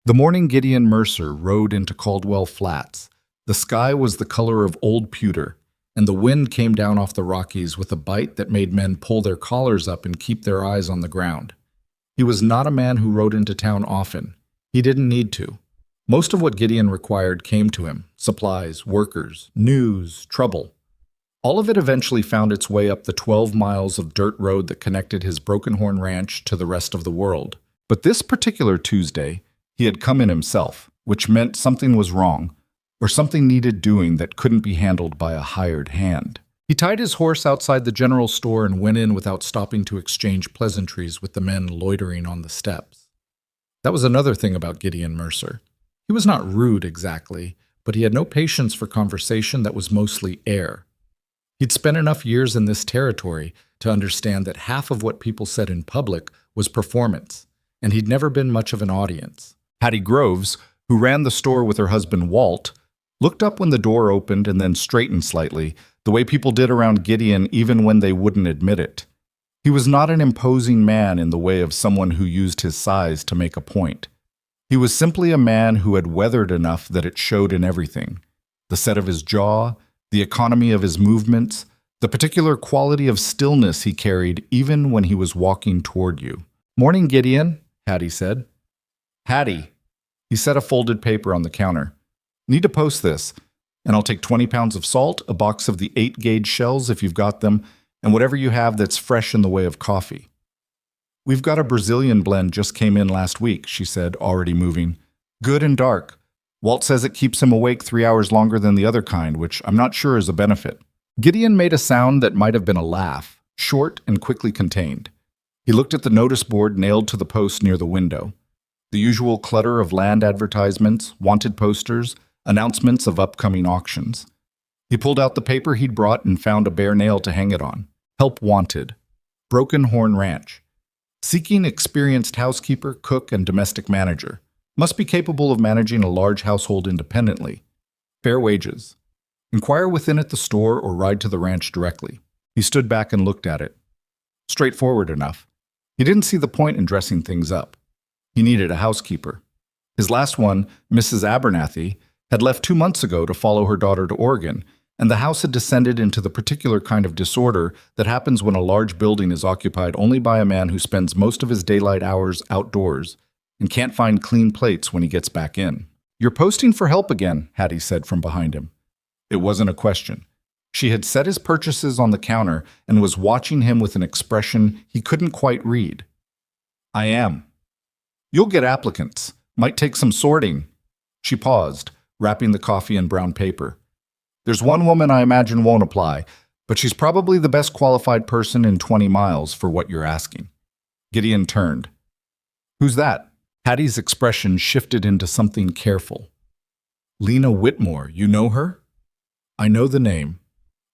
The morning Gideon Mercer rode into Caldwell Flats. The sky was the color of old pewter, and the wind came down off the Rockies with a bite that made men pull their collars up and keep their eyes on the ground. He was not a man who rode into town often. He didn't need to. Most of what Gideon required came to him: supplies, workers, news, trouble. All of it eventually found its way up the 12 miles of dirt road that connected his Broken Horn Ranch to the rest of the world. But this particular Tuesday, he had come in himself, which meant something was wrong, or something needed doing that couldn't be handled by a hired hand. He tied his horse outside the general store and went in without stopping to exchange pleasantries with the men loitering on the steps. That was another thing about Gideon Mercer. He was not rude exactly, but he had no patience for conversation that was mostly air. He'd spent enough years in this territory to understand that half of what people said in public was performance, and he'd never been much of an audience. Hattie Groves, who ran the store with her husband Walt, looked up when the door opened and then straightened slightly, the way people did around Gideon even when they wouldn't admit it. He was not an imposing man in the way of someone who used his size to make a point. He was simply a man who had weathered enough that it showed in everything: the set of his jaw, the economy of his movements, the particular quality of stillness he carried even when he was walking toward you. "Morning, Gideon," Hattie said. "Hattie." He set a folded paper on the counter. "Need to post this, and I'll take 20 pounds of salt, a box of the 8-gauge shells if you've got them, and whatever you have that's fresh in the way of coffee." "We've got a Brazilian blend just came in last week," she said, already moving. "Good and dark. Walt says it keeps him awake 3 hours longer than the other kind, which I'm not sure is a benefit." Gideon made a sound that might have been a laugh, short and quickly contained. He looked at the notice board nailed to the post near the window. The usual clutter of land advertisements, wanted posters, announcements of upcoming auctions. He pulled out the paper he'd brought and found a bare nail to hang it on. "Help wanted. Broken Horn Ranch. Seeking experienced housekeeper, cook, and domestic manager. Must be capable of managing a large household independently. Fair wages. Inquire within at the store or ride to the ranch directly." He stood back and looked at it. Straightforward enough. He didn't see the point in dressing things up. He needed a housekeeper. His last one, Mrs. Abernathy, had left 2 months ago to follow her daughter to Oregon, and the house had descended into the particular kind of disorder that happens when a large building is occupied only by a man who spends most of his daylight hours outdoors and can't find clean plates when he gets back in. "You're posting for help again," Hattie said from behind him. It wasn't a question. She had set his purchases on the counter and was watching him with an expression he couldn't quite read. "I am." "You'll get applicants. Might take some sorting." She paused, wrapping the coffee in brown paper. "There's one woman I imagine won't apply, but she's probably the best qualified person in 20 miles for what you're asking." Gideon turned. "Who's that?" Hattie's expression shifted into something careful. "Lena Whitmore. You know her?" "I know the name."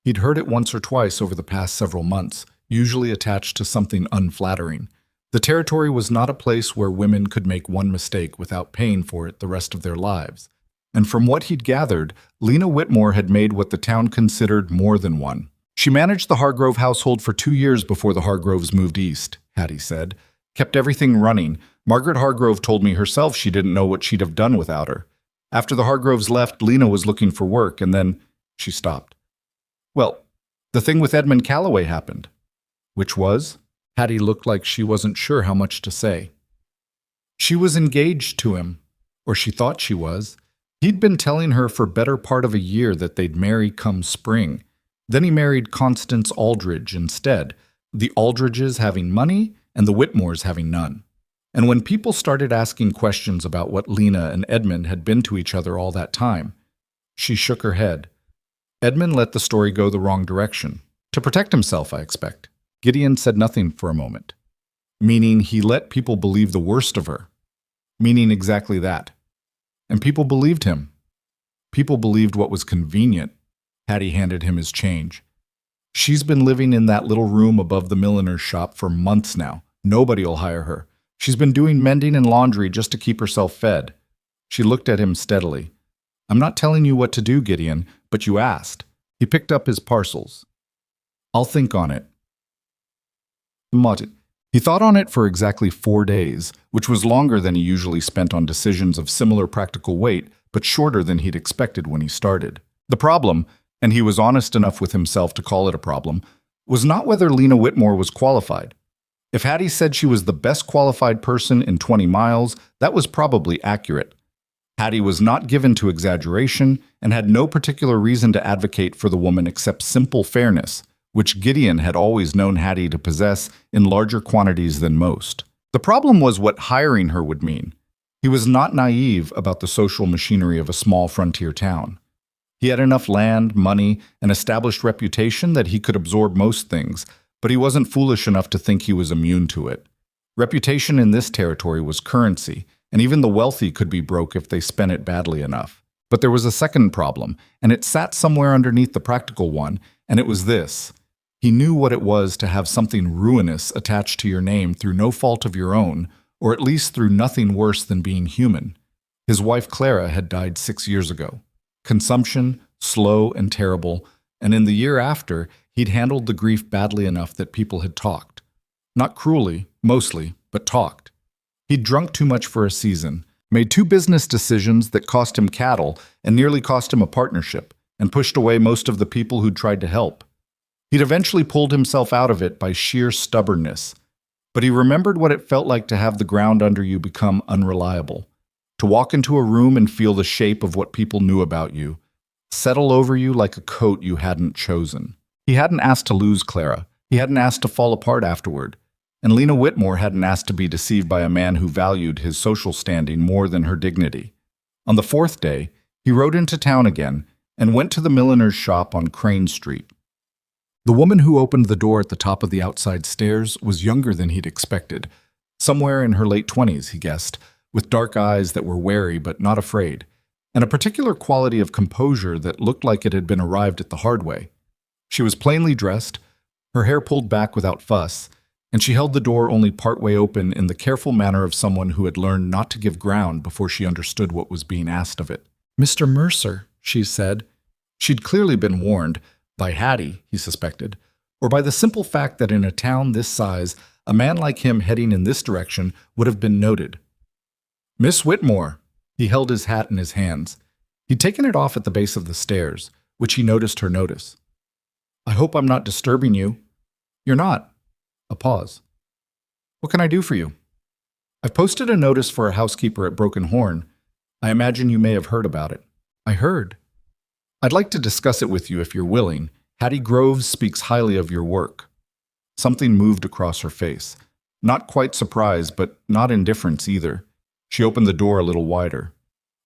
He'd heard it once or twice over the past several months, usually attached to something unflattering. The territory was not a place where women could make one mistake without paying for it the rest of their lives. And from what he'd gathered, Lena Whitmore had made what the town considered more than one. "She managed the Hargrove household for 2 years before the Hargroves moved east," Hattie said. "Kept everything running. Margaret Hargrove told me herself she didn't know what she'd have done without her. After the Hargroves left, Lena was looking for work, and then..." She stopped. "Well, the thing with Edmund Callaway happened." "Which was?" Hattie looked like she wasn't sure how much to say. "She was engaged to him, or she thought she was. He'd been telling her for better part of a year that they'd marry come spring. Then he married Constance Aldridge instead, the Aldridges having money and the Whitmores having none. And when people started asking questions about what Lena and Edmund had been to each other all that time, she shook her head. Edmund let the story go the wrong direction. To protect himself, I expect." Gideon said nothing for a moment. "Meaning he let people believe the worst of her." "Meaning exactly that. And people believed him. People believed what was convenient." Hattie handed him his change. "She's been living in that little room above the milliner's shop for months now. Nobody'll hire her. She's been doing mending and laundry just to keep herself fed." She looked at him steadily. "I'm not telling you what to do, Gideon, but you asked." He picked up his parcels. "I'll think on it." He thought on it for exactly 4 days, which was longer than he usually spent on decisions of similar practical weight, but shorter than he'd expected when he started. The problem, and he was honest enough with himself to call it a problem, was not whether Lena Whitmore was qualified. If Hattie said she was the best qualified person in 20 miles, that was probably accurate. Hattie was not given to exaggeration and had no particular reason to advocate for the woman except simple fairness, which Gideon had always known Hattie to possess in larger quantities than most. The problem was what hiring her would mean. He was not naive about the social machinery of a small frontier town. He had enough land, money, and established reputation that he could absorb most things, but he wasn't foolish enough to think he was immune to it. Reputation in this territory was currency, and even the wealthy could be broke if they spent it badly enough. But there was a second problem, and it sat somewhere underneath the practical one, and it was this. He knew what it was to have something ruinous attached to your name through no fault of your own, or at least through nothing worse than being human. His wife Clara had died 6 years ago. Consumption, slow and terrible, and in the year after, he'd handled the grief badly enough that people had talked. Not cruelly, mostly, but talked. He'd drunk too much for a season, made 2 business decisions that cost him cattle and nearly cost him a partnership, and pushed away most of the people who'd tried to help. He'd eventually pulled himself out of it by sheer stubbornness, but he remembered what it felt like to have the ground under you become unreliable, to walk into a room and feel the shape of what people knew about you, settle over you like a coat you hadn't chosen. He hadn't asked to lose Clara. He hadn't asked to fall apart afterward. And Lena Whitmore hadn't asked to be deceived by a man who valued his social standing more than her dignity. On the 4th day, he rode into town again and went to the milliner's shop on Crane Street. The woman who opened the door at the top of the outside stairs was younger than he'd expected, somewhere in her late 20s, he guessed, with dark eyes that were wary but not afraid, and a particular quality of composure that looked like it had been arrived at the hard way. She was plainly dressed, her hair pulled back without fuss, and she held the door only partway open in the careful manner of someone who had learned not to give ground before she understood what was being asked of it. "Mr. Mercer," she said. She'd clearly been warned, by Hattie, he suspected, or by the simple fact that in a town this size, a man like him heading in this direction would have been noted. "Miss Whitmore." He held his hat in his hands. He'd taken it off at the base of the stairs, which he noticed her notice. "I hope I'm not disturbing you." "You're not." A pause. "What can I do for you?" "I've posted a notice for a housekeeper at Broken Horn. I imagine you may have heard about it." "I heard." "I'd like to discuss it with you if you're willing. Hattie Groves speaks highly of your work." Something moved across her face. Not quite surprise, but not indifference either. She opened the door a little wider.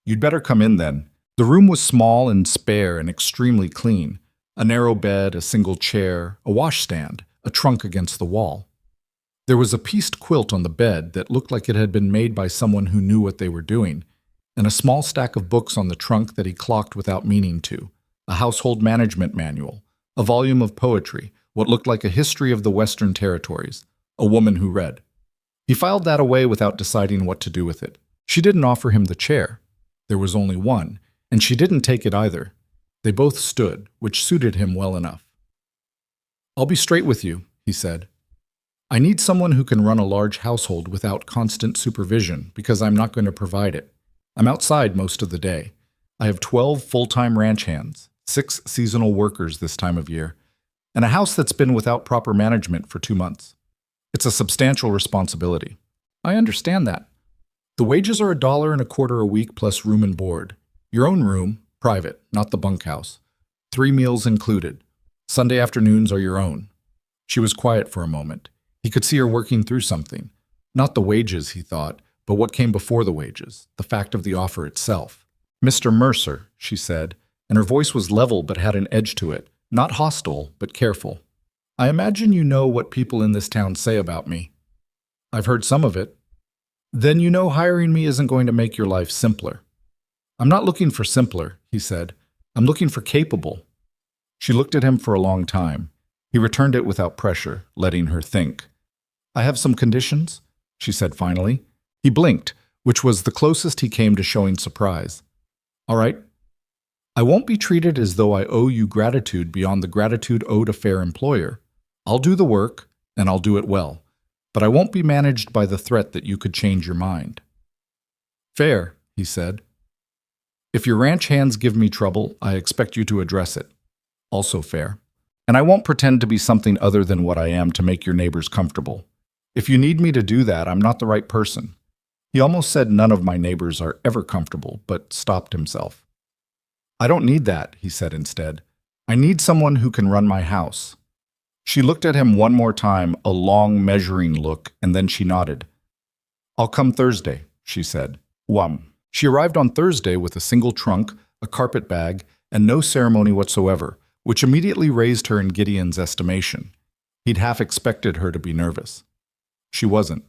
"You'd better come in then." The room was small and spare and extremely clean. A narrow bed, a single chair, a washstand, a trunk against the wall. There was a pieced quilt on the bed that looked like it had been made by someone who knew what they were doing, and a small stack of books on the trunk that he clocked without meaning to, a household management manual, a volume of poetry, what looked like a history of the Western Territories, a woman who read. He filed that away without deciding what to do with it. She didn't offer him the chair. There was only one, and she didn't take it either. They both stood, which suited him well enough. "I'll be straight with you," he said. "I need someone who can run a large household without constant supervision because I'm not going to provide it. I'm outside most of the day. I have 12 full-time ranch hands, 6 seasonal workers this time of year, and a house that's been without proper management for 2 months. It's a substantial responsibility." "I understand that." "The wages are $1.25 a week plus room and board. Your own room, private, not the bunkhouse. 3 meals included. Sunday afternoons are your own." She was quiet for a moment. He could see her working through something. Not the wages, he thought, but what came before the wages, the fact of the offer itself. "Mr. Mercer," she said, and her voice was level but had an edge to it, not hostile, but careful. "I imagine you know what people in this town say about me." "I've heard some of it." "Then you know hiring me isn't going to make your life simpler." "I'm not looking for simpler," he said. "I'm looking for capable." She looked at him for a long time. He returned it without pressure, letting her think. "I have some conditions," she said finally. He blinked, which was the closest he came to showing surprise. "All right. I won't be treated as though I owe you gratitude beyond the gratitude owed a fair employer. I'll do the work, and I'll do it well. but I won't be managed by the threat that you could change your mind." "Fair," he said. "If your ranch hands give me trouble, I expect you to address it. Also fair. And I won't pretend to be something other than what I am to make your neighbors comfortable. If you need me to do that, I'm not the right person." He almost said none of my neighbors are ever comfortable, but stopped himself. "I don't need that," he said instead. "I need someone who can run my house." She looked at him one more time, a long, measuring look, and then she nodded. "I'll come Thursday," she said. She arrived on Thursday with a single trunk, a carpet bag, and no ceremony whatsoever, which immediately raised her in Gideon's estimation. He'd half expected her to be nervous. She wasn't.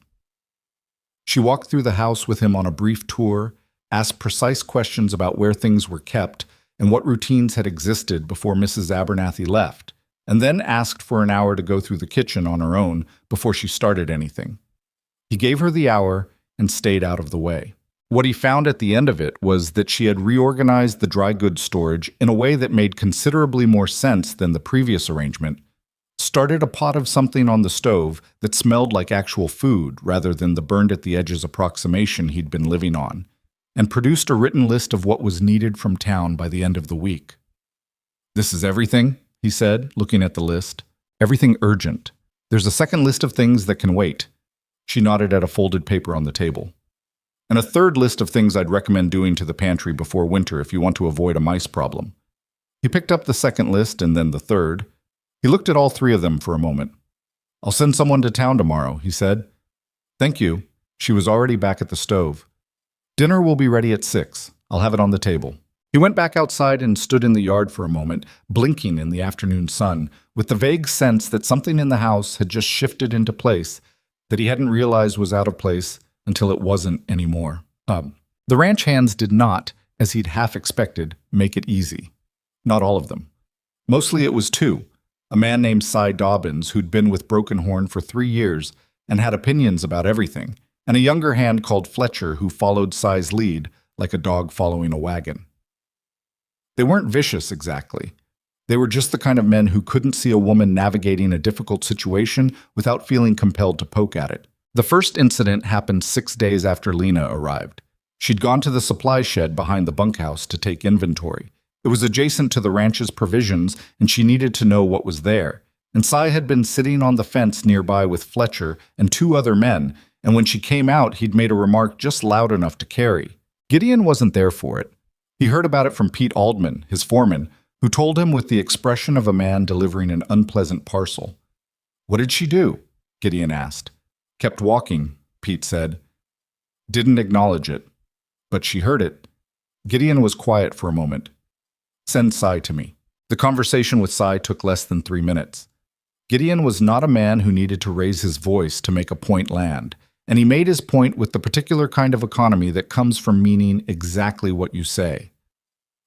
She walked through the house with him on a brief tour, asked precise questions about where things were kept and what routines had existed before Mrs. Abernathy left, and then asked for an hour to go through the kitchen on her own before she started anything. He gave her the hour and stayed out of the way. What he found at the end of it was that she had reorganized the dry goods storage in a way that made considerably more sense than the previous arrangement, started a pot of something on the stove that smelled like actual food rather than the burned-at-the-edges approximation he'd been living on, and produced a written list of what was needed from town by the end of the week. "This is everything?" he said, looking at the list. "Everything urgent. There's a second list of things that can wait." She nodded at a folded paper on the table. "And a third list of things I'd recommend doing to the pantry before winter if you want to avoid a mice problem." He picked up the second list and then the third. He looked at all three of them for a moment. "I'll send someone to town tomorrow," he said. "Thank you." She was already back at the stove. "Dinner will be ready at 6. I'll have it on the table." He went back outside and stood in the yard for a moment, blinking in the afternoon sun, with the vague sense that something in the house had just shifted into place that he hadn't realized was out of place until it wasn't anymore. The ranch hands did not, as he'd half expected, make it easy. Not all of them. Mostly it was two. A man named Cy Dobbins, who'd been with Broken Horn for 3 years and had opinions about everything, and a younger hand called Fletcher who followed Cy's lead like a dog following a wagon. They weren't vicious exactly. They were just the kind of men who couldn't see a woman navigating a difficult situation without feeling compelled to poke at it. The first incident happened 6 days after Lena arrived. She'd gone to the supply shed behind the bunkhouse to take inventory. It was adjacent to the ranch's provisions, and she needed to know what was there. And Cy had been sitting on the fence nearby with Fletcher and 2 other men, and when she came out, he'd made a remark just loud enough to carry. Gideon wasn't there for it. He heard about it from Pete Aldman, his foreman, who told him with the expression of a man delivering an unpleasant parcel. "What did she do?" Gideon asked. "Kept walking," Pete said. "Didn't acknowledge it. But she heard it." Gideon was quiet for a moment. "Send Cy to me." The conversation with Cy took less than 3 minutes. Gideon was not a man who needed to raise his voice to make a point land, and he made his point with the particular kind of economy that comes from meaning exactly what you say.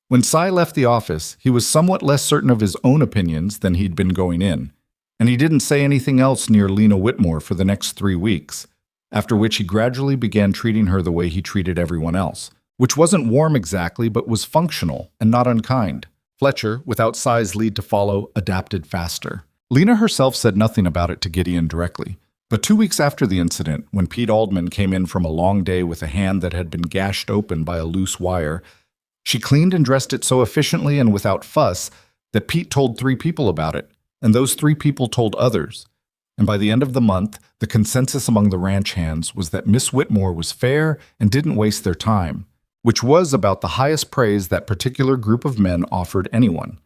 When Cy left the office, he was somewhat less certain of his own opinions than he'd been going in, and he didn't say anything else near Lena Whitmore for the next 3 weeks, after which he gradually began treating her the way he treated everyone else, which wasn't warm exactly, but was functional and not unkind. Fletcher, without Cy's lead to follow, adapted faster. Lena herself said nothing about it to Gideon directly, but 2 weeks after the incident, when Pete Aldman came in from a long day with a hand that had been gashed open by a loose wire, she cleaned and dressed it so efficiently and without fuss that Pete told 3 people about it, and those 3 people told others. And by the end of the month, the consensus among the ranch hands was that Miss Whitmore was fair and didn't waste their time, which was about the highest praise that particular group of men offered anyone.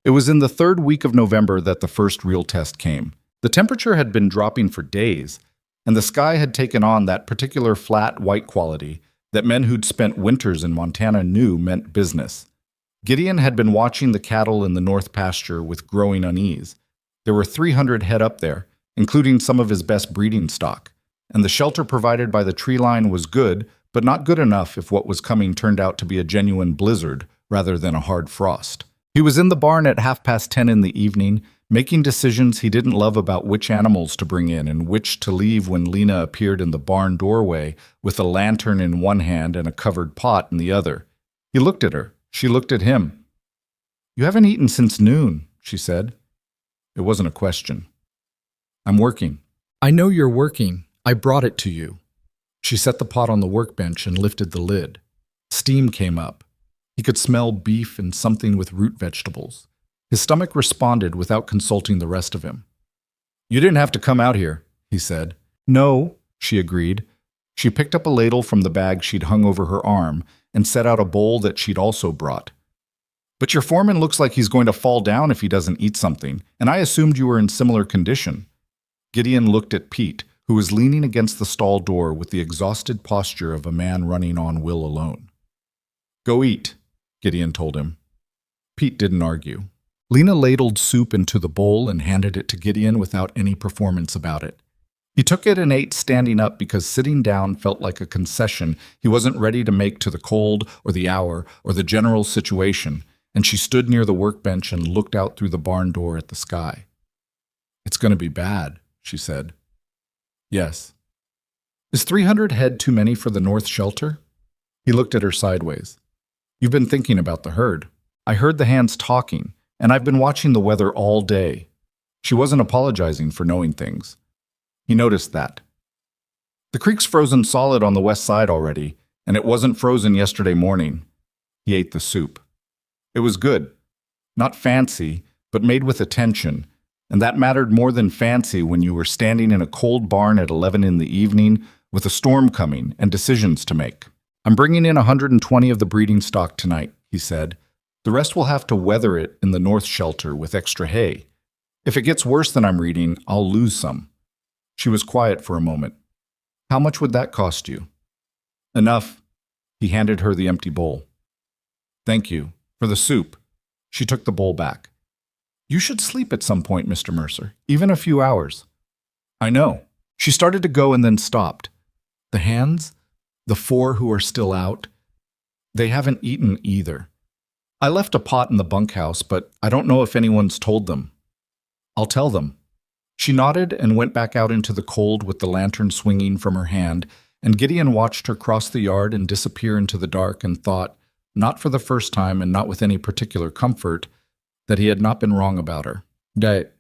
It was in the 3rd week of November that the first real test came. The temperature had been dropping for days, and the sky had taken on that particular flat white quality that men who'd spent winters in Montana knew meant business. Gideon had been watching the cattle in the north pasture with growing unease. There were 300 head up there, including some of his best breeding stock, and the shelter provided by the tree line was good, but not good enough if what was coming turned out to be a genuine blizzard rather than a hard frost. He was in the barn at 10:30 in the evening, making decisions he didn't love about which animals to bring in and which to leave when Lena appeared in the barn doorway with a lantern in one hand and a covered pot in the other. He looked at her. She looked at him. "You haven't eaten since noon," she said. It wasn't a question. I'm working. I know you're working. I brought it to you. She set the pot on the workbench and lifted the lid. Steam came up. He could smell beef and something with root vegetables. His stomach responded without consulting the rest of him. You didn't have to come out here, he said. No, she agreed. She picked up a ladle from the bag she'd hung over her arm and set out a bowl that she'd also brought. But your foreman looks like he's going to fall down if he doesn't eat something, and I assumed you were in similar condition. Gideon looked at Pete, who was leaning against the stall door with the exhausted posture of a man running on will alone. Go eat, Gideon told him. Pete didn't argue. Lena ladled soup into the bowl and handed it to Gideon without any performance about it. He took it and ate standing up because sitting down felt like a concession he wasn't ready to make to the cold or the hour or the general situation, and she stood near the workbench and looked out through the barn door at the sky. It's going to be bad, she said. Yes. Is 300 head too many for the north shelter? He looked at her sideways. You've been thinking about the herd. I heard the hands talking, and I've been watching the weather all day. She wasn't apologizing for knowing things. He noticed that. The creek's frozen solid on the west side already, and it wasn't frozen yesterday morning. He ate the soup. It was good. Not fancy, but made with attention, and that mattered more than fancy when you were standing in a cold barn at 11 in the evening with a storm coming and decisions to make. I'm bringing in 120 of the breeding stock tonight, he said. The rest will have to weather it in the north shelter with extra hay. If it gets worse than I'm reading, I'll lose some. She was quiet for a moment. How much would that cost you? Enough. He handed her the empty bowl. Thank you. For the soup. She took the bowl back. You should sleep at some point, Mr. Mercer, even a few hours. I know. She started to go and then stopped. The hands, the 4 who are still out, they haven't eaten either. I left a pot in the bunkhouse, but I don't know if anyone's told them. I'll tell them. She nodded and went back out into the cold with the lantern swinging from her hand, and Gideon watched her cross the yard and disappear into the dark and thought, not for the first time and not with any particular comfort, that he had not been wrong about her. The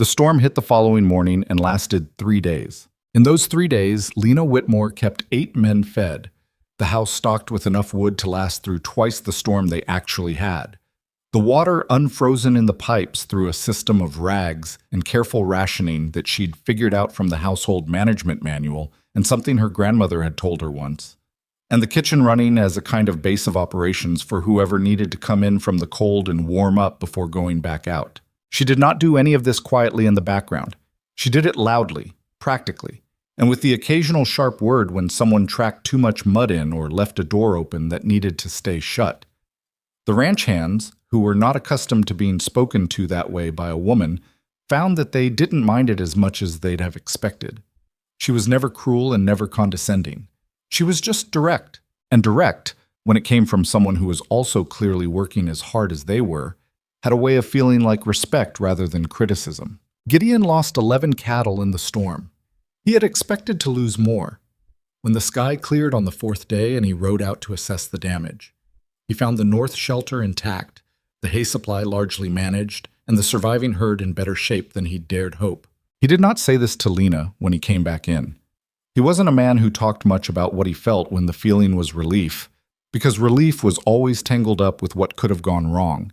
storm hit the following morning and lasted 3 days. In those 3 days, Lena Whitmore kept 8 men fed, the house stocked with enough wood to last through twice the storm they actually had. The water unfrozen in the pipes through a system of rags and careful rationing that she'd figured out from the household management manual and something her grandmother had told her once. And the kitchen running as a kind of base of operations for whoever needed to come in from the cold and warm up before going back out. She did not do any of this quietly in the background. She did it loudly, practically, and with the occasional sharp word when someone tracked too much mud in or left a door open that needed to stay shut. The ranch hands, who were not accustomed to being spoken to that way by a woman, found that they didn't mind it as much as they'd have expected. She was never cruel and never condescending. She was just direct, and direct, when it came from someone who was also clearly working as hard as they were, had a way of feeling like respect rather than criticism. Gideon lost 11 cattle in the storm. He had expected to lose more. When the sky cleared on the 4th day and he rode out to assess the damage, he found the north shelter intact, the hay supply largely managed, and the surviving herd in better shape than he'd dared hope. He did not say this to Lena when he came back in. He wasn't a man who talked much about what he felt when the feeling was relief, because relief was always tangled up with what could have gone wrong,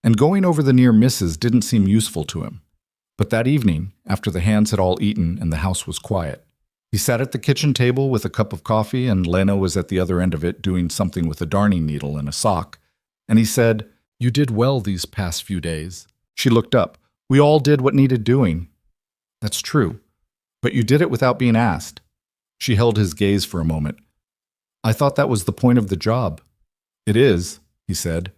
and going over the near misses didn't seem useful to him. But that evening, after the hands had all eaten and the house was quiet, he sat at the kitchen table with a cup of coffee and Lena was at the other end of it doing something with a darning needle and a sock, and he said, You did well these past few days. She looked up. We all did what needed doing. That's true, but you did it without being asked. She held his gaze for a moment. I thought that was the point of the job. It is, he said.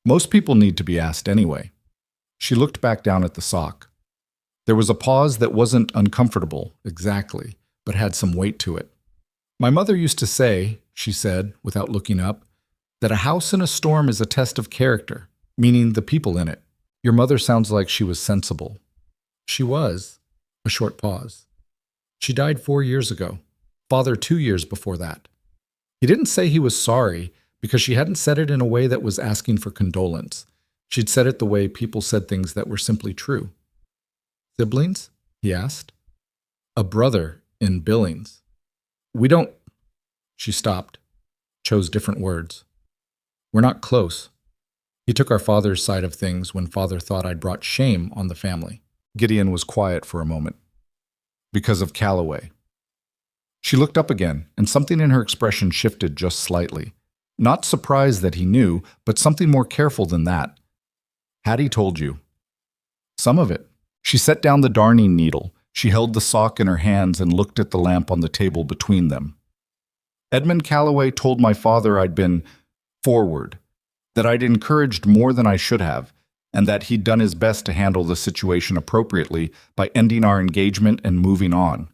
Most people need to be asked anyway. She looked back down at the sock. There was a pause that wasn't uncomfortable, exactly, but had some weight to it. My mother used to say, she said, without looking up, that a house in a storm is a test of character, meaning the people in it. Your mother sounds like she was sensible. She was. A short pause. She died 4 years ago. Father 2 years before that. He didn't say he was sorry because she hadn't said it in a way that was asking for condolence. She'd said it the way people said things that were simply true. Siblings? He asked. A brother in Billings. We don't. She stopped, chose different words. We're not close. He took our father's side of things when father thought I'd brought shame on the family. Gideon was quiet for a moment. Because of Callaway. She looked up again, and something in her expression shifted just slightly. Not surprised that he knew, but something more careful than that. Had he told you? Some of it. She set down the darning needle. She held the sock in her hands and looked at the lamp on the table between them. Edmund Callaway told my father I'd been forward, that I'd encouraged more than I should have, and that he'd done his best to handle the situation appropriately by ending our engagement and moving on.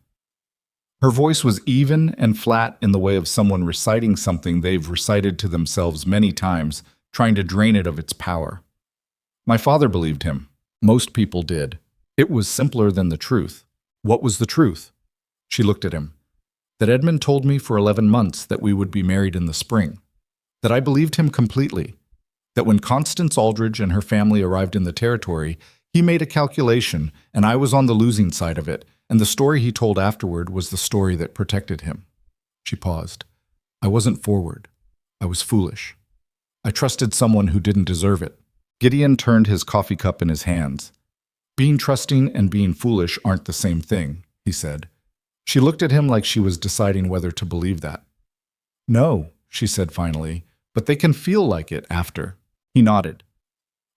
Her voice was even and flat in the way of someone reciting something they've recited to themselves many times, trying to drain it of its power. My father believed him. Most people did. It was simpler than the truth. What was the truth? She looked at him. That Edmund told me for 11 months that we would be married in the spring. That I believed him completely. That when Constance Aldridge and her family arrived in the territory, he made a calculation, and I was on the losing side of it, and the story he told afterward was the story that protected him. She paused. I wasn't forward. I was foolish. I trusted someone who didn't deserve it. Gideon turned his coffee cup in his hands. Being trusting and being foolish aren't the same thing, he said. She looked at him like she was deciding whether to believe that. No, she said finally, but they can feel like it after. He nodded.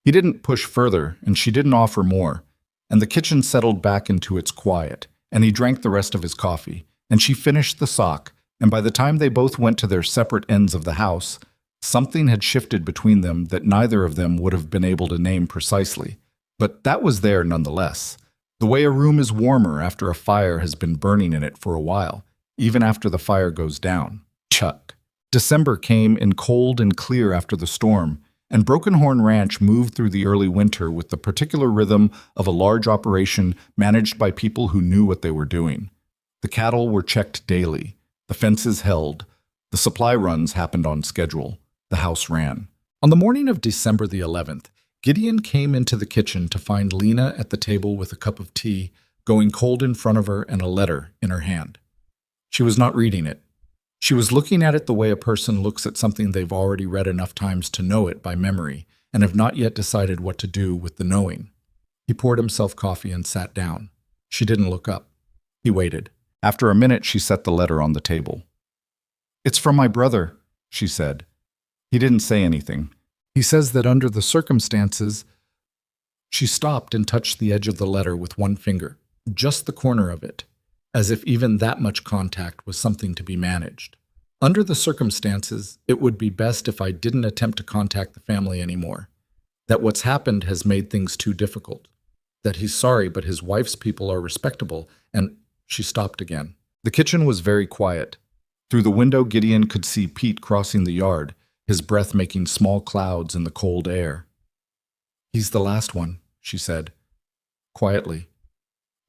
He didn't push further, and she didn't offer more, and the kitchen settled back into its quiet, and he drank the rest of his coffee, and she finished the sock, and by the time they both went to their separate ends of the house, something had shifted between them that neither of them would have been able to name precisely. But that was there nonetheless. The way a room is warmer after a fire has been burning in it for a while, even after the fire goes down. Chuck. December came in cold and clear after the storm, and Broken Horn Ranch moved through the early winter with the particular rhythm of a large operation managed by people who knew what they were doing. The cattle were checked daily, the fences held, the supply runs happened on schedule, the house ran. On the morning of December the 11th, Gideon came into the kitchen to find Lena at the table with a cup of tea, going cold in front of her and a letter in her hand. She was not reading it. She was looking at it the way a person looks at something they've already read enough times to know it by memory and have not yet decided what to do with the knowing. He poured himself coffee and sat down. She didn't look up. He waited. After a minute, she set the letter on the table. It's from my brother, she said. He didn't say anything. He says that under the circumstances... She stopped and touched the edge of the letter with one finger, just the corner of it, as if even that much contact was something to be managed. Under the circumstances, it would be best if I didn't attempt to contact the family anymore. That what's happened has made things too difficult. That he's sorry, but his wife's people are respectable, and... She stopped again. The kitchen was very quiet. Through the window, Gideon could see Pete crossing the yard, his breath making small clouds in the cold air. He's the last one, she said, quietly,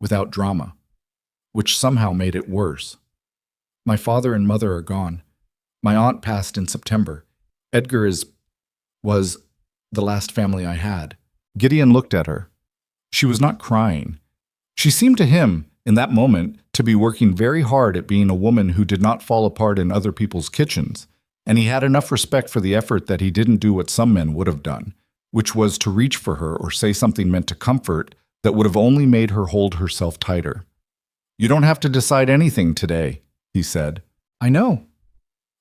without drama, which somehow made it worse. My father and mother are gone. My aunt passed in September. Edgar was the last family I had. Gideon looked at her. She was not crying. She seemed to him, in that moment, to be working very hard at being a woman who did not fall apart in other people's kitchens, and he had enough respect for the effort that he didn't do what some men would have done, which was to reach for her or say something meant to comfort that would have only made her hold herself tighter. You don't have to decide anything today, he said. I know.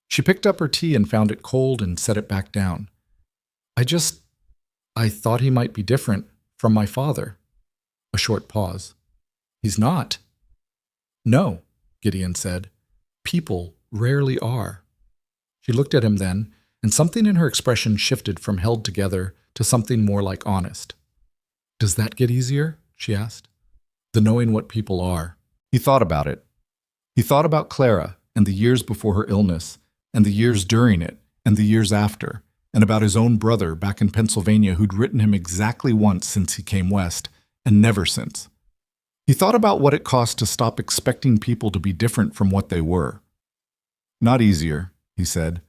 She picked up her tea and found it cold and set it back down. I thought he might be different from my father. A short pause. He's not. No, Gideon said. People rarely are. She looked at him then, and something in her expression shifted from held together to something more like honest. Does that get easier? She asked. The knowing what people are. He thought about it. He thought about Clara and the years before her illness, and the years during it, and the years after, and about his own brother back in Pennsylvania who'd written him exactly once since he came west, and never since. He thought about what it cost to stop expecting people to be different from what they were. Not easier, he said,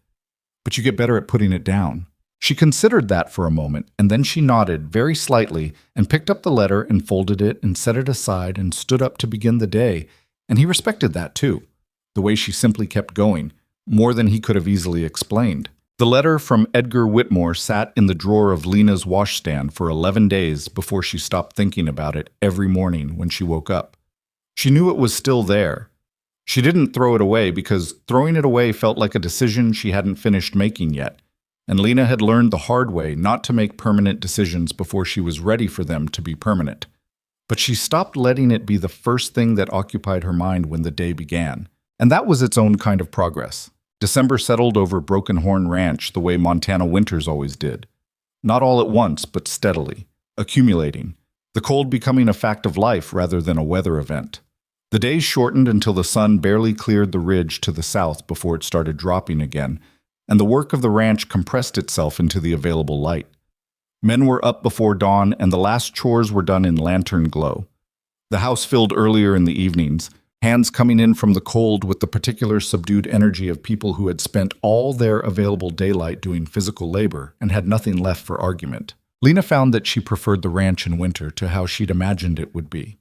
but you get better at putting it down. She considered that for a moment, and then she nodded very slightly and picked up the letter and folded it and set it aside and stood up to begin the day, and he respected that too, the way she simply kept going, more than he could have easily explained. The letter from Edgar Whitmore sat in the drawer of Lena's washstand for 11 days before she stopped thinking about it every morning when she woke up. She knew it was still there. She didn't throw it away because throwing it away felt like a decision she hadn't finished making yet. And Lena had learned the hard way not to make permanent decisions before she was ready for them to be permanent. But she stopped letting it be the first thing that occupied her mind when the day began. And that was its own kind of progress. December settled over Broken Horn Ranch the way Montana winters always did. Not all at once, but steadily, accumulating, the cold becoming a fact of life rather than a weather event. The days shortened until the sun barely cleared the ridge to the south before it started dropping again, and the work of the ranch compressed itself into the available light. Men were up before dawn, and the last chores were done in lantern glow. The house filled earlier in the evenings, hands coming in from the cold with the particular subdued energy of people who had spent all their available daylight doing physical labor and had nothing left for argument. Lena found that she preferred the ranch in winter to how she'd imagined it would be.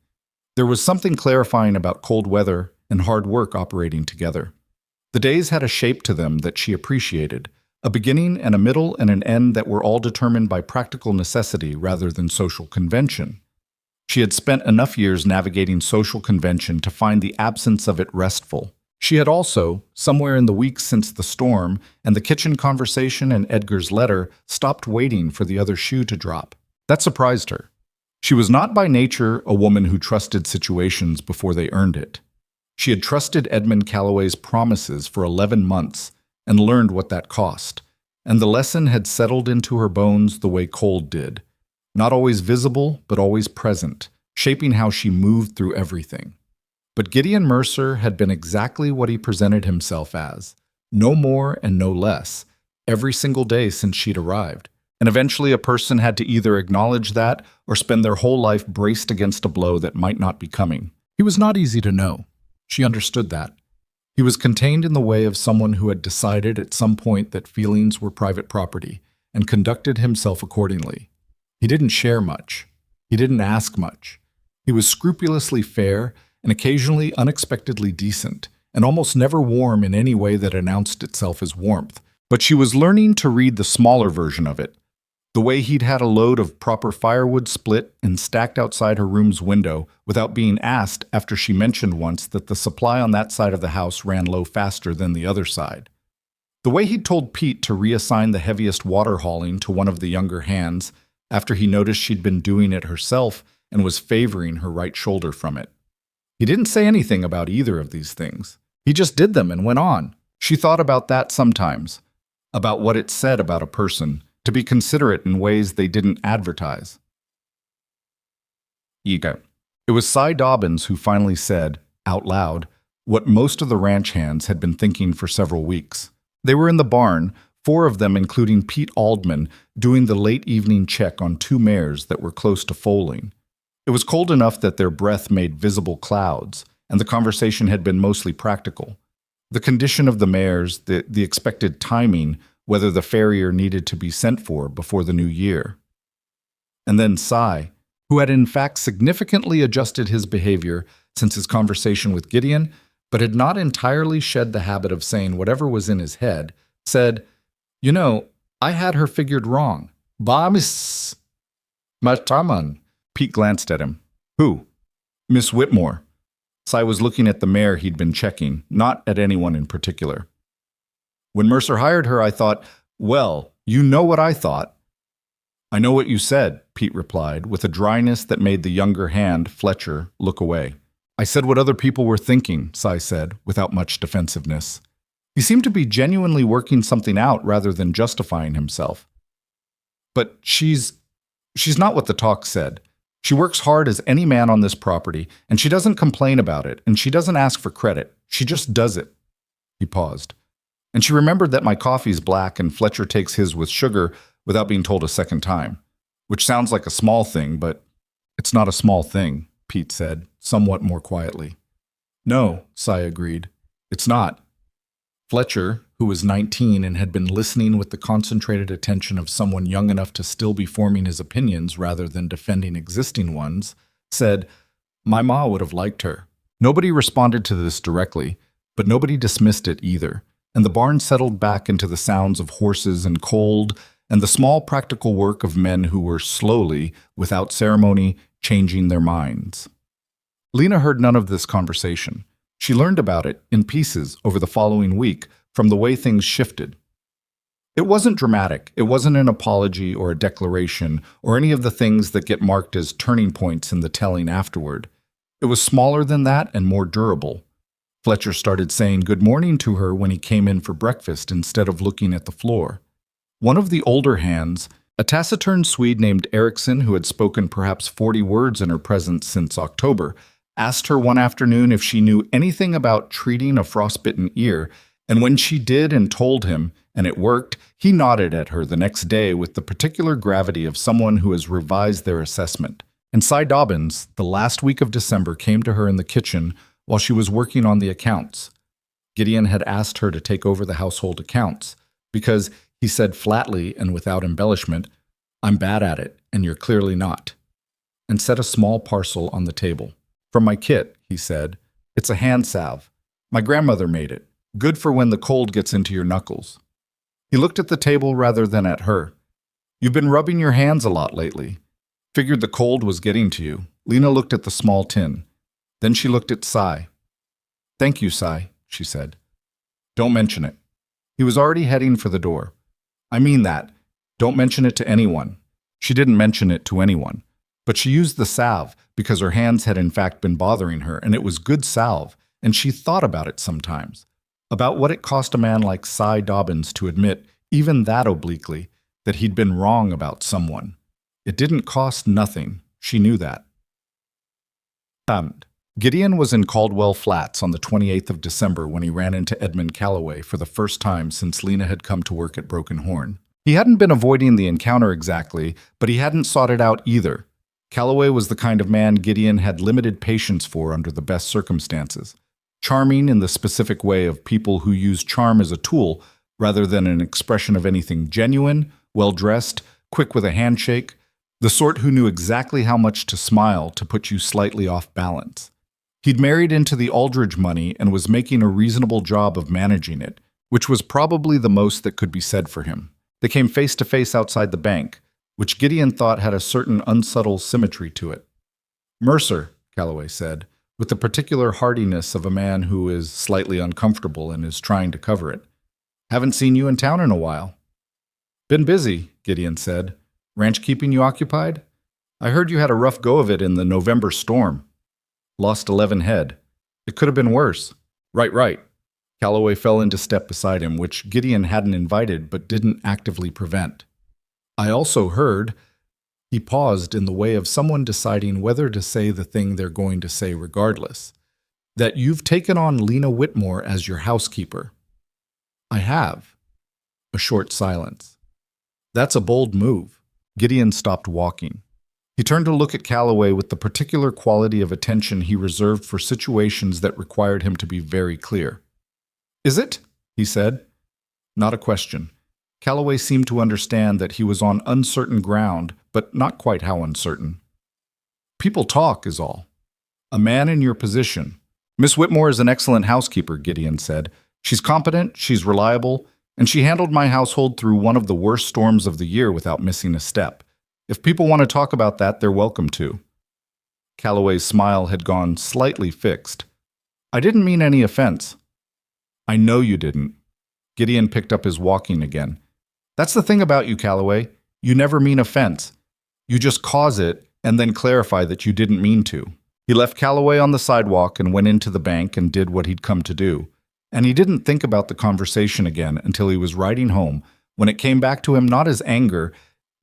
There was something clarifying about cold weather and hard work operating together. The days had a shape to them that she appreciated, a beginning and a middle and an end that were all determined by practical necessity rather than social convention. She had spent enough years navigating social convention to find the absence of it restful. She had also, somewhere in the weeks since the storm and the kitchen conversation and Edgar's letter, stopped waiting for the other shoe to drop. That surprised her. She was not by nature a woman who trusted situations before they earned it. She had trusted Edmund Callaway's promises for 11 months and learned what that cost, and the lesson had settled into her bones the way cold did, not always visible but always present, shaping how she moved through everything. But Gideon Mercer had been exactly what he presented himself as, no more and no less, every single day since she'd arrived. And eventually a person had to either acknowledge that or spend their whole life braced against a blow that might not be coming. He was not easy to know. She understood that. He was contained in the way of someone who had decided at some point that feelings were private property and conducted himself accordingly. He didn't share much. He didn't ask much. He was scrupulously fair and occasionally unexpectedly decent, and almost never warm in any way that announced itself as warmth. But she was learning to read the smaller version of it. The way he'd had a load of proper firewood split and stacked outside her room's window without being asked after she mentioned once that the supply on that side of the house ran low faster than the other side. The way he'd told Pete to reassign the heaviest water hauling to one of the younger hands after he noticed she'd been doing it herself and was favoring her right shoulder from it. He didn't say anything about either of these things. He just did them and went on. She thought about that sometimes, about what it said about a person, to be considerate in ways they didn't advertise. Ego. It was Cy Dobbins who finally said, out loud, what most of the ranch hands had been thinking for several weeks. They were in the barn, 4 of them including Pete Aldman, doing the late evening check on 2 mares that were close to foaling. It was cold enough that their breath made visible clouds, and the conversation had been mostly practical. The condition of the mares, the expected timing, whether the farrier needed to be sent for before the new year. And then Cy, who had in fact significantly adjusted his behavior since his conversation with Gideon, but had not entirely shed the habit of saying whatever was in his head, said, "You know, I had her figured wrong. Ba Miss Mataman." Pete glanced at him. Who? Miss Whitmore. Cy was looking at the mare he'd been checking, not at anyone in particular. When Mercer hired her, I thought, well, you know what I thought. I know what you said, Pete replied, with a dryness that made the younger hand, Fletcher, look away. I said what other people were thinking, Cy said, without much defensiveness. He seemed to be genuinely working something out rather than justifying himself. But she's not what the talk said. She works hard as any man on this property, and she doesn't complain about it, and she doesn't ask for credit. She just does it. He paused. And she remembered that my coffee's black and Fletcher takes his with sugar without being told a second time, which sounds like a small thing, but it's not a small thing, Pete said, somewhat more quietly. No, Cy agreed. It's not. Fletcher, who was 19 and had been listening with the concentrated attention of someone young enough to still be forming his opinions rather than defending existing ones, said, "My ma would have liked her." Nobody responded to this directly, but nobody dismissed it either, and the barn settled back into the sounds of horses and cold, and the small practical work of men who were slowly, without ceremony, changing their minds. Lena heard none of this conversation. She learned about it in pieces over the following week from the way things shifted. It wasn't dramatic. It wasn't an apology or a declaration or any of the things that get marked as turning points in the telling afterward. It was smaller than that and more durable. Fletcher started saying good morning to her when he came in for breakfast instead of looking at the floor. One of the older hands, a taciturn Swede named Eriksson who had spoken perhaps 40 words in her presence since October, asked her one afternoon if she knew anything about treating a frostbitten ear, and when she did and told him, and it worked, he nodded at her the next day with the particular gravity of someone who has revised their assessment. And Cy Dobbins, the last week of December, came to her in the kitchen while she was working on the accounts. Gideon had asked her to take over the household accounts, because he said flatly and without embellishment, "I'm bad at it, and you're clearly not," and set a small parcel on the table. "From my kit," he said. "It's a hand salve. My grandmother made it. Good for when the cold gets into your knuckles." He looked at the table rather than at her. "You've been rubbing your hands a lot lately. Figured the cold was getting to you." Lena looked at the small tin. Then she looked at Cy. "Thank you, Cy," she said. "Don't mention it." He was already heading for the door. "I mean that. Don't mention it to anyone." She didn't mention it to anyone. But she used the salve because her hands had in fact been bothering her, and it was good salve, and she thought about it sometimes. About what it cost a man like Cy Dobbins to admit, even that obliquely, that he'd been wrong about someone. It didn't cost nothing. She knew that. Gideon was in Caldwell Flats on the 28th of December when he ran into Edmund Callaway for the first time since Lena had come to work at Broken Horn. He hadn't been avoiding the encounter exactly, but he hadn't sought it out either. Callaway was the kind of man Gideon had limited patience for under the best circumstances. Charming in the specific way of people who use charm as a tool rather than an expression of anything genuine, well-dressed, quick with a handshake, the sort who knew exactly how much to smile to put you slightly off balance. He'd married into the Aldridge money and was making a reasonable job of managing it, which was probably the most that could be said for him. They came face to face outside the bank, which Gideon thought had a certain unsubtle symmetry to it. "Mercer," Callaway said, with the particular heartiness of a man who is slightly uncomfortable and is trying to cover it. "Haven't seen you in town in a while." "Been busy," Gideon said. "Ranch keeping you occupied? I heard you had a rough go of it in the November storm. Lost 11 head. It could have been worse." Right. Callaway fell into step beside him, which Gideon hadn't invited but didn't actively prevent. "I also heard—" He paused in the way of someone deciding whether to say the thing they're going to say regardless. "That you've taken on Lena Whitmore as your housekeeper." "I have." A short silence. "That's a bold move." Gideon stopped walking. He turned to look at Callaway with the particular quality of attention he reserved for situations that required him to be very clear. "Is it?" he said. Not a question. Callaway seemed to understand that he was on uncertain ground, but not quite how uncertain. "People talk, is all. A man in your position—" "Miss Whitmore is an excellent housekeeper," Gideon said. "She's competent, she's reliable, and she handled my household through one of the worst storms of the year without missing a step. If people want to talk about that, they're welcome to." Callaway's smile had gone slightly fixed. "I didn't mean any offense." "I know you didn't." Gideon picked up his walking again. "That's the thing about you, Callaway. You never mean offense. You just cause it and then clarify that you didn't mean to." He left Callaway on the sidewalk and went into the bank and did what he'd come to do. And he didn't think about the conversation again until he was riding home, when it came back to him not as anger.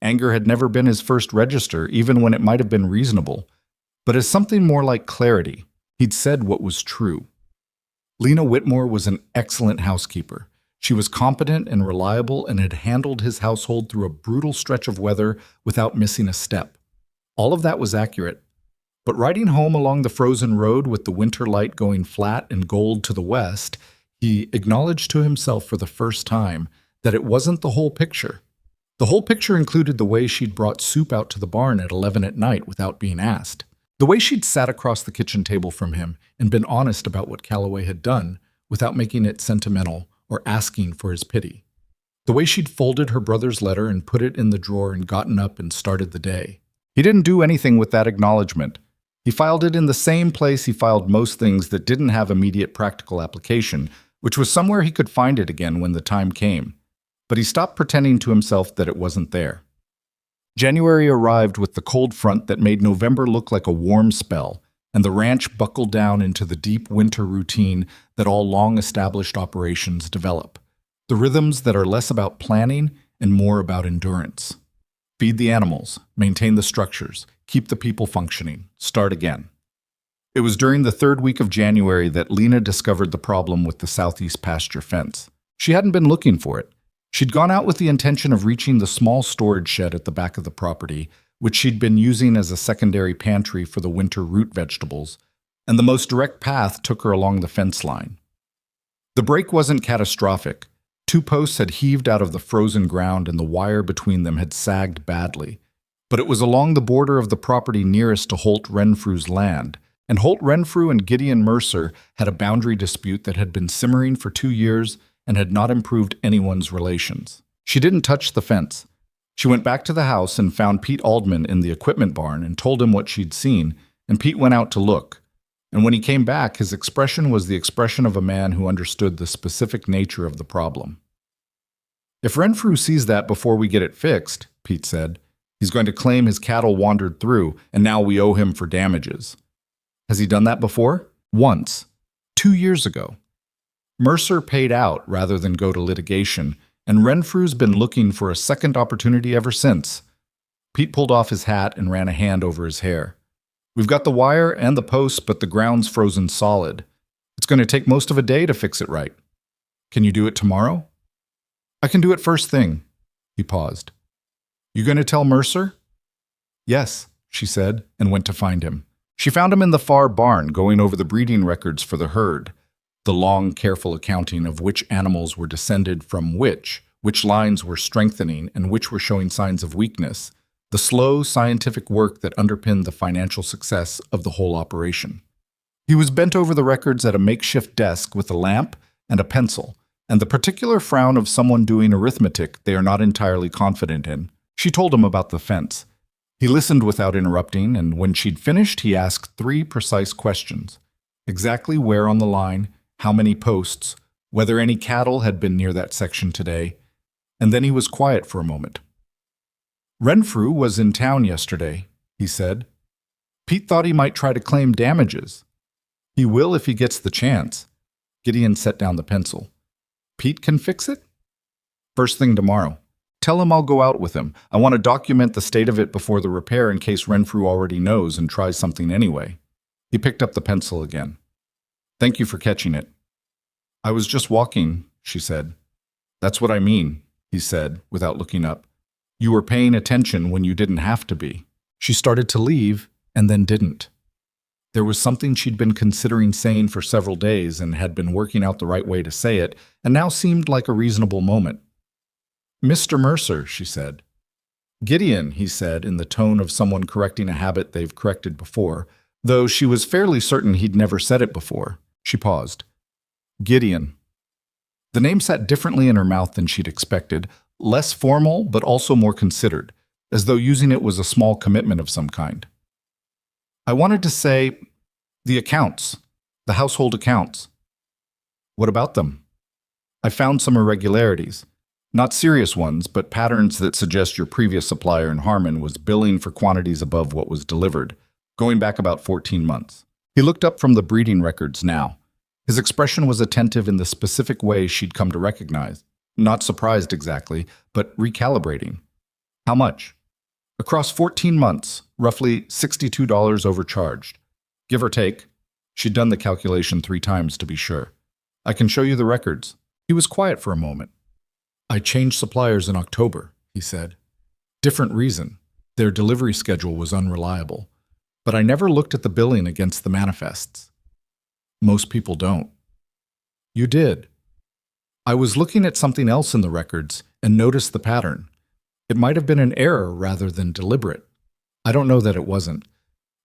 Anger had never been his first register, even when it might have been reasonable, but as something more like clarity. He'd said what was true. Lena Whitmore was an excellent housekeeper. She was competent and reliable and had handled his household through a brutal stretch of weather without missing a step. All of that was accurate. But riding home along the frozen road with the winter light going flat and gold to the west, He acknowledged to himself for the first time that it wasn't the whole picture. The whole picture included the way she'd brought soup out to the barn at 11 at night without being asked. The way she'd sat across the kitchen table from him and been honest about what Callaway had done without making it sentimental or asking for his pity. The way she'd folded her brother's letter and put it in the drawer and gotten up and started the day. He didn't do anything with that acknowledgement. He filed it in the same place he filed most things that didn't have immediate practical application, which was somewhere he could find it again when the time came. But he stopped pretending to himself that it wasn't there. January arrived with the cold front that made November look like a warm spell, and the ranch buckled down into the deep winter routine that all long-established operations develop. The rhythms that are less about planning and more about endurance. Feed the animals, maintain the structures, keep the people functioning, start again. It was during the third week of January that Lena discovered the problem with the southeast pasture fence. She hadn't been looking for it. She'd gone out with the intention of reaching the small storage shed at the back of the property, which she'd been using as a secondary pantry for the winter root vegetables, and the most direct path took her along the fence line. The break wasn't catastrophic. 2 posts had heaved out of the frozen ground and the wire between them had sagged badly. But it was along the border of the property nearest to Holt Renfrew's land, and Holt Renfrew and Gideon Mercer had a boundary dispute that had been simmering for 2 years and had not improved anyone's relations. She didn't touch the fence. She went back to the house and found Pete Aldman in the equipment barn and told him what she'd seen, and Pete went out to look. And when he came back, his expression was the expression of a man who understood the specific nature of the problem. "If Renfrew sees that before we get it fixed," Pete said, "he's going to claim his cattle wandered through, and now we owe him for damages." "Has he done that before?" "Once. 2 years ago. Mercer paid out rather than go to litigation, and Renfrew's been looking for a second opportunity ever since." Pete pulled off his hat and ran a hand over his hair. "We've got the wire and the posts, but the ground's frozen solid. It's going to take most of a day to fix it right. Can you do it tomorrow?" "I can do it first thing." He paused. "You going to tell Mercer?" "Yes," she said, and went to find him. She found him in the far barn, going over the breeding records for the herd. The long, careful accounting of which animals were descended from which lines were strengthening and which were showing signs of weakness, the slow, scientific work that underpinned the financial success of the whole operation. He was bent over the records at a makeshift desk with a lamp and a pencil, and the particular frown of someone doing arithmetic they are not entirely confident in. She told him about the fence. He listened without interrupting, and when she'd finished, he asked 3 precise questions. Exactly where on the line, how many posts, whether any cattle had been near that section today, and then he was quiet for a moment. "Renfrew was in town yesterday," he said. "Pete thought he might try to claim damages. He will if he gets the chance." Gideon set down the pencil. "Pete can fix it?" "First thing tomorrow. Tell him I'll go out with him. I want to document the state of it before the repair in case Renfrew already knows and tries something anyway." He picked up the pencil again. "Thank you for catching it." "I was just walking," she said. "That's what I mean," he said, without looking up. "You were paying attention when you didn't have to be." She started to leave, and then didn't. There was something she'd been considering saying for several days and had been working out the right way to say it, and now seemed like a reasonable moment. "Mr. Mercer," she said. "Gideon," he said, in the tone of someone correcting a habit they've corrected before, though she was fairly certain he'd never said it before. She paused. "Gideon." The name sat differently in her mouth than she'd expected, less formal but also more considered, as though using it was a small commitment of some kind. "I wanted to say, the accounts, the household accounts." "What about them?" "I found some irregularities. Not serious ones, but patterns that suggest your previous supplier in Harmon was billing for quantities above what was delivered, going back about 14 months. He looked up from the breeding records now. His expression was attentive in the specific way she'd come to recognize. Not surprised exactly, but recalibrating. "How much?" "Across 14 months, roughly $62 overcharged. Give or take." She'd done the calculation 3 times to be sure. "I can show you the records." He was quiet for a moment. "I changed suppliers in October," he said. "Different reason. Their delivery schedule was unreliable. But I never looked at the billing against the manifests." "Most people don't." "You did. I was looking at something else in the records and noticed the pattern. It might have been an error rather than deliberate. I don't know that it wasn't,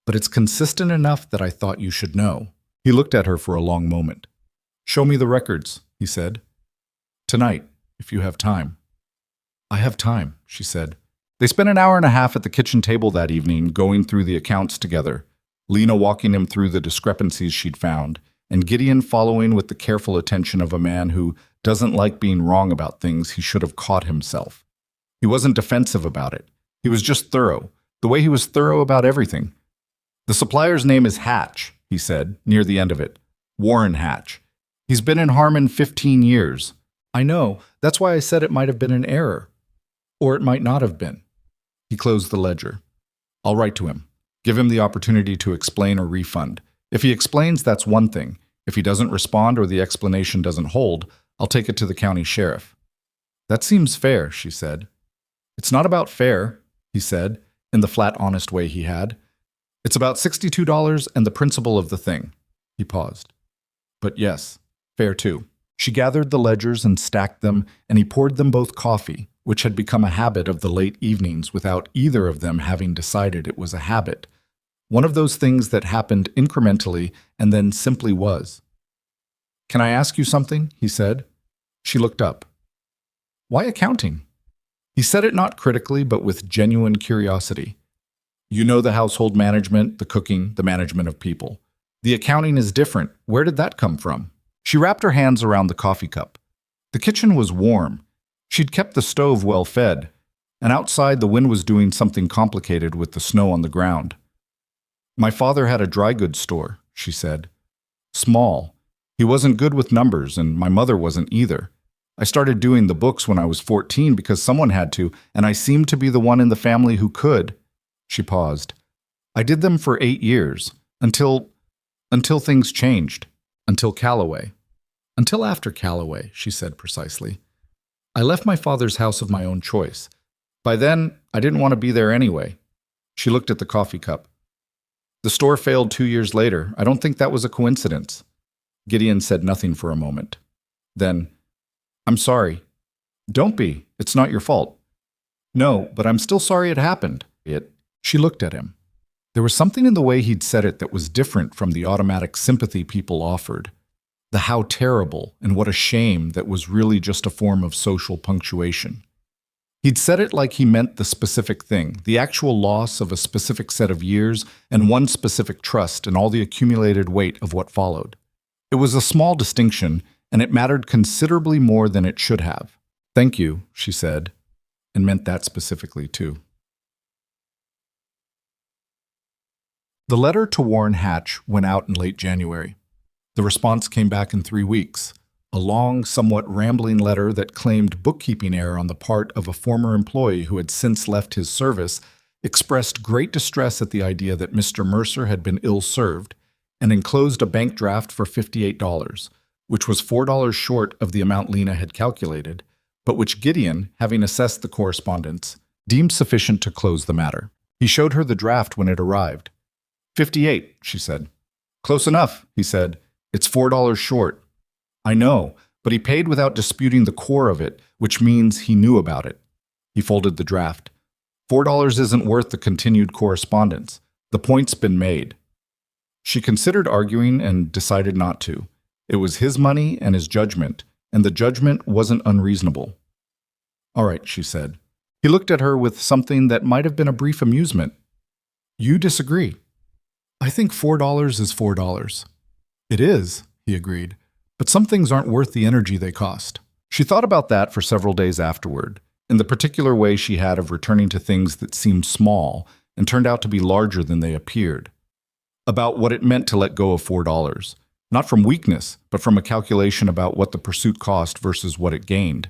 but it's consistent enough that I thought you should know." He looked at her for a long moment. "Show me the records," he said. "Tonight, if you have time." "I have time," she said. They spent an hour and a half at the kitchen table that evening going through the accounts together, Lena walking him through the discrepancies she'd found, and Gideon following with the careful attention of a man who doesn't like being wrong about things he should have caught himself. He wasn't defensive about it. He was just thorough, the way he was thorough about everything. "The supplier's name is Hatch," he said, near the end of it. "Warren Hatch. He's been in Harmon 15 years. I know, that's why I said it might have been an error. Or it might not have been." He closed the ledger. "I'll write to him. Give him the opportunity to explain or refund. If he explains, that's one thing. If he doesn't respond or the explanation doesn't hold, I'll take it to the county sheriff." "That seems fair," she said. "It's not about fair," he said, in the flat, honest way he had. "It's about $62 and the principle of the thing." He paused. "But yes, fair too." She gathered the ledgers and stacked them, and he poured them both coffee, which had become a habit of the late evenings without either of them having decided it was a habit. One of those things that happened incrementally and then simply was. "Can I ask you something?" he said. She looked up. "Why accounting?" He said it not critically, but with genuine curiosity. "You know the household management, the cooking, the management of people. The accounting is different. Where did that come from?" She wrapped her hands around the coffee cup. The kitchen was warm. She'd kept the stove well fed, and outside the wind was doing something complicated with the snow on the ground. "My father had a dry goods store," she said. "Small. He wasn't good with numbers, and my mother wasn't either. I started doing the books when I was 14 because someone had to, and I seemed to be the one in the family who could." She paused. "I did them for 8 years, until things changed. Until Callaway." "Until after Callaway," she said precisely. "I left my father's house of my own choice. By then, I didn't want to be there anyway." She looked at the coffee cup. "The store failed 2 years later. I don't think that was a coincidence." Gideon said nothing for a moment. Then, "I'm sorry." "Don't be. It's not your fault." "No, but I'm still sorry it happened." She looked at him. There was something in the way he'd said it that was different from the automatic sympathy people offered. The "how terrible" and "what a shame" that was really just a form of social punctuation. He'd said it like he meant the specific thing, the actual loss of a specific set of years and one specific trust and all the accumulated weight of what followed. It was a small distinction, and it mattered considerably more than it should have. "Thank you," she said, and meant that specifically too. The letter to Warren Hatch went out in late January. The response came back in 3 weeks, a long, somewhat rambling letter that claimed bookkeeping error on the part of a former employee who had since left his service, expressed great distress at the idea that Mr. Mercer had been ill-served, and enclosed a bank draft for $58, which was $4 short of the amount Lena had calculated, but which Gideon, having assessed the correspondence, deemed sufficient to close the matter. He showed her the draft when it arrived. "58, she said. "Close enough," he said. "It's $4 short." "I know, but he paid without disputing the core of it, which means he knew about it." He folded the draft. $4 isn't worth the continued correspondence. The point's been made." She considered arguing and decided not to. It was his money and his judgment, and the judgment wasn't unreasonable. "All right," she said. He looked at her with something that might have been a brief amusement. "You disagree." "I think $4 is $4. "It is," he agreed, "but some things aren't worth the energy they cost." She thought about that for several days afterward, in the particular way she had of returning to things that seemed small and turned out to be larger than they appeared. About what it meant to let go of $4, not from weakness, but from a calculation about what the pursuit cost versus what it gained.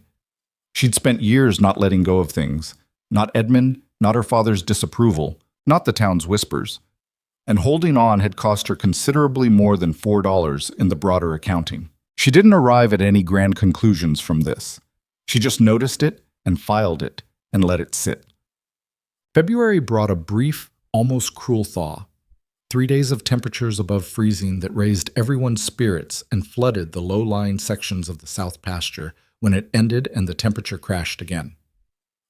She'd spent years not letting go of things, not Edmund, not her father's disapproval, not the town's whispers. And holding on had cost her considerably more than $4 in the broader accounting. She didn't arrive at any grand conclusions from this. She just noticed it and filed it and let it sit. February brought a brief, almost cruel thaw. 3 days of temperatures above freezing that raised everyone's spirits and flooded the low-lying sections of the south pasture when it ended and the temperature crashed again.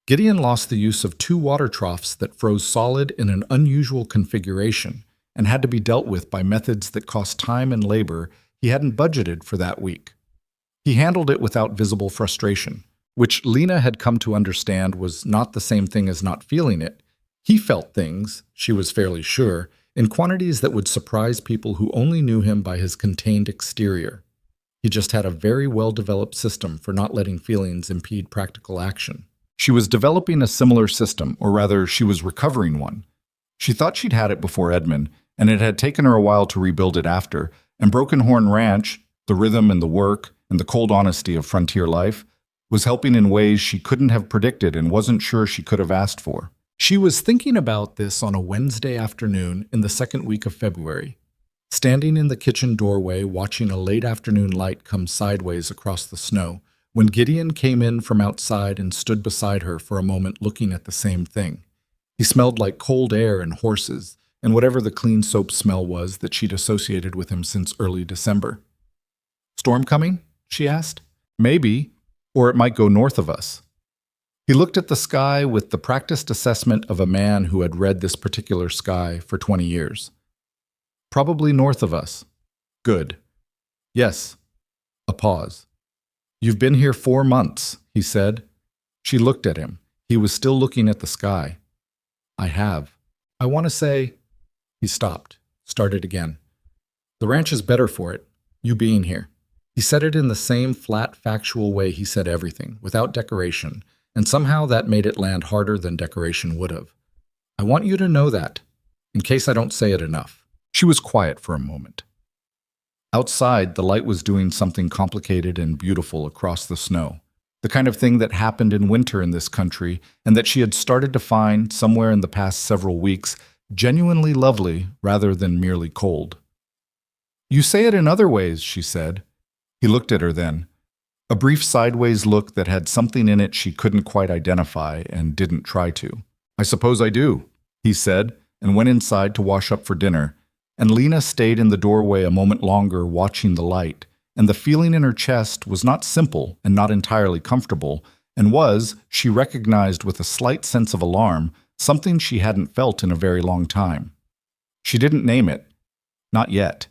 Gideon lost the use of 2 water troughs that froze solid in an unusual configuration and had to be dealt with by methods that cost time and labor he hadn't budgeted for that week. He handled it without visible frustration, which Lena had come to understand was not the same thing as not feeling it. He felt things, she was fairly sure, in quantities that would surprise people who only knew him by his contained exterior. He just had a very well-developed system for not letting feelings impede practical action. She was developing a similar system, or rather, she was recovering one. She thought she'd had it before Edmund, and it had taken her a while to rebuild it after, and Broken Horn Ranch, the rhythm and the work, and the cold honesty of frontier life, was helping in ways she couldn't have predicted and wasn't sure she could have asked for. She was thinking about this on a Wednesday afternoon in the second week of February, standing in the kitchen doorway watching a late afternoon light come sideways across the snow, when Gideon came in from outside and stood beside her for a moment looking at the same thing. He smelled like cold air and horses, and whatever the clean soap smell was that she'd associated with him since early December. "Storm coming?" she asked. "Maybe, or it might go north of us." He looked at the sky with the practiced assessment of a man who had read this particular sky for 20 years. "Probably north of us." "Good." "Yes." A pause. "You've been here 4 months," he said. She looked at him. He was still looking at the sky. "I have. I want to say—" He stopped, started again. "The ranch is better for it, you being here." He said it in the same flat, factual way he said everything, without decoration, and somehow that made it land harder than decoration would have. "I want you to know that, in case I don't say it enough." She was quiet for a moment. Outside, the light was doing something complicated and beautiful across the snow, the kind of thing that happened in winter in this country and that she had started to find, somewhere in the past several weeks, genuinely lovely rather than merely cold. "You say it in other ways," she said. He looked at her then. A brief sideways look that had something in it she couldn't quite identify and didn't try to. "I suppose I do," he said, and went inside to wash up for dinner, and Lena stayed in the doorway a moment longer watching the light, and the feeling in her chest was not simple and not entirely comfortable, and was, she recognized with a slight sense of alarm, something she hadn't felt in a very long time. She didn't name it. Not yet.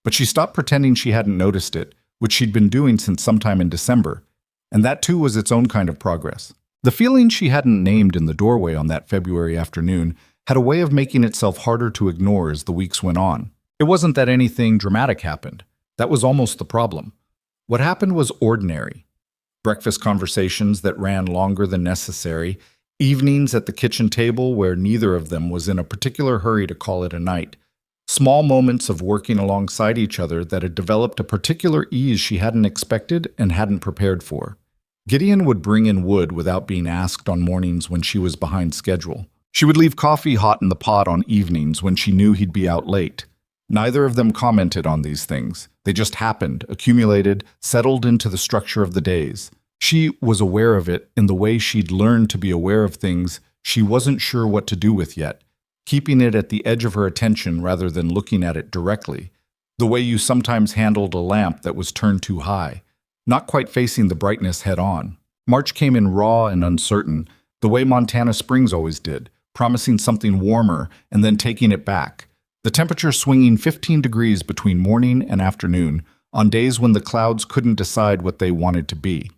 But she stopped pretending she hadn't noticed it, which she'd been doing since sometime in December, and that too was its own kind of progress. The feeling she hadn't named in the doorway on that February afternoon had a way of making itself harder to ignore as the weeks went on. It wasn't that anything dramatic happened. That was almost the problem. What happened was ordinary. Breakfast conversations that ran longer than necessary, evenings at the kitchen table where neither of them was in a particular hurry to call it a night, small moments of working alongside each other that had developed a particular ease she hadn't expected and hadn't prepared for. Gideon would bring in wood without being asked on mornings when she was behind schedule. She would leave coffee hot in the pot on evenings when she knew he'd be out late. Neither of them commented on these things. They just happened, accumulated, settled into the structure of the days. She was aware of it in the way she'd learned to be aware of things she wasn't sure what to do with yet, keeping it at the edge of her attention rather than looking at it directly, the way you sometimes handled a lamp that was turned too high, not quite facing the brightness head-on. March came in raw and uncertain, the way Montana springs always did, promising something warmer and then taking it back, the temperature swinging 15 degrees between morning and afternoon on days when the clouds couldn't decide what they wanted to be.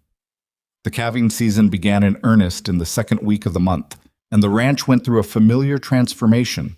The calving season began in earnest in the second week of the month, and the ranch went through a familiar transformation.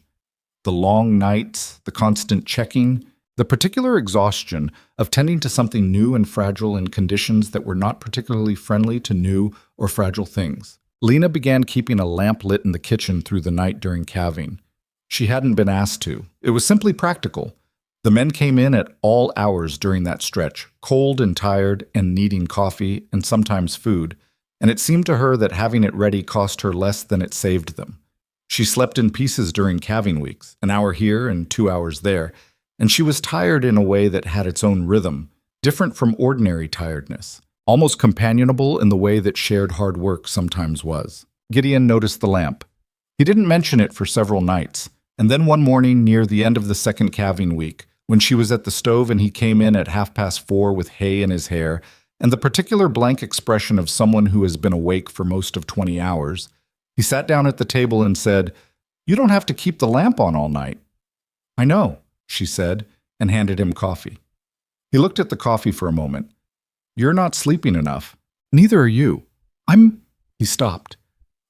The long nights, the constant checking, the particular exhaustion of tending to something new and fragile in conditions that were not particularly friendly to new or fragile things. Lena began keeping a lamp lit in the kitchen through the night during calving. She hadn't been asked to. It was simply practical. The men came in at all hours during that stretch, cold and tired and needing coffee and sometimes food, and it seemed to her that having it ready cost her less than it saved them. She slept in pieces during calving weeks, an hour here and 2 hours there, and she was tired in a way that had its own rhythm, different from ordinary tiredness, almost companionable in the way that shared hard work sometimes was. Gideon noticed the lamp. He didn't mention it for several nights, And then one morning near the end of the second calving week, when she was at the stove and he came in at 4:30 with hay in his hair, and the particular blank expression of someone who has been awake for most of 20 hours, he sat down at the table and said, "You don't have to keep the lamp on all night." "I know," she said, and handed him coffee. He looked at the coffee for a moment. "You're not sleeping enough. Neither are you." He stopped.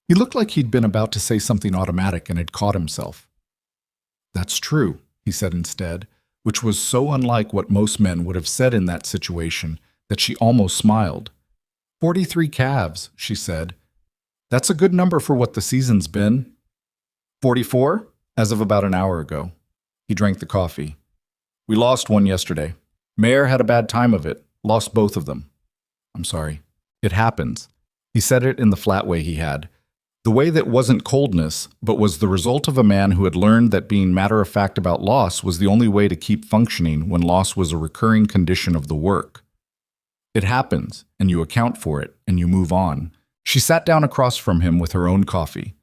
He looked like he'd been about to say something automatic and had caught himself. "That's true," he said instead, which was so unlike what most men would have said in that situation that she almost smiled. 43 calves, she said. "That's a good number for what the season's been." 44, as of about an hour ago. He drank the coffee. "We lost one yesterday. Mayor had a bad time of it. Lost both of them." "I'm sorry." "It happens." He said it in the flat way he had. The way that wasn't coldness, but was the result of a man who had learned that being matter-of-fact about loss was the only way to keep functioning when loss was a recurring condition of the work. It happens, and you account for it, and you move on. She sat down across from him with her own coffee.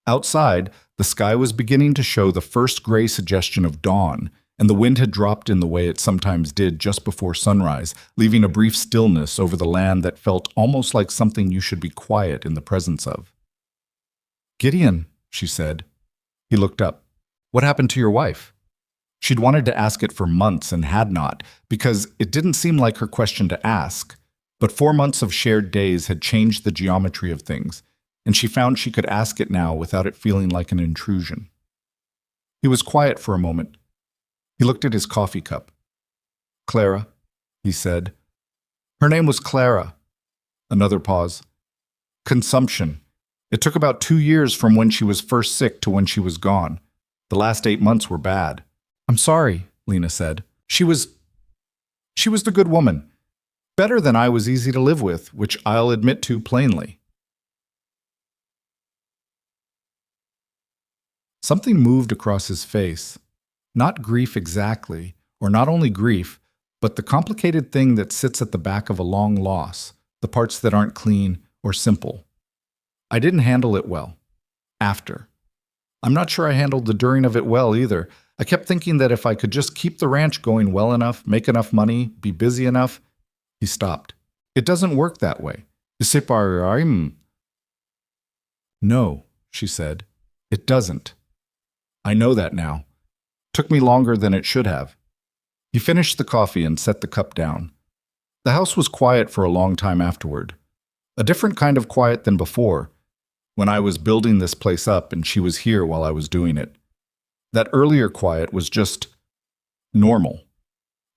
Outside, the sky was beginning to show the first gray suggestion of dawn, and the wind had dropped in the way it sometimes did just before sunrise, leaving a brief stillness over the land that felt almost like something you should be quiet in the presence of. "Gideon," she said. He looked up. "What happened to your wife?" She'd wanted to ask it for months and had not, because it didn't seem like her question to ask. But 4 months of shared days had changed the geometry of things, and she found she could ask it now without it feeling like an intrusion. He was quiet for a moment. He looked at his coffee cup. "Clara," he said. "Her name was Clara." Another pause. "Consumption. It took about 2 years from when she was first sick to when she was gone. The last 8 months were bad." "I'm sorry," Lena said. She was the good woman. Better than I was easy to live with, which I'll admit to plainly." Something moved across his face. Not grief exactly, or not only grief, but the complicated thing that sits at the back of a long loss, the parts that aren't clean or simple. "I didn't handle it well. After. I'm not sure I handled the during of it well either. I kept thinking that if I could just keep the ranch going well enough, make enough money, be busy enough." He stopped. "It doesn't work that way. No," she said. "It doesn't. I know that now. Took me longer than it should have." He finished the coffee and set the cup down. The house was quiet for a long time afterward. A different kind of quiet than before, when I was building this place up and she was here while I was doing it. That earlier quiet was just normal.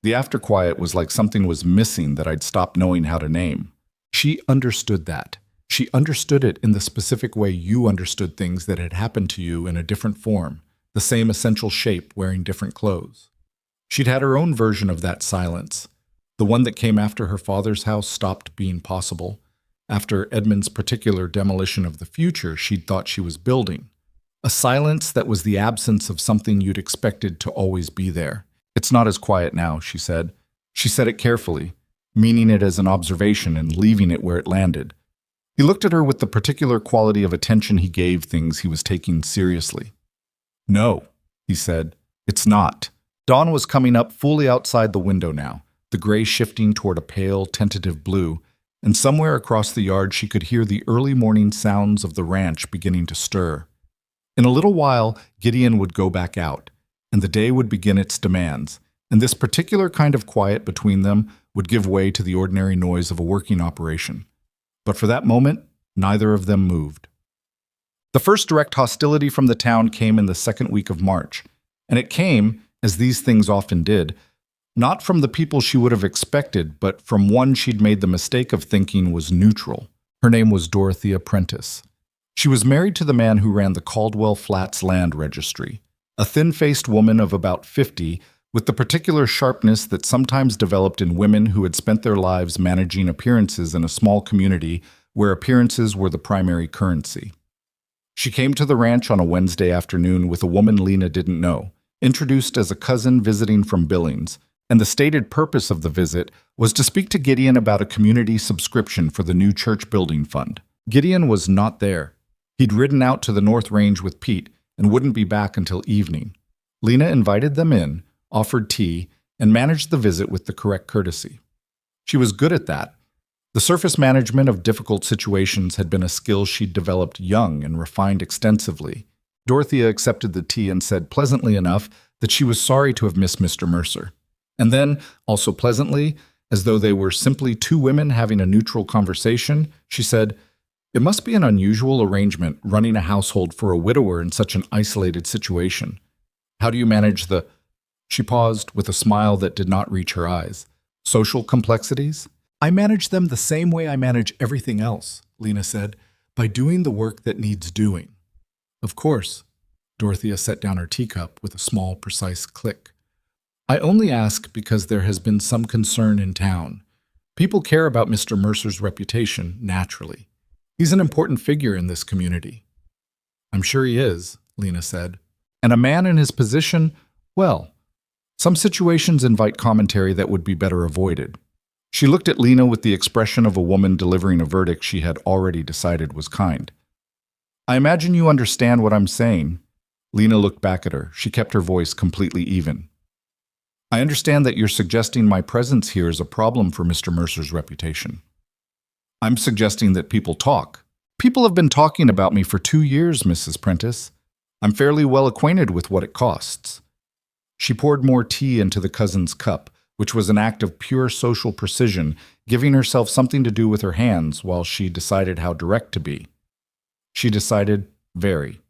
The after quiet was like something was missing that I'd stopped knowing how to name. She understood that. She understood it in the specific way you understood things that had happened to you in a different form, the same essential shape, wearing different clothes. She'd had her own version of that silence, the one that came after her father's house stopped being possible, after Edmund's particular demolition of the future she'd thought she was building. A silence that was the absence of something you'd expected to always be there. "It's not as quiet now," she said. She said it carefully, meaning it as an observation and leaving it where it landed. He looked at her with the particular quality of attention he gave things he was taking seriously. "No," he said, "it's not." Dawn was coming up fully outside the window now, the gray shifting toward a pale, tentative blue, and somewhere across the yard she could hear the early morning sounds of the ranch beginning to stir. In a little while, Gideon would go back out, and the day would begin its demands, and this particular kind of quiet between them would give way to the ordinary noise of a working operation. But for that moment, neither of them moved. The first direct hostility from the town came in the second week of March, and it came, as these things often did, not from the people she would have expected, but from one she'd made the mistake of thinking was neutral. Her name was Dorothea Prentice. She was married to the man who ran the Caldwell Flats Land Registry, a thin-faced woman of about 50, with the particular sharpness that sometimes developed in women who had spent their lives managing appearances in a small community where appearances were the primary currency. She came to the ranch on a Wednesday afternoon with a woman Lena didn't know, introduced as a cousin visiting from Billings, and the stated purpose of the visit was to speak to Gideon about a community subscription for the new church building fund. Gideon was not there. He'd ridden out to the North Range with Pete, and wouldn't be back until evening. Lena invited them in, offered tea, and managed the visit with the correct courtesy. She was good at that. The surface management of difficult situations had been a skill she'd developed young and refined extensively. Dorothea accepted the tea and said pleasantly enough that she was sorry to have missed Mr. Mercer. And then, also pleasantly, as though they were simply two women having a neutral conversation, she said, "It must be an unusual arrangement running a household for a widower in such an isolated situation. How do you manage the—" She paused with a smile that did not reach her eyes. "Social complexities?" "I manage them the same way I manage everything else," Lena said, "by doing the work that needs doing." "Of course." Dorothea set down her teacup with a small, precise click. "I only ask because there has been some concern in town. People care about Mr. Mercer's reputation, naturally. He's an important figure in this community." "I'm sure he is," Lena said. "And a man in his position, well, some situations invite commentary that would be better avoided." She looked at Lena with the expression of a woman delivering a verdict she had already decided was kind. "I imagine you understand what I'm saying." Lena looked back at her. She kept her voice completely even. "I understand that you're suggesting my presence here is a problem for Mr. Mercer's reputation." "I'm suggesting that people talk. People have been talking about me for 2 years, Mrs. Prentice. I'm fairly well acquainted with what it costs." She poured more tea into the cousin's cup, which was an act of pure social precision, giving herself something to do with her hands while she decided how direct to be. She decided, very.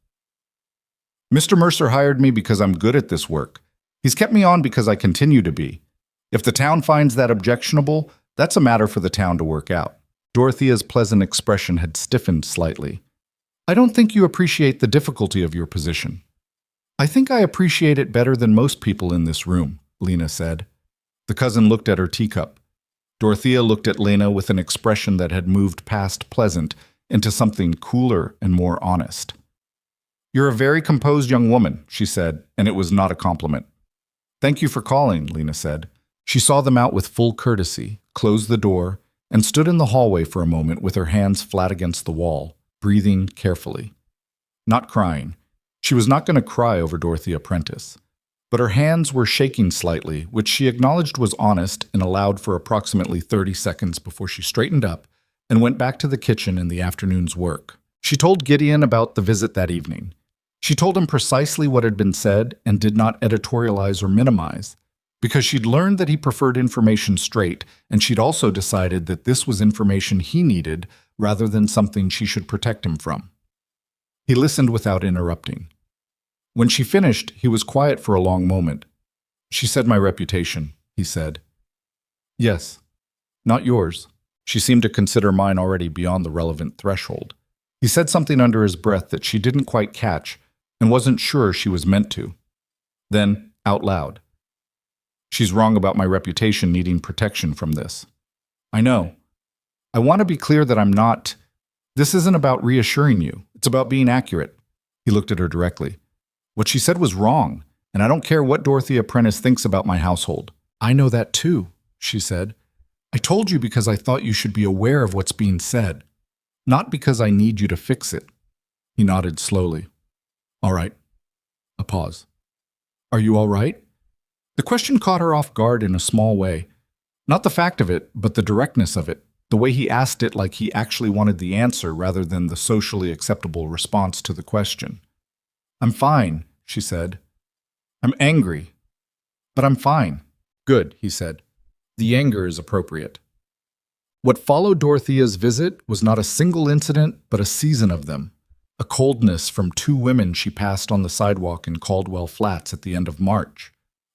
"Mr. Mercer hired me because I'm good at this work. He's kept me on because I continue to be. If the town finds that objectionable, that's a matter for the town to work out." Dorothea's pleasant expression had stiffened slightly. "I don't think you appreciate the difficulty of your position." "I think I appreciate it better than most people in this room," Lena said. The cousin looked at her teacup. Dorothea looked at Lena with an expression that had moved past pleasant into something cooler and more honest. "You're a very composed young woman," she said, and it was not a compliment. "Thank you for calling," Lena said. She saw them out with full courtesy, closed the door, and stood in the hallway for a moment with her hands flat against the wall, breathing carefully. Not crying. She was not going to cry over Dorothea Prentice. But her hands were shaking slightly, which she acknowledged was honest and allowed for approximately 30 seconds before she straightened up and went back to the kitchen in the afternoon's work. She told Gideon about the visit that evening. She told him precisely what had been said and did not editorialize or minimize, because she'd learned that he preferred information straight, and she'd also decided that this was information he needed rather than something she should protect him from. He listened without interrupting. When she finished, he was quiet for a long moment. "She said my reputation," he said. "Yes. Not yours." She seemed to consider mine already beyond the relevant threshold. He said something under his breath that she didn't quite catch and wasn't sure she was meant to. Then, out loud, "She's wrong about my reputation needing protection from this." "I know. I want to be clear that I'm not. This isn't about reassuring you. It's about being accurate." He looked at her directly. "What she said was wrong, and I don't care what Dorothea Prentice thinks about my household." "I know that too," she said. "I told you because I thought you should be aware of what's being said, not because I need you to fix it." He nodded slowly. "All right." A pause. "Are you all right?" The question caught her off guard in a small way. Not the fact of it, but the directness of it, the way he asked it like he actually wanted the answer rather than the socially acceptable response to the question. "I'm fine," she said. "I'm angry, but I'm fine." "Good," he said. "The anger is appropriate." What followed Dorothea's visit was not a single incident, but a season of them. A coldness from 2 women she passed on the sidewalk in Caldwell Flats at the end of March.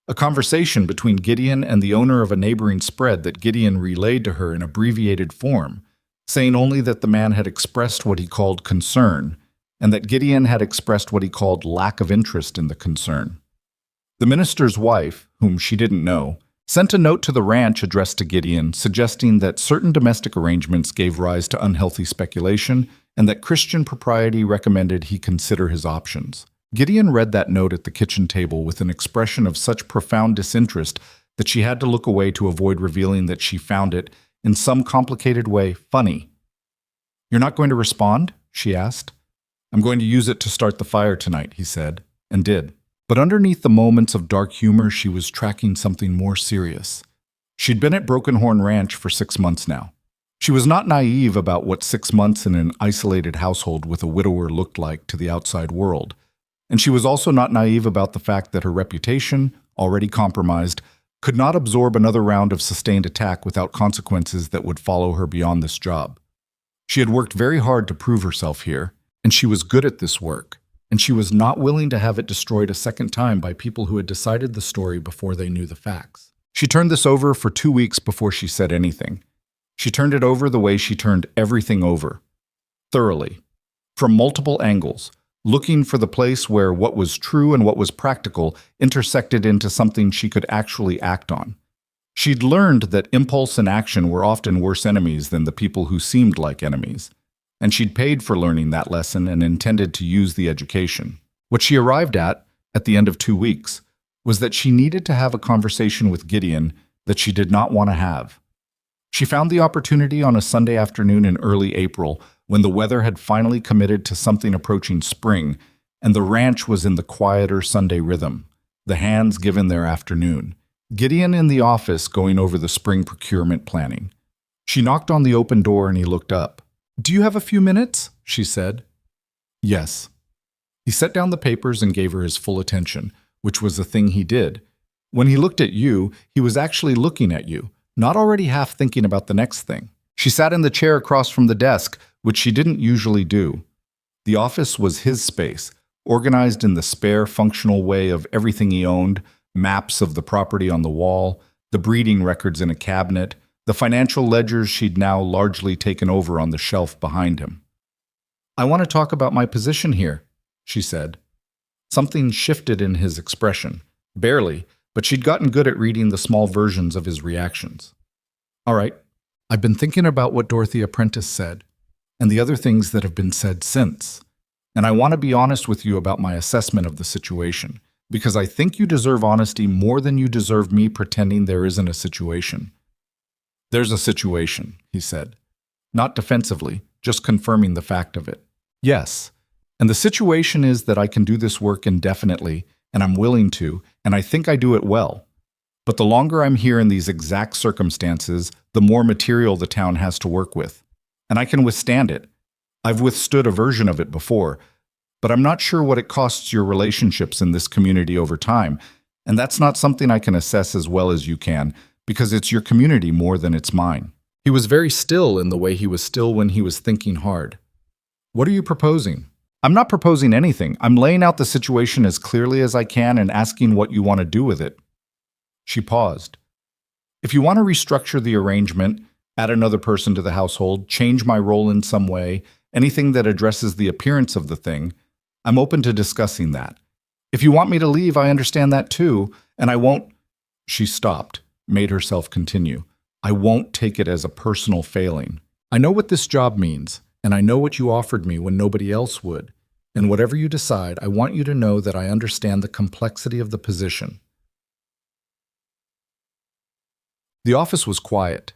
A conversation between Gideon and the owner of a neighboring spread that Gideon relayed to her in abbreviated form, saying only that the man had expressed what he called concern, and that Gideon had expressed what he called lack of interest in the concern. The minister's wife, whom she didn't know, sent a note to the ranch addressed to Gideon suggesting that certain domestic arrangements gave rise to unhealthy speculation and that Christian propriety recommended he consider his options. Gideon read that note at the kitchen table with an expression of such profound disinterest that she had to look away to avoid revealing that she found it, in some complicated way, funny. "You're not going to respond?" she asked. I'm going to use it to start the fire tonight, he said, and did. But underneath the moments of dark humor, she was tracking something more serious. She'd been at Broken Horn Ranch for 6 months now. She was not naive about what 6 months in an isolated household with a widower looked like to the outside world. And she was also not naive about the fact that her reputation, already compromised, could not absorb another round of sustained attack without consequences that would follow her beyond this job. She had worked very hard to prove herself here, and she was good at this work, and she was not willing to have it destroyed a second time by people who had decided the story before they knew the facts. She turned this over for 2 weeks before she said anything. She turned it over the way she turned everything over. Thoroughly. From multiple angles, looking for the place where what was true and what was practical intersected into something she could actually act on. She'd learned that impulse and action were often worse enemies than the people who seemed like enemies. And she'd paid for learning that lesson and intended to use the education. What she arrived at the end of 2 weeks, was that she needed to have a conversation with Gideon that she did not want to have. She found the opportunity on a Sunday afternoon in early April when the weather had finally committed to something approaching spring and the ranch was in the quieter Sunday rhythm, the hands given their afternoon. Gideon in the office going over the spring procurement planning. She knocked on the open door and he looked up. "Do you have a few minutes?" she said. "Yes." He set down the papers and gave her his full attention, which was the thing he did. When he looked at you, he was actually looking at you, not already half thinking about the next thing. She sat in the chair across from the desk, which she didn't usually do. The office was his space, organized in the spare, functional way of everything he owned, maps of the property on the wall, the breeding records in a cabinet, the financial ledgers she'd now largely taken over on the shelf behind him. "I want to talk about my position here," she said. Something shifted in his expression. Barely, but she'd gotten good at reading the small versions of his reactions. "All right. I've been thinking about what Dorothy Apprentice said, and the other things that have been said since. And I want to be honest with you about my assessment of the situation, because I think you deserve honesty more than you deserve me pretending there isn't a situation." "There's a situation," he said. Not defensively, just confirming the fact of it. "Yes. And the situation is that I can do this work indefinitely, and I'm willing to, and I think I do it well. But the longer I'm here in these exact circumstances, the more material the town has to work with. And I can withstand it. I've withstood a version of it before, but I'm not sure what it costs your relationships in this community over time, and that's not something I can assess as well as you can, because it's your community more than it's mine." He was very still in the way he was still when he was thinking hard. "What are you proposing?" "I'm not proposing anything. I'm laying out the situation as clearly as I can and asking what you want to do with it." She paused. "If you want to restructure the arrangement, add another person to the household, change my role in some way, anything that addresses the appearance of the thing, I'm open to discussing that. If you want me to leave, I understand that too, and I won't—" She stopped, made herself continue. "I won't take it as a personal failing. I know what this job means. And I know what you offered me when nobody else would. And whatever you decide, I want you to know that I understand the complexity of the position." The office was quiet.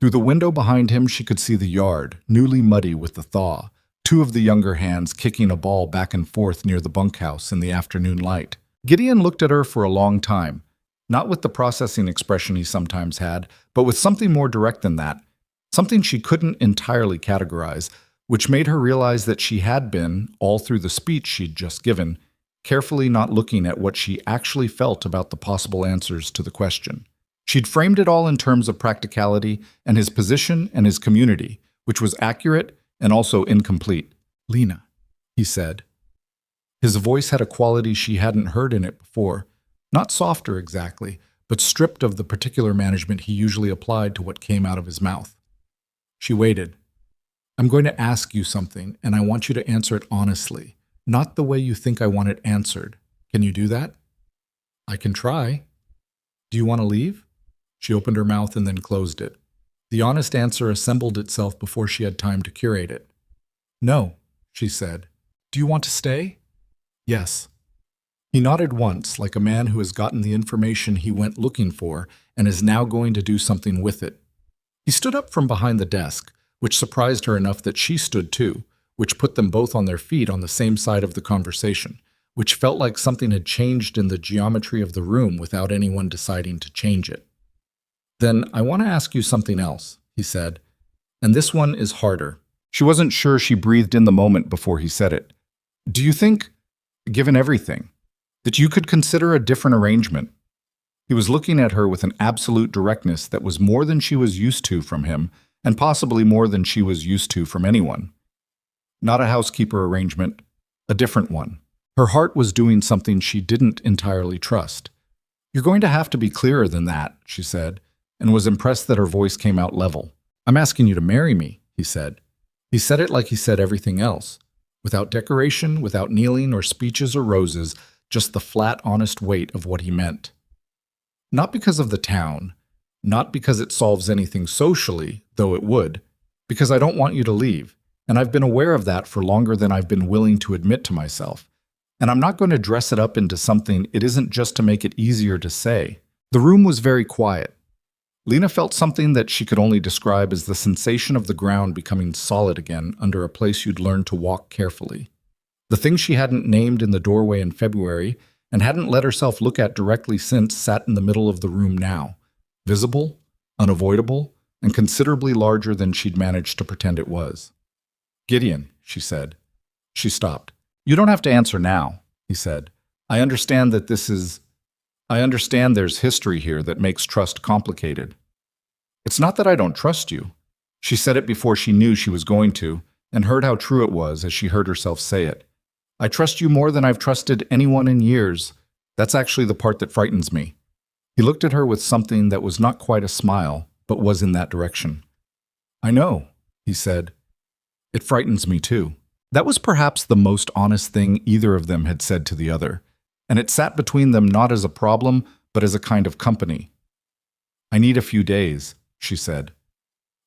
Through the window behind him, she could see the yard, newly muddy with the thaw, two of the younger hands kicking a ball back and forth near the bunkhouse in the afternoon light. Gideon looked at her for a long time, not with the processing expression he sometimes had, but with something more direct than that, something she couldn't entirely categorize, which made her realize that she had been, all through the speech she'd just given, carefully not looking at what she actually felt about the possible answers to the question. She'd framed it all in terms of practicality and his position and his community, which was accurate and also incomplete. "Lena," he said. His voice had a quality she hadn't heard in it before, not softer exactly, but stripped of the particular management he usually applied to what came out of his mouth. She waited. "I'm going to ask you something, and I want you to answer it honestly, not the way you think I want it answered. Can you do that?" "I can try." "Do you want to leave?" She opened her mouth and then closed it. The honest answer assembled itself before she had time to curate it. "No," she said. "Do you want to stay?" "Yes." He nodded once, like a man who has gotten the information he went looking for and is now going to do something with it. He stood up from behind the desk, which surprised her enough that she stood too, which put them both on their feet on the same side of the conversation, which felt like something had changed in the geometry of the room without anyone deciding to change it. "Then I want to ask you something else," he said, "and this one is harder." She wasn't sure she breathed in the moment before he said it. "Do you think, given everything, that you could consider a different arrangement?" He was looking at her with an absolute directness that was more than she was used to from him, and possibly more than she was used to from anyone. Not a housekeeper arrangement, a different one. Her heart was doing something she didn't entirely trust. "You're going to have to be clearer than that," she said, and was impressed that her voice came out level. "I'm asking you to marry me," he said. He said it like he said everything else, without decoration, without kneeling or speeches or roses, just the flat, honest weight of what he meant. Not because of the town, not because it solves anything socially, though it would, because I don't want you to leave, and I've been aware of that for longer than I've been willing to admit to myself. And I'm not going to dress it up into something it isn't just to make it easier to say. The room was very quiet. Lena felt something that she could only describe as the sensation of the ground becoming solid again under a place you'd learned to walk carefully. The thing she hadn't named in the doorway in February and hadn't let herself look at directly since sat in the middle of the room now, visible, unavoidable, and considerably larger than she'd managed to pretend it was. "Gideon," she said. She stopped. "You don't have to answer now," he said. I understand there's history here that makes trust complicated." "It's not that I don't trust you." She said it before she knew she was going to, and heard how true it was as she heard herself say it. "I trust you more than I've trusted anyone in years. That's actually the part that frightens me." He looked at her with something that was not quite a smile, but was in that direction. "I know," he said. "It frightens me too." That was perhaps the most honest thing either of them had said to the other, and it sat between them not as a problem, but as a kind of company. "I need a few days," she said.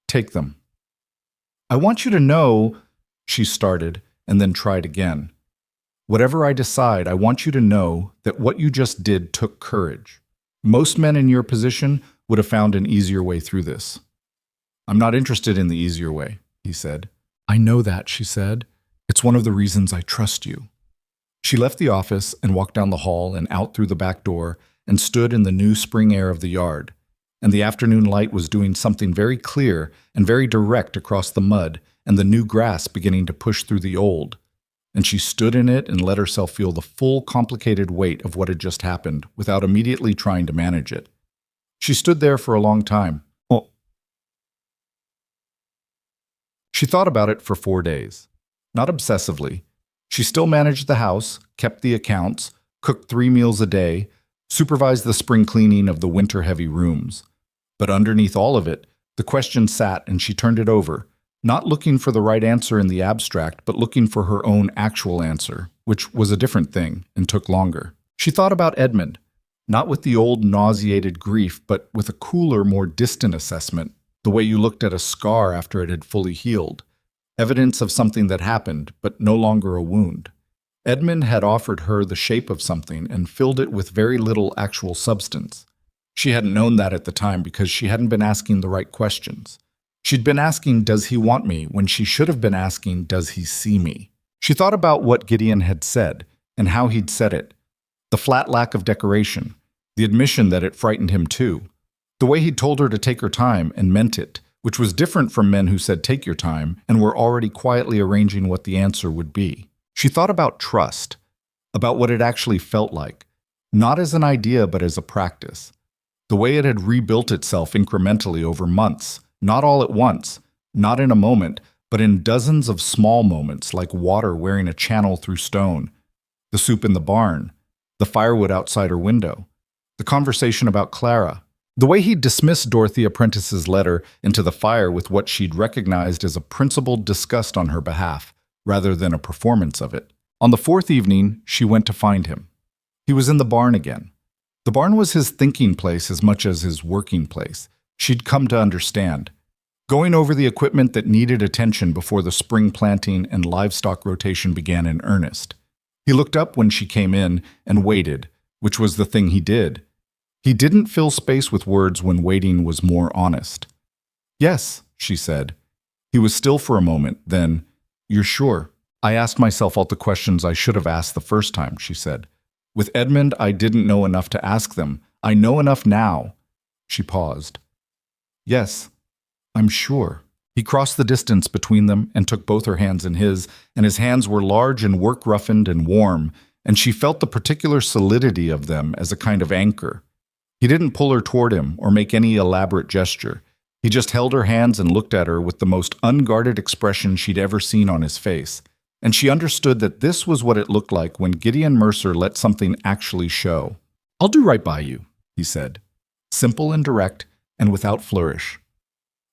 "Take them." "I want you to know," she started, and then tried again. "Whatever I decide, I want you to know that what you just did took courage. Most men in your position would have found an easier way through this." "I'm not interested in the easier way," he said. "I know that," she said. "It's one of the reasons I trust you." She left the office and walked down the hall and out through the back door and stood in the new spring air of the yard, and the afternoon light was doing something very clear and very direct across the mud and the new grass beginning to push through the old, and she stood in it and let herself feel the full complicated weight of what had just happened without immediately trying to manage it. She stood there for a long time. She thought about it for 4 days. Not obsessively. She still managed the house, kept the accounts, cooked 3 meals a day, supervised the spring cleaning of the winter-heavy rooms. But underneath all of it, the question sat and she turned it over, not looking for the right answer in the abstract, but looking for her own actual answer, which was a different thing and took longer. She thought about Edmund, not with the old nauseated grief, but with a cooler, more distant assessment, the way you looked at a scar after it had fully healed. Evidence of something that happened, but no longer a wound. Edmund had offered her the shape of something and filled it with very little actual substance. She hadn't known that at the time because she hadn't been asking the right questions. She'd been asking, "Does he want me?" when she should have been asking, "Does he see me?" She thought about what Gideon had said and how he'd said it. The flat lack of decoration, the admission that it frightened him too. The way he'd told her to take her time and meant it, which was different from men who said take your time and were already quietly arranging what the answer would be. She thought about trust, about what it actually felt like, not as an idea but as a practice. The way it had rebuilt itself incrementally over months, not all at once, not in a moment, but in dozens of small moments like water wearing a channel through stone, the soup in the barn, the firewood outside her window, the conversation about Clara, the way he'd dismissed Dorothy Apprentice's letter into the fire with what she'd recognized as a principled disgust on her behalf, rather than a performance of it. On the 4th evening, she went to find him. He was in the barn again. The barn was his thinking place as much as his working place. She'd come to understand. Going over the equipment that needed attention before the spring planting and livestock rotation began in earnest. He looked up when she came in and waited, which was the thing he did. He didn't fill space with words when waiting was more honest. "Yes," she said. He was still for a moment, then, You're sure? I asked myself all the questions I should have asked the first time, she said. With Edmund, I didn't know enough to ask them. I know enough now. She paused. Yes, I'm sure. He crossed the distance between them and took both her hands in his, and his hands were large and work-roughened and warm, and she felt the particular solidity of them as a kind of anchor. He didn't pull her toward him or make any elaborate gesture. He just held her hands and looked at her with the most unguarded expression she'd ever seen on his face. And she understood that this was what it looked like when Gideon Mercer let something actually show. I'll do right by you, he said. Simple and direct, and without flourish.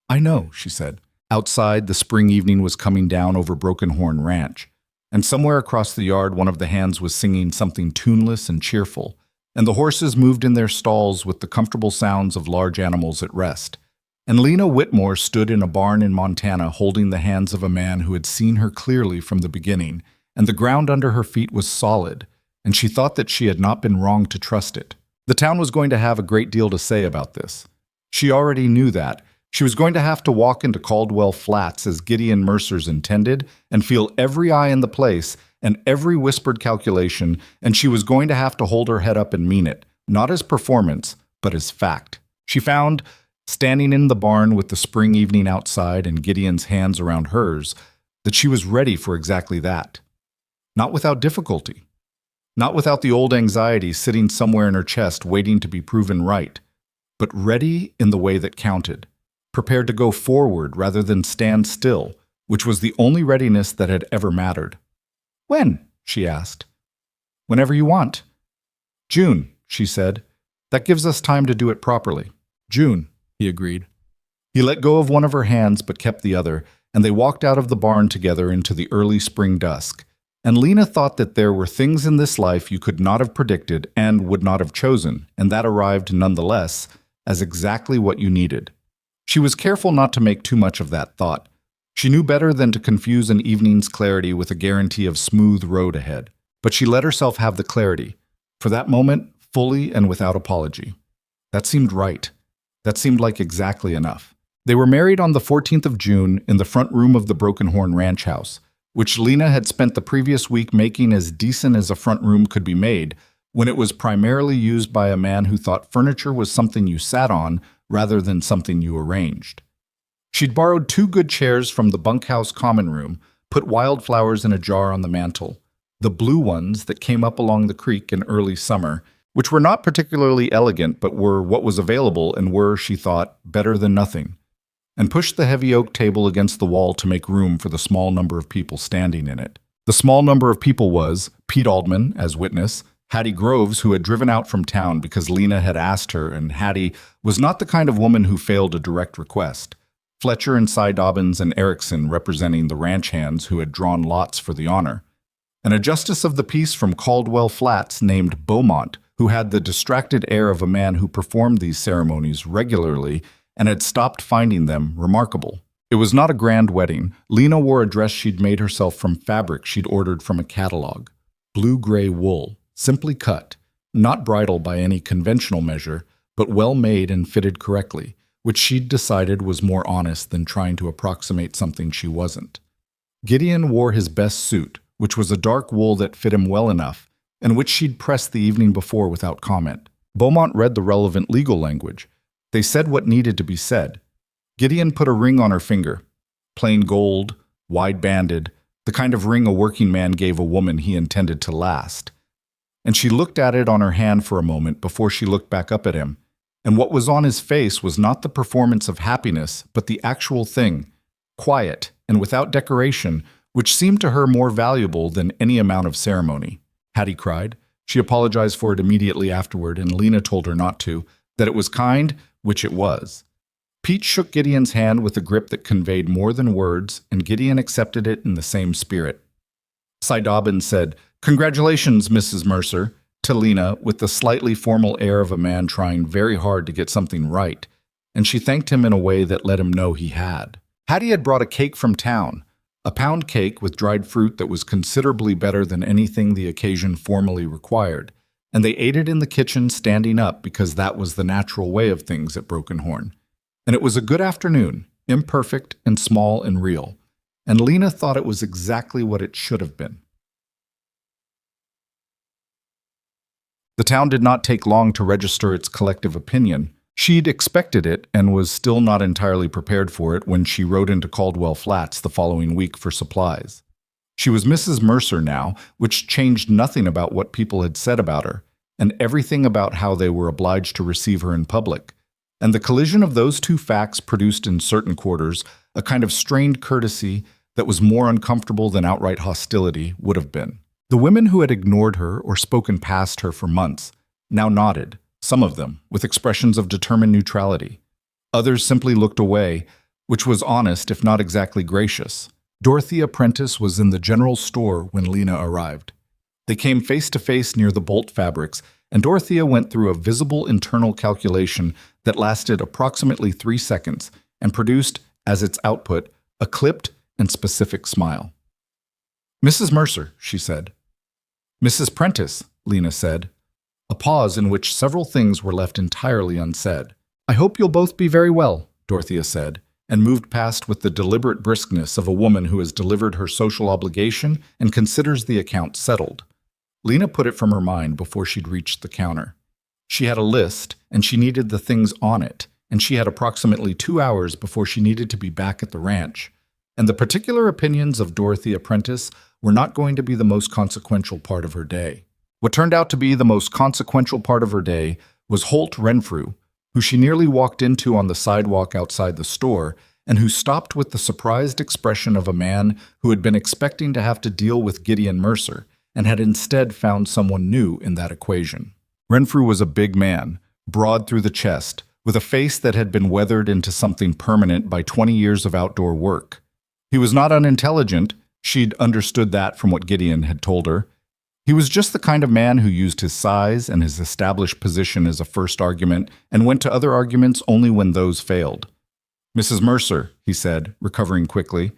I know, she said. Outside, the spring evening was coming down over Broken Horn Ranch, and somewhere across the yard one of the hands was singing something tuneless and cheerful, and the horses moved in their stalls with the comfortable sounds of large animals at rest. And Lena Whitmore stood in a barn in Montana holding the hands of a man who had seen her clearly from the beginning, and the ground under her feet was solid, and she thought that she had not been wrong to trust it. The town was going to have a great deal to say about this. She already knew that. She was going to have to walk into Caldwell Flats as Gideon Mercer's intended and feel every eye in the place and every whispered calculation, and she was going to have to hold her head up and mean it, not as performance, but as fact. She found, standing in the barn with the spring evening outside and Gideon's hands around hers, that she was ready for exactly that. Not without difficulty. Not without the old anxiety sitting somewhere in her chest waiting to be proven right, but ready in the way that counted. Prepared to go forward rather than stand still, which was the only readiness that had ever mattered. When? She asked. Whenever you want. June, she said. That gives us time to do it properly. June, he agreed. He let go of one of her hands but kept the other, and they walked out of the barn together into the early spring dusk. And Lena thought that there were things in this life you could not have predicted and would not have chosen, and that arrived nonetheless as exactly what you needed. She was careful not to make too much of that thought. She knew better than to confuse an evening's clarity with a guarantee of smooth road ahead. But she let herself have the clarity, for that moment, fully and without apology. That seemed right. That seemed like exactly enough. They were married on the 14th of June in the front room of the Broken Horn Ranch house, which Lena had spent the previous week making as decent as a front room could be made, when it was primarily used by a man who thought furniture was something you sat on rather than something you arranged. She'd borrowed 2 good chairs from the bunkhouse common room, put wildflowers in a jar on the mantel, the blue ones that came up along the creek in early summer, which were not particularly elegant but were what was available and were, she thought, better than nothing, and pushed the heavy oak table against the wall to make room for the small number of people standing in it. The small number of people was Pete Aldman, as witness, Hattie Groves, who had driven out from town because Lena had asked her, and Hattie was not the kind of woman who failed a direct request. Fletcher and Cy Dobbins and Erickson representing the ranch hands who had drawn lots for the honor. And a justice of the peace from Caldwell Flats named Beaumont, who had the distracted air of a man who performed these ceremonies regularly and had stopped finding them remarkable. It was not a grand wedding. Lena wore a dress she'd made herself from fabric she'd ordered from a catalog. Blue-gray wool. Simply cut, not bridal by any conventional measure, but well made and fitted correctly, which she'd decided was more honest than trying to approximate something she wasn't. Gideon wore his best suit, which was a dark wool that fit him well enough, and which she'd pressed the evening before without comment. Beaumont read the relevant legal language. They said what needed to be said. Gideon put a ring on her finger, plain gold, wide-banded, the kind of ring a working man gave a woman he intended to last. And she looked at it on her hand for a moment before she looked back up at him, and what was on his face was not the performance of happiness, but the actual thing, quiet and without decoration, which seemed to her more valuable than any amount of ceremony. Hattie cried. She apologized for it immediately afterward, and Lena told her not to, that it was kind, which it was. Pete shook Gideon's hand with a grip that conveyed more than words, and Gideon accepted it in the same spirit. Cy Dobbins said, "Congratulations, Mrs. Mercer," to Lena with the slightly formal air of a man trying very hard to get something right, and she thanked him in a way that let him know he had. Hattie had brought a cake from town, a pound cake with dried fruit that was considerably better than anything the occasion formally required, and they ate it in the kitchen standing up because that was the natural way of things at Broken Horn. And it was a good afternoon, imperfect and small and real. and Lena thought it was exactly what it should have been. The town did not take long to register its collective opinion. She'd expected it and was still not entirely prepared for it when she rode into Caldwell Flats the following week for supplies. She was Mrs. Mercer now, which changed nothing about what people had said about her, and everything about how they were obliged to receive her in public. And the collision of those two facts produced in certain quarters a kind of strained courtesy that was more uncomfortable than outright hostility would have been. The women who had ignored her or spoken past her for months now nodded, some of them with expressions of determined neutrality. Others simply looked away, which was honest if not exactly gracious. Dorothea Prentice was in the general store when Lena arrived. They came face to face near the bolt fabrics, and Dorothea went through a visible internal calculation that lasted approximately 3 seconds and produced, as its output, a clipped and specific smile. "Mrs. Mercer," she said. "Mrs. Prentice," Lena said. A pause in which several things were left entirely unsaid. "I hope you'll both be very well," Dorothea said, and moved past with the deliberate briskness of a woman who has delivered her social obligation and considers the account settled. Lena put it from her mind before she'd reached the counter. She had a list, and she needed the things on it, and she had approximately 2 hours before she needed to be back at the ranch. And the particular opinions of Dorothea Prentice were not going to be the most consequential part of her day. What turned out to be the most consequential part of her day was Holt Renfrew, who she nearly walked into on the sidewalk outside the store, and who stopped with the surprised expression of a man who had been expecting to have to deal with Gideon Mercer, and had instead found someone new in that equation. Renfrew was a big man, broad through the chest, with a face that had been weathered into something permanent by 20 years of outdoor work. He was not unintelligent. She'd understood that from what Gideon had told her. He was just the kind of man who used his size and his established position as a first argument and went to other arguments only when those failed. "Mrs. Mercer," he said, recovering quickly.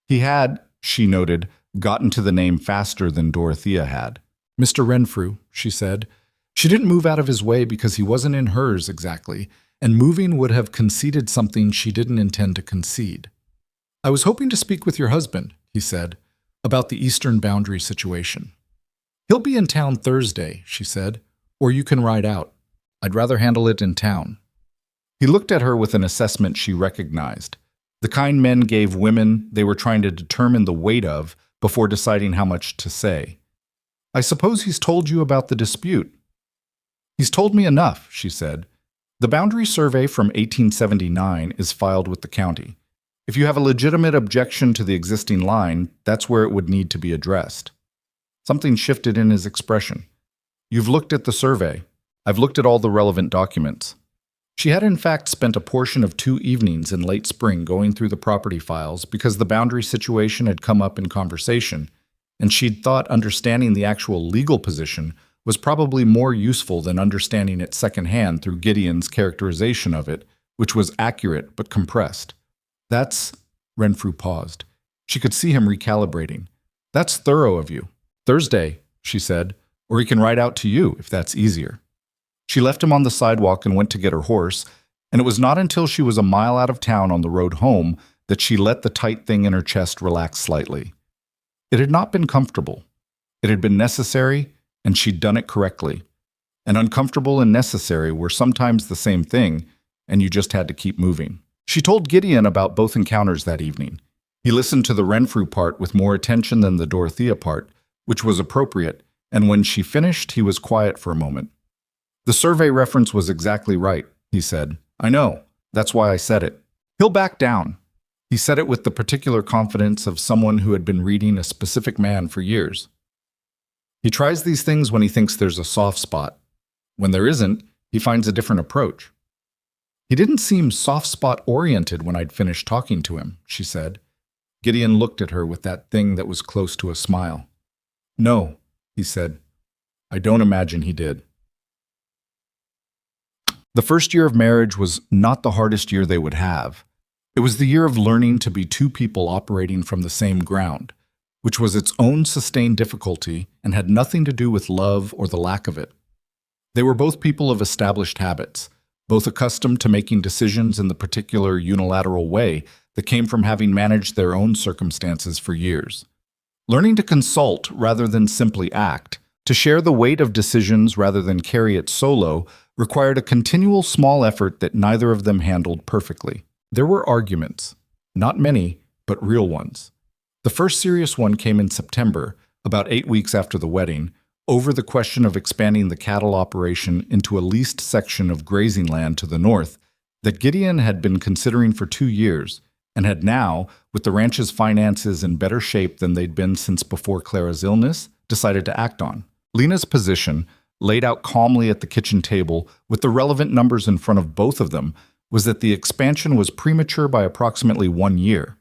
He had, she noted, gotten to the name faster than Dorothea had. "Mr. Renfrew," she said. She didn't move out of his way because he wasn't in hers exactly, and moving would have conceded something she didn't intend to concede. "I was hoping to speak with your husband," he said, "about the eastern boundary situation." "He'll be in town Thursday," she said, "or you can ride out. I'd rather handle it in town." He looked at her with an assessment she recognized, the kind men gave women they were trying to determine the weight of before deciding how much to say. "I suppose he's told you about the dispute." "He's told me enough," she said. "The boundary survey from 1879 is filed with the county. If you have a legitimate objection to the existing line, that's where it would need to be addressed." Something shifted in his expression. "You've looked at the survey. I've looked at all the relevant documents." She had in fact spent a portion of 2 evenings in late spring going through the property files because the boundary situation had come up in conversation, and she'd thought understanding the actual legal position was probably more useful than understanding it secondhand through Gideon's characterization of it, which was accurate but compressed. "That's—" Renfrew paused. She could see him recalibrating. "That's thorough of you. Thursday," she said, "or he can ride out to you if that's easier." She left him on the sidewalk and went to get her horse, and it was not until she was a mile out of town on the road home that she let the tight thing in her chest relax slightly. It had not been comfortable. It had been necessary, and she'd done it correctly. And uncomfortable and necessary were sometimes the same thing, and you just had to keep moving. She told Gideon about both encounters that evening. He listened to the Renfrew part with more attention than the Dorothea part, which was appropriate, and when she finished, he was quiet for a moment. "The survey reference was exactly right," he said. "I know. That's why I said it. He'll back down." He said it with the particular confidence of someone who had been reading a specific man for years. "He tries these things when he thinks there's a soft spot. When there isn't, he finds a different approach." "He didn't seem soft spot oriented when I'd finished talking to him," she said. Gideon looked at her with that thing that was close to a smile. "No," he said. "I don't imagine he did." The first year of marriage was not the hardest year they would have. It was the year of learning to be two people operating from the same ground, which was its own sustained difficulty and had nothing to do with love or the lack of it. They were both people of established habits, both accustomed to making decisions in the particular unilateral way that came from having managed their own circumstances for years. Learning to consult rather than simply act, to share the weight of decisions rather than carry it solo, required a continual small effort that neither of them handled perfectly. There were arguments, not many, but real ones. The first serious one came in September, about 8 weeks after the wedding, over the question of expanding the cattle operation into a leased section of grazing land to the north that Gideon had been considering for 2 years and had now, with the ranch's finances in better shape than they'd been since before Clara's illness, decided to act on. Lena's position, laid out calmly at the kitchen table with the relevant numbers in front of both of them, was that the expansion was premature by approximately 1 year.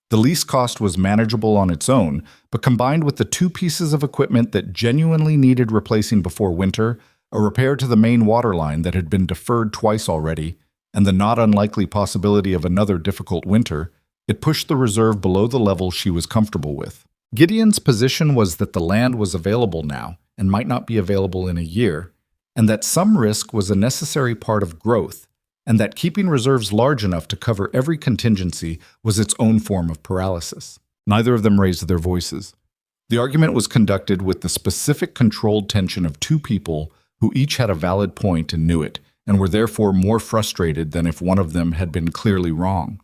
The lease cost was manageable on its own, but combined with the 2 pieces of equipment that genuinely needed replacing before winter, a repair to the main water line that had been deferred twice already, and the not unlikely possibility of another difficult winter, it pushed the reserve below the level she was comfortable with. Gideon's position was that the land was available now and might not be available in a year, and that some risk was a necessary part of growth, and that keeping reserves large enough to cover every contingency was its own form of paralysis. Neither of them raised their voices. The argument was conducted with the specific controlled tension of 2 people who each had a valid point and knew it, and were therefore more frustrated than if one of them had been clearly wrong.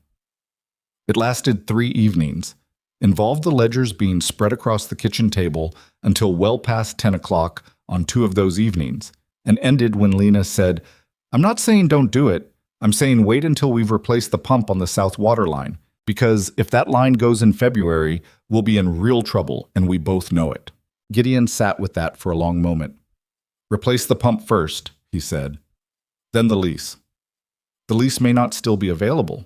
It lasted 3 evenings, involved the ledgers being spread across the kitchen table until well past 10 o'clock on 2 of those evenings, and ended when Lena said, "I'm not saying don't do it. I'm saying wait until we've replaced the pump on the south water line, because if that line goes in February, we'll be in real trouble, and we both know it." Gideon sat with that for a long moment. "Replace the pump first," he said. "Then the lease. The lease may not still be available.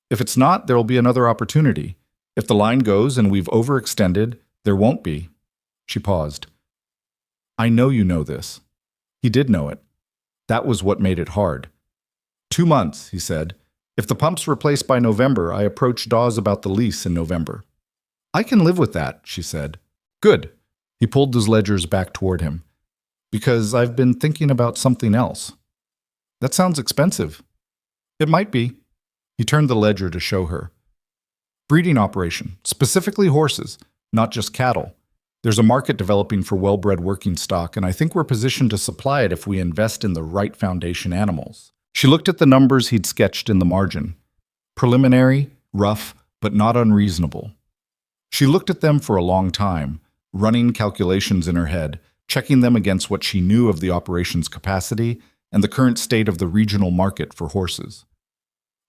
If it's not, there will be another opportunity. If the line goes and we've overextended, there won't be." She paused. "I know you know this." He did know it. That was what made it hard. 2 months, he said. "If the pump's replaced by November, I approach Dawes about the lease in November." "I can live with that," she said. "Good." He pulled those ledgers back toward him. "Because I've been thinking about something else." "That sounds expensive." "It might be." He turned the ledger to show her. "Breeding operation, specifically horses, not just cattle. There's a market developing for well-bred working stock, and I think we're positioned to supply it if we invest in the right foundation animals." She looked at the numbers he'd sketched in the margin. Preliminary, rough, but not unreasonable. She looked at them for a long time, running calculations in her head, checking them against what she knew of the operation's capacity and the current state of the regional market for horses.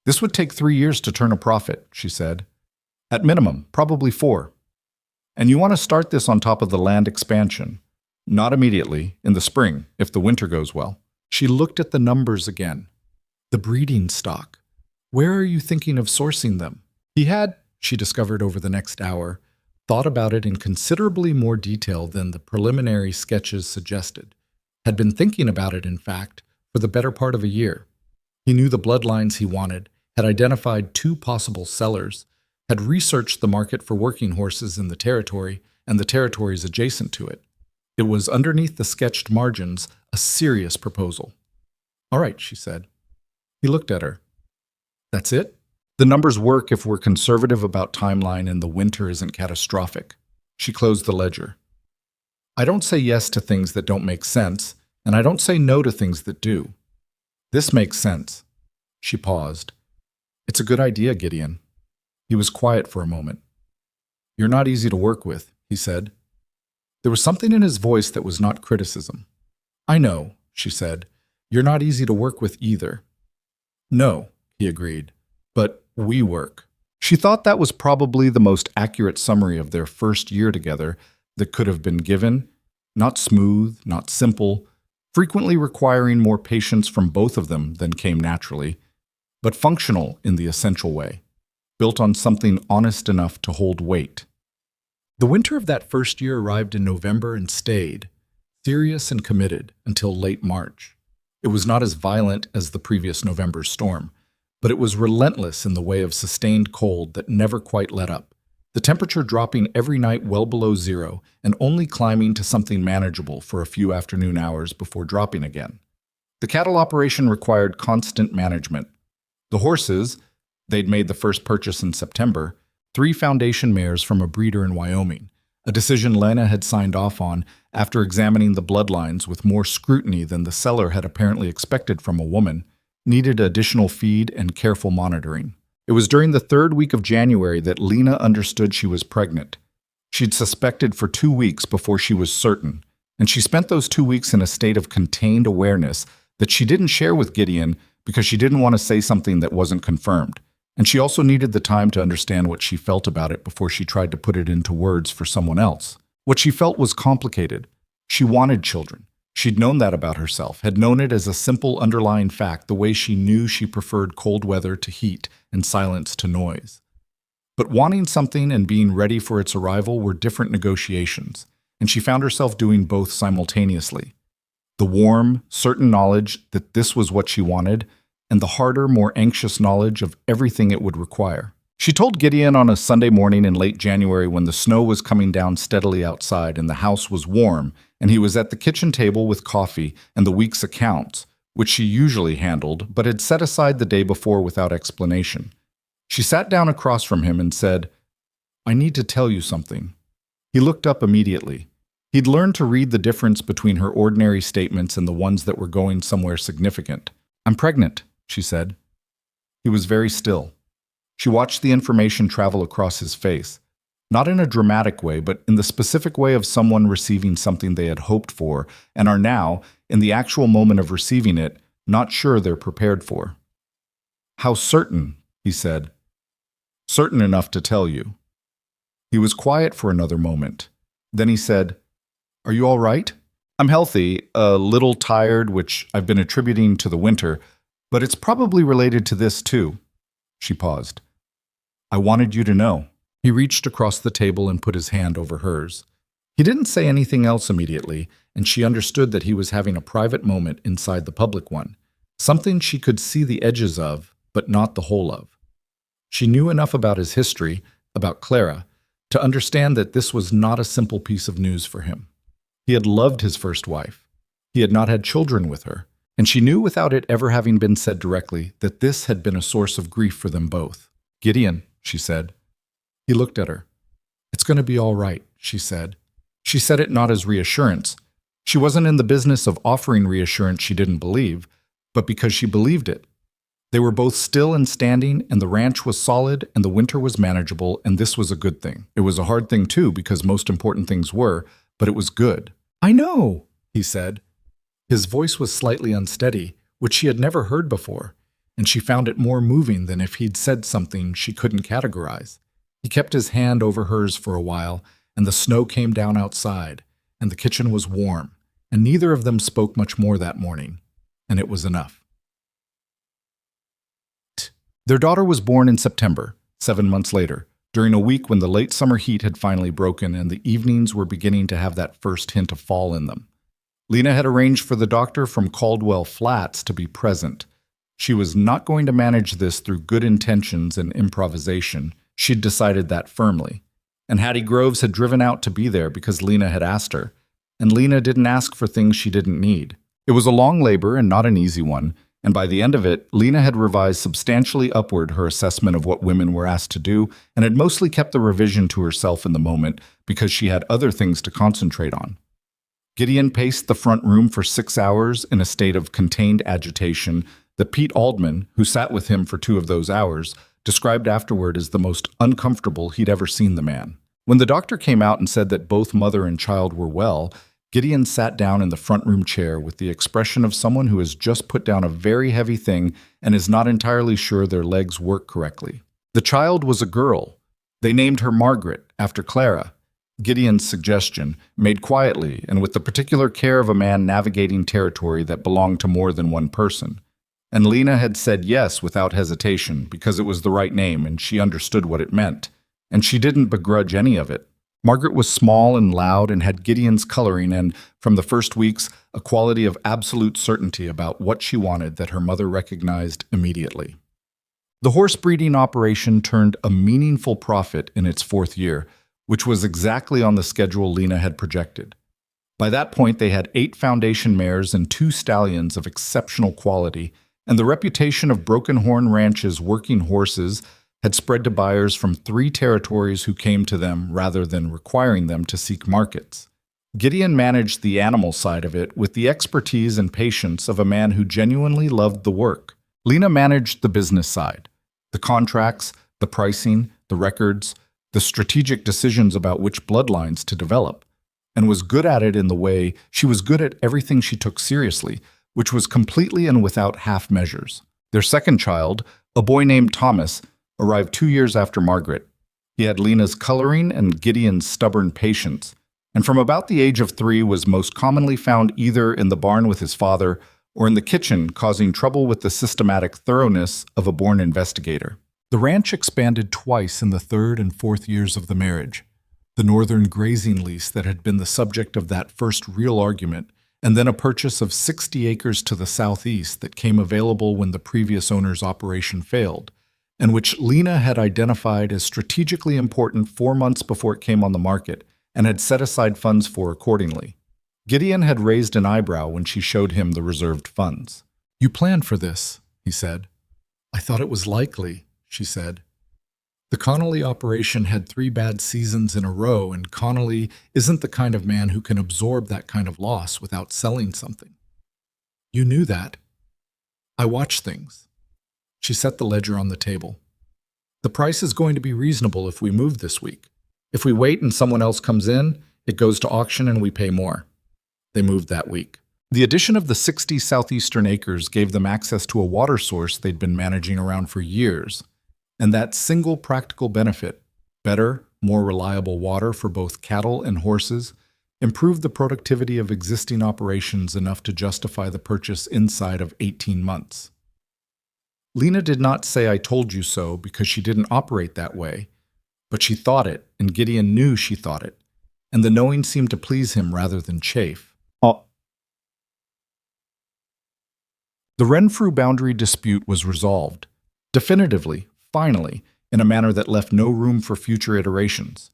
"This would take 3 years to turn a profit," she said. "At minimum, probably 4. And you want to start this on top of the land expansion. Not immediately, in the spring, if the winter goes well." She looked at the numbers again. "The breeding stock. Where are you thinking of sourcing them?" He had, she discovered over the next hour, thought about it in considerably more detail than the preliminary sketches suggested. Had been thinking about it, in fact, for the better part of a year. He knew the bloodlines he wanted, had identified 2 possible sellers, had researched the market for working horses in the territory and the territories adjacent to it. It was underneath the sketched margins, a serious proposal. "All right," she said. He looked at her. "That's it? The numbers work if we're conservative about timeline and the winter isn't catastrophic." She closed the ledger. "I don't say yes to things that don't make sense, and I don't say no to things that do. This makes sense." She paused. "It's a good idea, Gideon." He was quiet for a moment. "You're not easy to work with," he said. There was something in his voice that was not criticism. "I know," she said. "You're not easy to work with either." "No," he agreed. "But we work." She thought that was probably the most accurate summary of their first year together that could have been given. Not smooth, not simple, frequently requiring more patience from both of them than came naturally, but functional in the essential way, built on something honest enough to hold weight. The winter of that first year arrived in November and stayed, serious and committed, until late March. It was not as violent as the previous November's storm, but it was relentless in the way of sustained cold that never quite let up, the temperature dropping every night well below 0 and only climbing to something manageable for a few afternoon hours before dropping again. The cattle operation required constant management. The horses, they'd made the first purchase in September, 3 foundation mares from a breeder in Wyoming, a decision Lena had signed off on after examining the bloodlines with more scrutiny than the seller had apparently expected from a woman, needed additional feed and careful monitoring. It was during the 3rd week of January that Lena understood she was pregnant. She'd suspected for 2 weeks before she was certain, and she spent those 2 weeks in a state of contained awareness that she didn't share with Gideon because she didn't want to say something that wasn't confirmed. And she also needed the time to understand what she felt about it before she tried to put it into words for someone else. What she felt was complicated. She wanted children. She'd known that about herself, had known it as a simple underlying fact, the way she knew she preferred cold weather to heat and silence to noise. But wanting something and being ready for its arrival were different negotiations, and she found herself doing both simultaneously. The warm, certain knowledge that this was what she wanted, and the harder, more anxious knowledge of everything it would require. She told Gideon on a Sunday morning in late January when the snow was coming down steadily outside and the house was warm, and he was at the kitchen table with coffee and the week's accounts, which she usually handled, but had set aside the day before without explanation. She sat down across from him and said, "I need to tell you something." He looked up immediately. He'd learned to read the difference between her ordinary statements and the ones that were going somewhere significant. "I'm pregnant," she said. He was very still. She watched the information travel across his face, not in a dramatic way, but in the specific way of someone receiving something they had hoped for and are now, in the actual moment of receiving it, not sure they're prepared for. "How certain," he said. "Certain enough to tell you." He was quiet for another moment. Then he said, "Are you all right?" "I'm healthy, a little tired, which I've been attributing to the winter, but it's probably related to this too." She paused. "I wanted you to know." He reached across the table and put his hand over hers. He didn't say anything else immediately, and she understood that he was having a private moment inside the public one, something she could see the edges of, but not the whole of. She knew enough about his history, about Clara, to understand that this was not a simple piece of news for him. He had loved his first wife. He had not had children with her, and she knew without it ever having been said directly that this had been a source of grief for them both. "Gideon," she said. He looked at her. "It's going to be all right," she said. She said it not as reassurance. She wasn't in the business of offering reassurance she didn't believe, but because she believed it. They were both still and standing, and the ranch was solid, and the winter was manageable, and this was a good thing. It was a hard thing too, because most important things were, but it was good. "I know," he said. His voice was slightly unsteady, which she had never heard before, and she found it more moving than if he'd said something she couldn't categorize. He kept his hand over hers for a while, and the snow came down outside, and the kitchen was warm, and neither of them spoke much more that morning, and it was enough. Their daughter was born in September, 7 months later, during a week when the late summer heat had finally broken and the evenings were beginning to have that first hint of fall in them. Lena had arranged for the doctor from Caldwell Flats to be present. She was not going to manage this through good intentions and improvisation. She'd decided that firmly. And Hattie Groves had driven out to be there because Lena had asked her. And Lena didn't ask for things she didn't need. It was a long labor and not an easy one, and by the end of it, Lena had revised substantially upward her assessment of what women were asked to do and had mostly kept the revision to herself in the moment because she had other things to concentrate on. Gideon paced the front room for 6 hours in a state of contained agitation that Pete Aldman, who sat with him for 2 of those hours, described afterward as the most uncomfortable he'd ever seen the man. When the doctor came out and said that both mother and child were well, Gideon sat down in the front room chair with the expression of someone who has just put down a very heavy thing and is not entirely sure their legs work correctly. The child was a girl. They named her Margaret, after Clara. Gideon's suggestion, made quietly and with the particular care of a man navigating territory that belonged to more than one person. And Lena had said yes without hesitation because it was the right name and she understood what it meant. And she didn't begrudge any of it. Margaret was small and loud and had Gideon's coloring and, from the first weeks, a quality of absolute certainty about what she wanted that her mother recognized immediately. The horse breeding operation turned a meaningful profit in its 4th year, which was exactly on the schedule Lena had projected. By that point, they had 8 foundation mares and 2 stallions of exceptional quality, and the reputation of Broken Horn Ranch's working horses had spread to buyers from 3 territories who came to them rather than requiring them to seek markets. Gideon managed the animal side of it with the expertise and patience of a man who genuinely loved the work. Lena managed the business side, the contracts, the pricing, the records, the strategic decisions about which bloodlines to develop, and was good at it in the way she was good at everything she took seriously, which was completely and without half measures. Their second child, a boy named Thomas, arrived 2 years after Margaret. He had Lena's coloring and Gideon's stubborn patience, and from about the age of 3 was most commonly found either in the barn with his father or in the kitchen, causing trouble with the systematic thoroughness of a born investigator. The ranch expanded twice in the 3rd and 4th years of the marriage. The northern grazing lease that had been the subject of that first real argument, and then a purchase of 60 acres to the southeast that came available when the previous owner's operation failed, and which Lena had identified as strategically important 4 months before it came on the market and had set aside funds for accordingly. Gideon had raised an eyebrow when she showed him the reserved funds. "You planned for this," he said. "I thought it was likely," she said. "The Connolly operation had 3 bad seasons in a row, and Connolly isn't the kind of man who can absorb that kind of loss without selling something. You knew that. I watched things." She set the ledger on the table. "The price is going to be reasonable if we move this week. If we wait and someone else comes in, it goes to auction and we pay more." They moved that week. The addition of the 60 southeastern acres gave them access to a water source they'd been managing around for years, and that single practical benefit, better, more reliable water for both cattle and horses, improved the productivity of existing operations enough to justify the purchase inside of 18 months. Lena did not say "I told you so" because she didn't operate that way, but she thought it, and Gideon knew she thought it, and the knowing seemed to please him rather than chafe. The Renfrew boundary dispute was resolved, definitively, finally, in a manner that left no room for future iterations.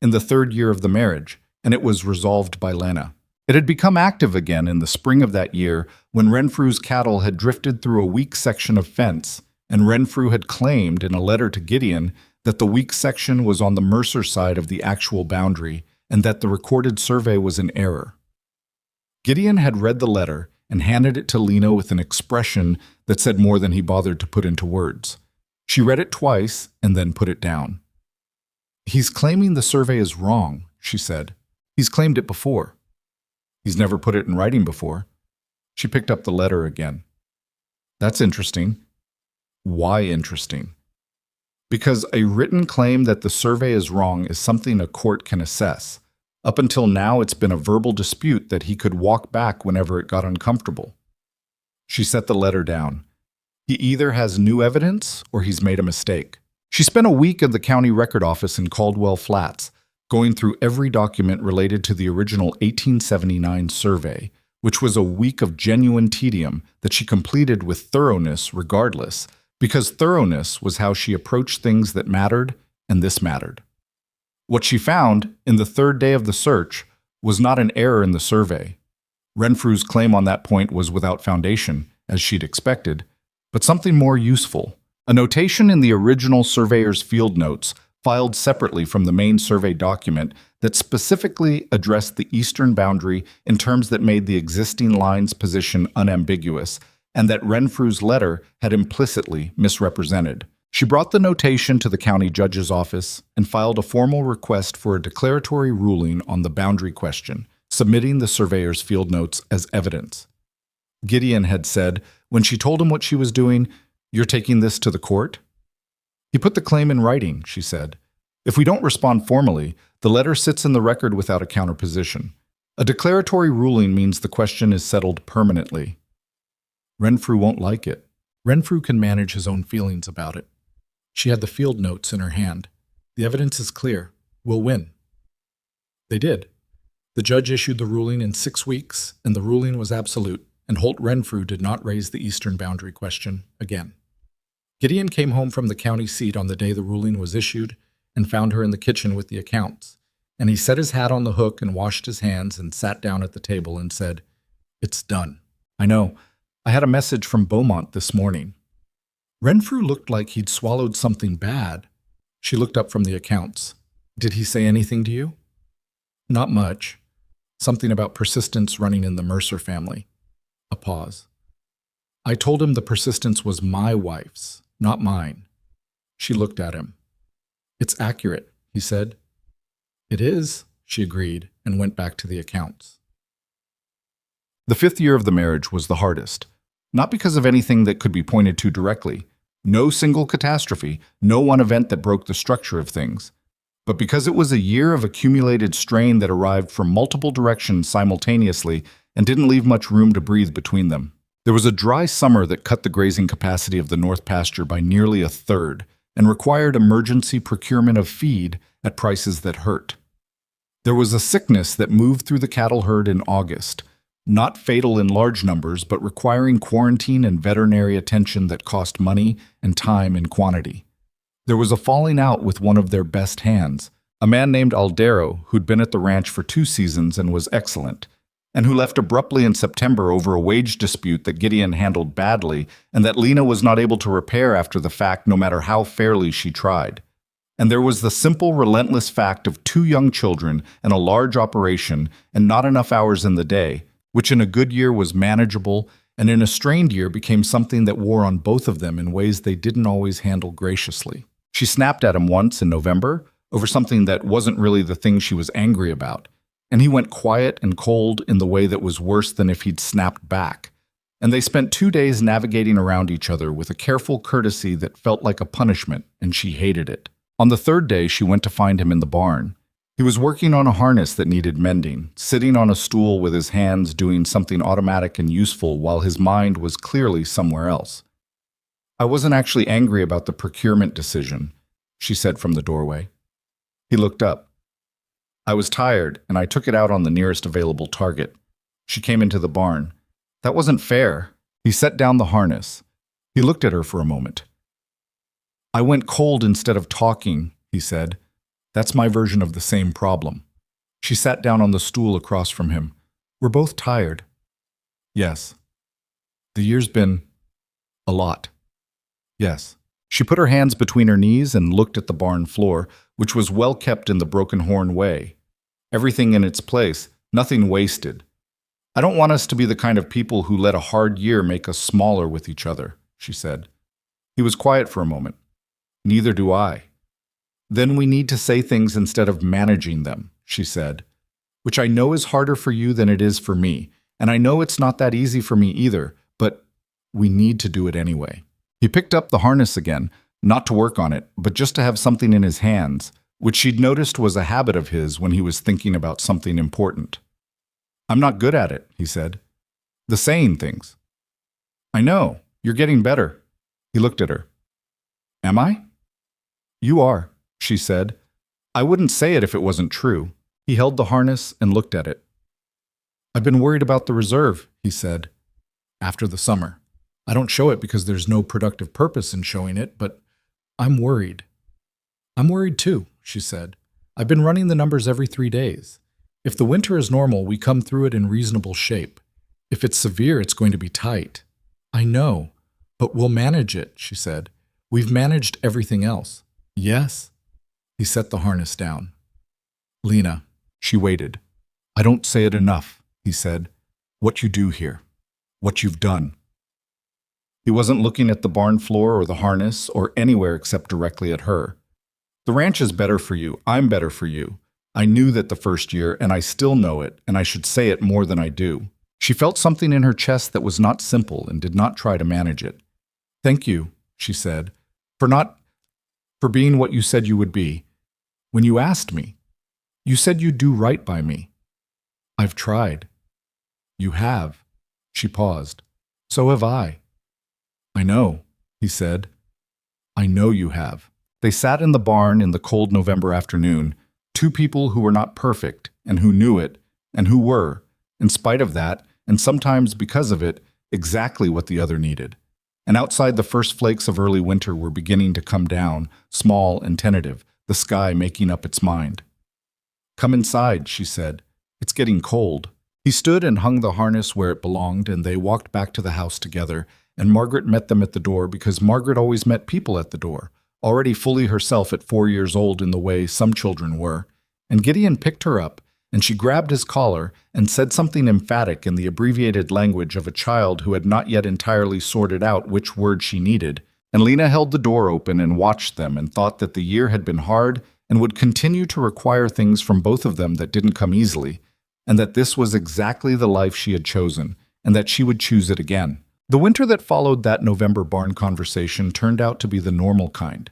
In the 3rd year of the marriage, and it was resolved by Lena. It had become active again in the spring of that year when Renfrew's cattle had drifted through a weak section of fence, and Renfrew had claimed in a letter to Gideon that the weak section was on the Mercer side of the actual boundary and that the recorded survey was in error. Gideon had read the letter and handed it to Lena with an expression that said more than he bothered to put into words. She read it twice and then put it down. "He's claiming the survey is wrong," she said. "He's claimed it before. He's never put it in writing before." She picked up the letter again. "That's interesting." "Why interesting?" "Because a written claim that the survey is wrong is something a court can assess. Up until now, it's been a verbal dispute that he could walk back whenever it got uncomfortable." She set the letter down. "He either has new evidence or he's made a mistake." She spent a week at the county record office in Caldwell Flats, going through every document related to the original 1879 survey, which was a week of genuine tedium that she completed with thoroughness regardless, because thoroughness was how she approached things that mattered, and this mattered. What she found, in the 3rd day of the search, was not an error in the survey. Renfrew's claim on that point was without foundation, as she'd expected, but something more useful. A notation in the original surveyor's field notes, filed separately from the main survey document, that specifically addressed the eastern boundary in terms that made the existing line's position unambiguous, and that Renfrew's letter had implicitly misrepresented. She brought the notation to the county judge's office and filed a formal request for a declaratory ruling on the boundary question, submitting the surveyor's field notes as evidence. Gideon had said, when she told him what she was doing, "You're taking this to the court?" "He put the claim in writing," she said. "If we don't respond formally, the letter sits in the record without a counterposition. A declaratory ruling means the question is settled permanently." "Renfrew won't like it." "Renfrew can manage his own feelings about it." She had the field notes in her hand. "The evidence is clear. We'll win." They did. The judge issued the ruling in 6 weeks, and the ruling was absolute, and Holt Renfrew did not raise the eastern boundary question again. Gideon came home from the county seat on the day the ruling was issued and found her in the kitchen with the accounts, and he set his hat on the hook and washed his hands and sat down at the table and said, "It's done. I know. I had a message from Beaumont this morning." Renfrew looked like he'd swallowed something bad. She looked up from the accounts. "Did he say anything to you?" "Not much. Something about persistence running in the Mercer family." A pause. "I told him the persistence was my wife's, not mine." She looked at him. "It's accurate," he said. "It is," she agreed, and went back to the accounts. The 5th year of the marriage was the hardest, not because of anything that could be pointed to directly, no single catastrophe, no one event that broke the structure of things, but because it was a year of accumulated strain that arrived from multiple directions simultaneously and didn't leave much room to breathe between them. There was a dry summer that cut the grazing capacity of the North Pasture by nearly a third and required emergency procurement of feed at prices that hurt. There was a sickness that moved through the cattle herd in August, not fatal in large numbers, but requiring quarantine and veterinary attention that cost money and time in quantity. There was a falling out with one of their best hands, a man named Aldero, who'd been at the ranch for 2 seasons and was excellent, and who left abruptly in September over a wage dispute that Gideon handled badly and that Lena was not able to repair after the fact no matter how fairly she tried. And there was the simple, relentless fact of 2 young children and a large operation and not enough hours in the day, which in a good year was manageable and in a strained year became something that wore on both of them in ways they didn't always handle graciously. She snapped at him once in November over something that wasn't really the thing she was angry about, and he went quiet and cold in the way that was worse than if he'd snapped back. And they spent 2 days navigating around each other with a careful courtesy that felt like a punishment, and she hated it. On the 3rd day, she went to find him in the barn. He was working on a harness that needed mending, sitting on a stool with his hands doing something automatic and useful while his mind was clearly somewhere else. "I wasn't actually angry about the procurement decision," she said from the doorway. He looked up. "I was tired, and I took it out on the nearest available target." She came into the barn. "That wasn't fair." He set down the harness. He looked at her for a moment. "I went cold instead of talking," he said. "That's my version of the same problem." She sat down on the stool across from him. "We're both tired." "Yes." "The year's been a lot." "Yes." She put her hands between her knees and looked at the barn floor, which was well kept in the broken horn way. Everything in its place, nothing wasted. "I don't want us to be the kind of people who let a hard year make us smaller with each other," she said. He was quiet for a moment. "Neither do I." "Then we need to say things instead of managing them," she said, "which I know is harder for you than it is for me, and I know it's not that easy for me either, but we need to do it anyway." He picked up the harness again, not to work on it, but just to have something in his hands, which she'd noticed was a habit of his when he was thinking about something important. "I'm not good at it," he said. "The saying things." "I know. You're getting better." He looked at her. "Am I?" "You are," she said. "I wouldn't say it if it wasn't true." He held the harness and looked at it. "I've been worried about the reserve," he said, "after the summer. I don't show it because there's no productive purpose in showing it, but I'm worried." "I'm worried too," she said. "I've been running the numbers every 3 days. If the winter is normal, we come through it in reasonable shape. If it's severe, it's going to be tight." "I know, but we'll manage it," she said. "We've managed everything else." "Yes." He set the harness down. "Lena," she waited. "I don't say it enough," he said. "What you do here. What you've done." He wasn't looking at the barn floor or the harness or anywhere except directly at her. "The ranch is better for you. I'm better for you. I knew that the first year, and I still know it, and I should say it more than I do." She felt something in her chest that was not simple and did not try to manage it. "Thank you," she said, for being what you said you would be. When you asked me, you said you'd do right by me. I've tried." "You have." She paused. "So have I." "I know," he said. "I know you have." They sat in the barn in the cold November afternoon, 2 people who were not perfect and who knew it, and who were, in spite of that, and sometimes because of it, exactly what the other needed. And outside the first flakes of early winter were beginning to come down, small and tentative, the sky making up its mind. "Come inside," she said. "It's getting cold." He stood and hung the harness where it belonged, and they walked back to the house together, and Margaret met them at the door because Margaret always met people at the door, already fully herself at 4 years old in the way some children were. And Gideon picked her up, and she grabbed his collar and said something emphatic in the abbreviated language of a child who had not yet entirely sorted out which word she needed. And Lena held the door open and watched them and thought that the year had been hard and would continue to require things from both of them that didn't come easily, and that this was exactly the life she had chosen, and that she would choose it again. The winter that followed that November barn conversation turned out to be the normal kind,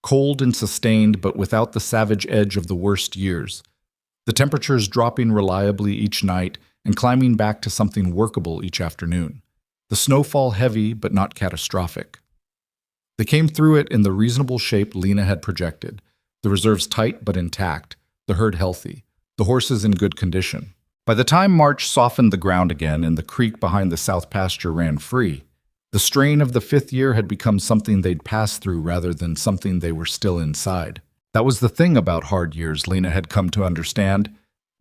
cold and sustained but without the savage edge of the worst years, the temperatures dropping reliably each night and climbing back to something workable each afternoon, the snowfall heavy but not catastrophic. They came through it in the reasonable shape Lena had projected, the reserves tight but intact, the herd healthy, the horses in good condition. By the time March softened the ground again and the creek behind the south pasture ran free, the strain of the 5th year had become something they'd passed through rather than something they were still inside. That was the thing about hard years, Lena had come to understand.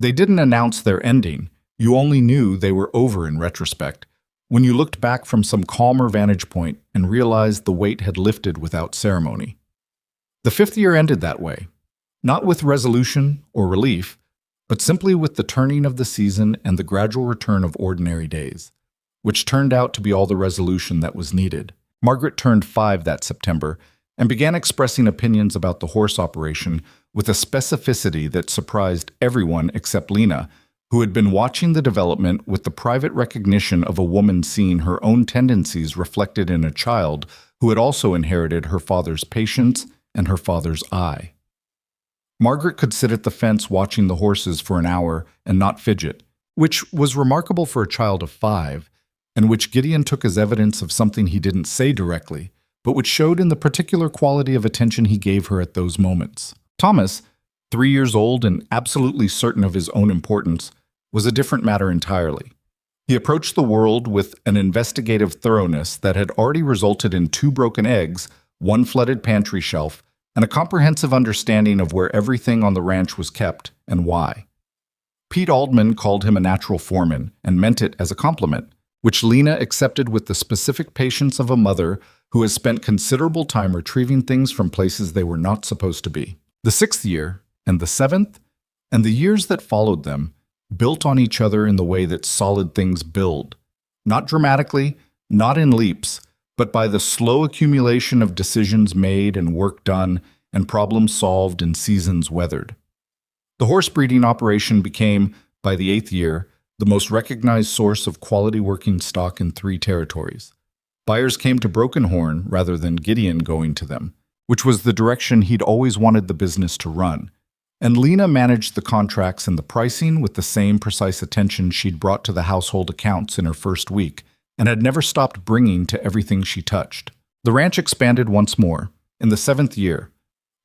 They didn't announce their ending. You only knew they were over in retrospect, when you looked back from some calmer vantage point and realized the weight had lifted without ceremony. The 5th year ended that way, not with resolution or relief, but simply with the turning of the season and the gradual return of ordinary days, which turned out to be all the resolution that was needed. Margaret turned 5 that September and began expressing opinions about the horse operation with a specificity that surprised everyone except Lena, who had been watching the development with the private recognition of a woman seeing her own tendencies reflected in a child who had also inherited her father's patience and her father's eye. Margaret could sit at the fence watching the horses for an hour and not fidget, which was remarkable for a child of 5, and which Gideon took as evidence of something he didn't say directly, but which showed in the particular quality of attention he gave her at those moments. Thomas, 3 years old and absolutely certain of his own importance, was a different matter entirely. He approached the world with an investigative thoroughness that had already resulted in 2 broken eggs, 1 flooded pantry shelf, and a comprehensive understanding of where everything on the ranch was kept and why. Pete Aldman called him a natural foreman and meant it as a compliment, which Lena accepted with the specific patience of a mother who has spent considerable time retrieving things from places they were not supposed to be. The 6th year, and the 7th, and the years that followed them, built on each other in the way that solid things build, not dramatically, not in leaps, but by the slow accumulation of decisions made and work done and problems solved and seasons weathered. The horse breeding operation became, by the 8th year, the most recognized source of quality working stock in 3 territories. Buyers came to Broken Horn rather than Gideon going to them, which was the direction he'd always wanted the business to run. And Lena managed the contracts and the pricing with the same precise attention she'd brought to the household accounts in her first week, and had never stopped bringing to everything she touched. The ranch expanded once more, in the 7th year,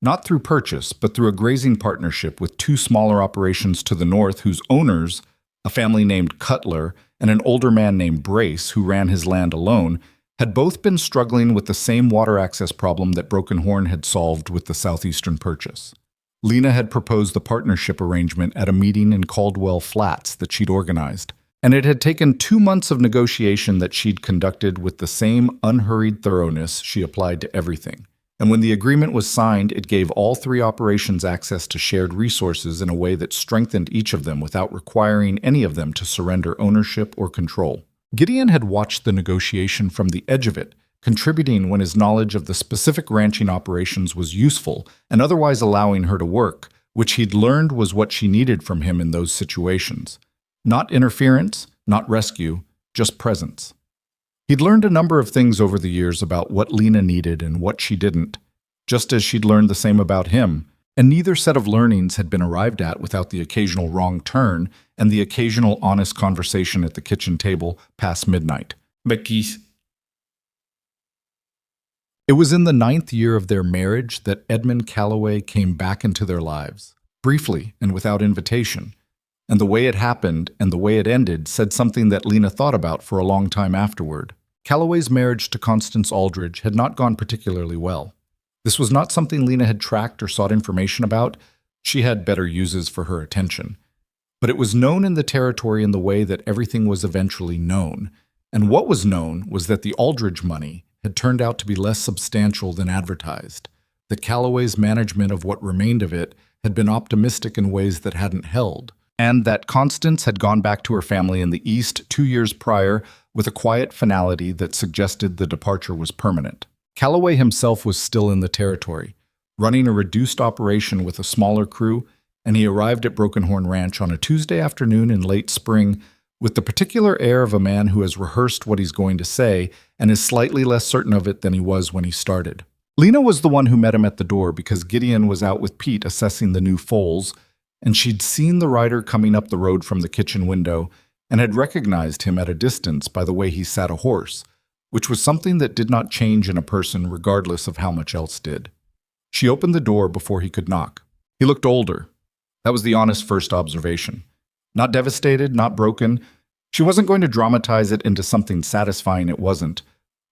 not through purchase, but through a grazing partnership with 2 smaller operations to the north whose owners, a family named Cutler and an older man named Brace who ran his land alone, had both been struggling with the same water access problem that Broken Horn had solved with the southeastern purchase. Lena had proposed the partnership arrangement at a meeting in Caldwell Flats that she'd organized, and it had taken 2 months of negotiation that she'd conducted with the same unhurried thoroughness she applied to everything. And when the agreement was signed, it gave all 3 operations access to shared resources in a way that strengthened each of them without requiring any of them to surrender ownership or control. Gideon had watched the negotiation from the edge of it, contributing when his knowledge of the specific ranching operations was useful and otherwise allowing her to work, which he'd learned was what she needed from him in those situations. Not interference, not rescue, just presence. He'd learned a number of things over the years about what Lena needed and what she didn't, just as she'd learned the same about him, and neither set of learnings had been arrived at without the occasional wrong turn and the occasional honest conversation at the kitchen table past midnight. Becky's. It was in the 9th year of their marriage that Edmund Callaway came back into their lives, briefly and without invitation, and the way it happened and the way it ended said something that Lena thought about for a long time afterward. Callaway's marriage to Constance Aldridge had not gone particularly well. This was not something Lena had tracked or sought information about, She had better uses for her attention. But it was known in the territory in the way that everything was eventually known. And what was known was that the Aldridge money had turned out to be less substantial than advertised. That Callaway's management of what remained of it had been optimistic in ways that hadn't held, and that Constance had gone back to her family in the East 2 years prior with a quiet finality that suggested the departure was permanent. Callaway himself was still in the territory, running a reduced operation with a smaller crew, and he arrived at Broken Horn Ranch on a Tuesday afternoon in late spring with the particular air of a man who has rehearsed what he's going to say and is slightly less certain of it than he was when he started. Lena was the one who met him at the door because Gideon was out with Pete assessing the new foals, and she'd seen the rider coming up the road from the kitchen window and had recognized him at a distance by the way he sat a horse, which was something that did not change in a person regardless of how much else did. She opened the door before he could knock. He looked older. That was the honest first observation. Not devastated, not broken. She wasn't going to dramatize it into something satisfying it wasn't,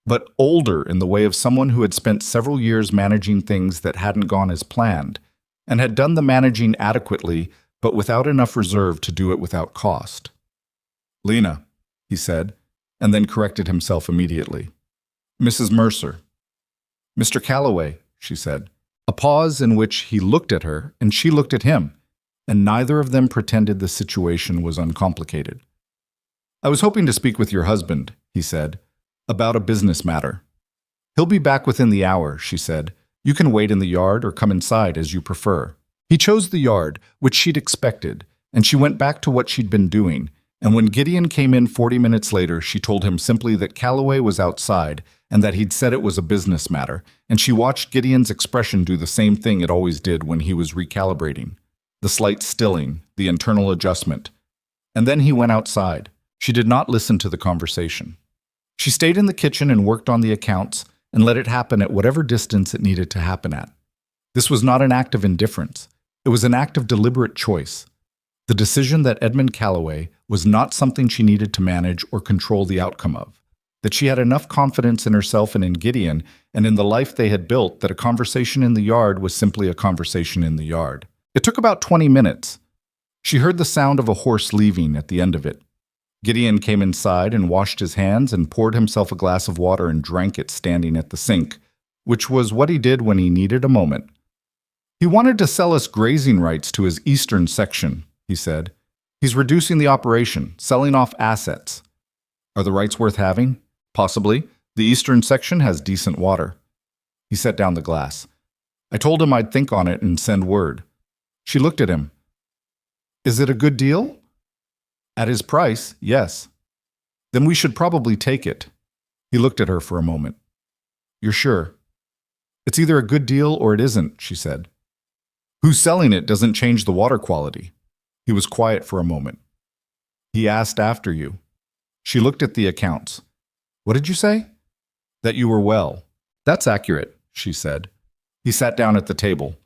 but older in the way of someone who had spent several years managing things that hadn't gone as planned, and had done the managing adequately, but without enough reserve to do it without cost. "Lena," he said, and then corrected himself immediately. "Mrs. Mercer." "Mr. Callaway," she said. A pause in which he looked at her and she looked at him, and neither of them pretended the situation was uncomplicated. "I was hoping to speak with your husband," he said, "about a business matter." "He'll be back within the hour," she said. "You can wait in the yard or come inside as you prefer." He chose the yard, which she'd expected, and she went back to what she'd been doing, and when Gideon came in 40 minutes later, she told him simply that Callaway was outside and that he'd said it was a business matter, and she watched Gideon's expression do the same thing it always did when he was recalibrating. The slight stilling, the internal adjustment. And then he went outside. She did not listen to the conversation. She stayed in the kitchen and worked on the accounts and let it happen at whatever distance it needed to happen at. This was not an act of indifference. It was an act of deliberate choice. The decision that Edmund Callaway was not something she needed to manage or control the outcome of. That she had enough confidence in herself and in Gideon and in the life they had built that a conversation in the yard was simply a conversation in the yard. It took about 20 minutes. She heard the sound of a horse leaving at the end of it. Gideon came inside and washed his hands and poured himself a glass of water and drank it standing at the sink, which was what he did when he needed a moment. "He wanted to sell us grazing rights to his eastern section," he said. "He's reducing the operation, selling off assets." "Are the rights worth having?" "Possibly. The eastern section has decent water." He set down the glass. "I told him I'd think on it and send word." She looked at him. "Is it a good deal?" "At his price, yes." "Then we should probably take it." He looked at her for a moment. "You're sure?" "It's either a good deal or it isn't," she said. "Who's selling it doesn't change the water quality." He was quiet for a moment. "He asked after you." She looked at the accounts. "What did you say?" "That you were well." "That's accurate," she said. He sat down at the table.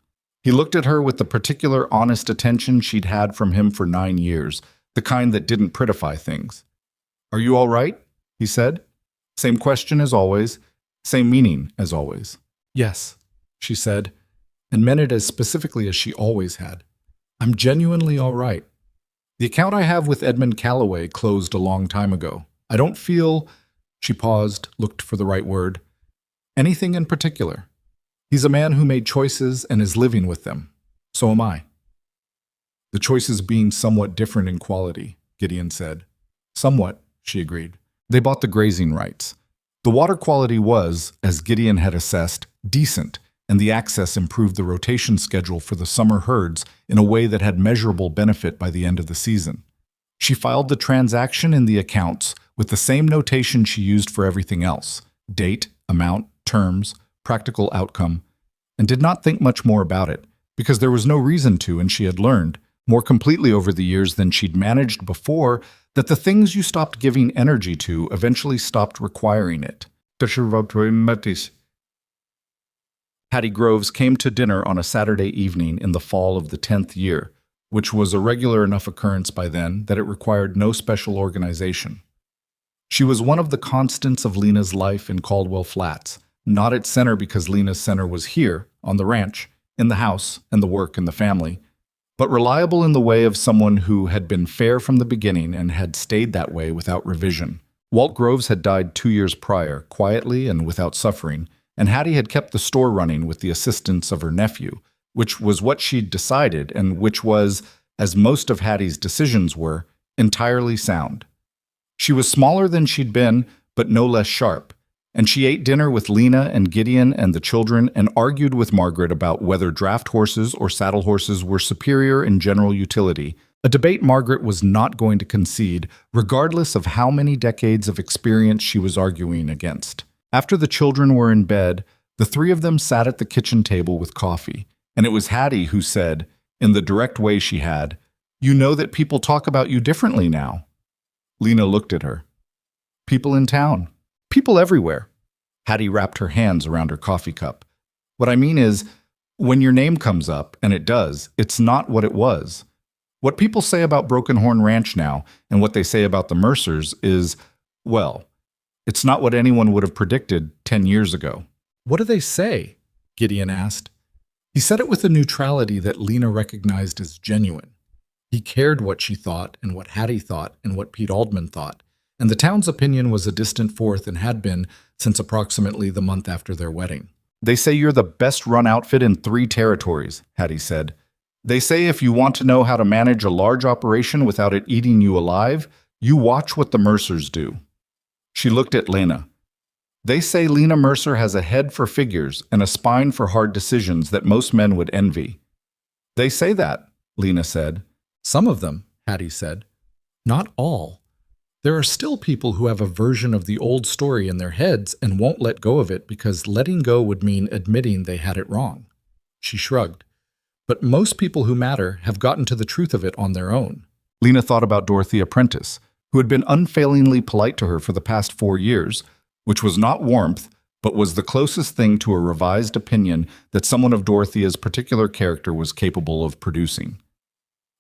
He looked at her with the particular honest attention she'd had from him for 9 years, the kind that didn't prettify things. "Are you all right?" he said. Same question as always, same meaning as always. "Yes," she said, and meant it as specifically as she always had. "I'm genuinely all right. The account I have with Edmund Callaway closed a long time ago. I don't feel," she paused, looked for the right word, "anything in particular. He's a man who made choices and is living with them. So am I." "The choices being somewhat different in quality," Gideon said. "Somewhat," she agreed. They bought the grazing rights. The water quality was, as Gideon had assessed, decent, and the access improved the rotation schedule for the summer herds in a way that had measurable benefit by the end of the season. She filed the transaction in the accounts with the same notation she used for everything else: date, amount, terms, practical outcome, and did not think much more about it, because there was no reason to, and she had learned, more completely over the years than she'd managed before, that the things you stopped giving energy to eventually stopped requiring it. Hattie Groves came to dinner on a Saturday evening in the fall of the 10th year, which was a regular enough occurrence by then that it required no special organization. She was one of the constants of Lena's life in Caldwell Flats, not its center because Lena's center was here, on the ranch, in the house and the work and the family, but reliable in the way of someone who had been fair from the beginning and had stayed that way without revision. Walt Groves had died 2 years prior, quietly and without suffering, and Hattie had kept the store running with the assistance of her nephew, which was what she'd decided and which was, as most of Hattie's decisions were, entirely sound. She was smaller than she'd been, but no less sharp, and she ate dinner with Lena and Gideon and the children and argued with Margaret about whether draft horses or saddle horses were superior in general utility, a debate Margaret was not going to concede, regardless of how many decades of experience she was arguing against. After the children were in bed, the three of them sat at the kitchen table with coffee, and it was Hattie who said, in the direct way she had, "You know that people talk about you differently now." Lena looked at her. "People in town. People everywhere." Hattie wrapped her hands around her coffee cup. "What I mean is, when your name comes up, and it does, it's not what it was. What people say about Broken Horn Ranch now, and what they say about the Mercers is, well, it's not what anyone would have predicted 10 years ago." "What do they say?" Gideon asked. He said it with a neutrality that Lena recognized as genuine. He cared what she thought and what Hattie thought and what Pete Aldman thought, and the town's opinion was a distant fourth and had been since approximately the month after their wedding. "They say you're the best-run outfit in 3 territories," Hattie said. "They say if you want to know how to manage a large operation without it eating you alive, you watch what the Mercers do." She looked at Lena. "They say Lena Mercer has a head for figures and a spine for hard decisions that most men would envy." "They say that," Lena said. "Some of them," Hattie said. "Not all. There are still people who have a version of the old story in their heads and won't let go of it because letting go would mean admitting they had it wrong." She shrugged. "But most people who matter have gotten to the truth of it on their own." Lena thought about Dorothea Prentice, who had been unfailingly polite to her for the past 4 years, which was not warmth, but was the closest thing to a revised opinion that someone of Dorothea's particular character was capable of producing.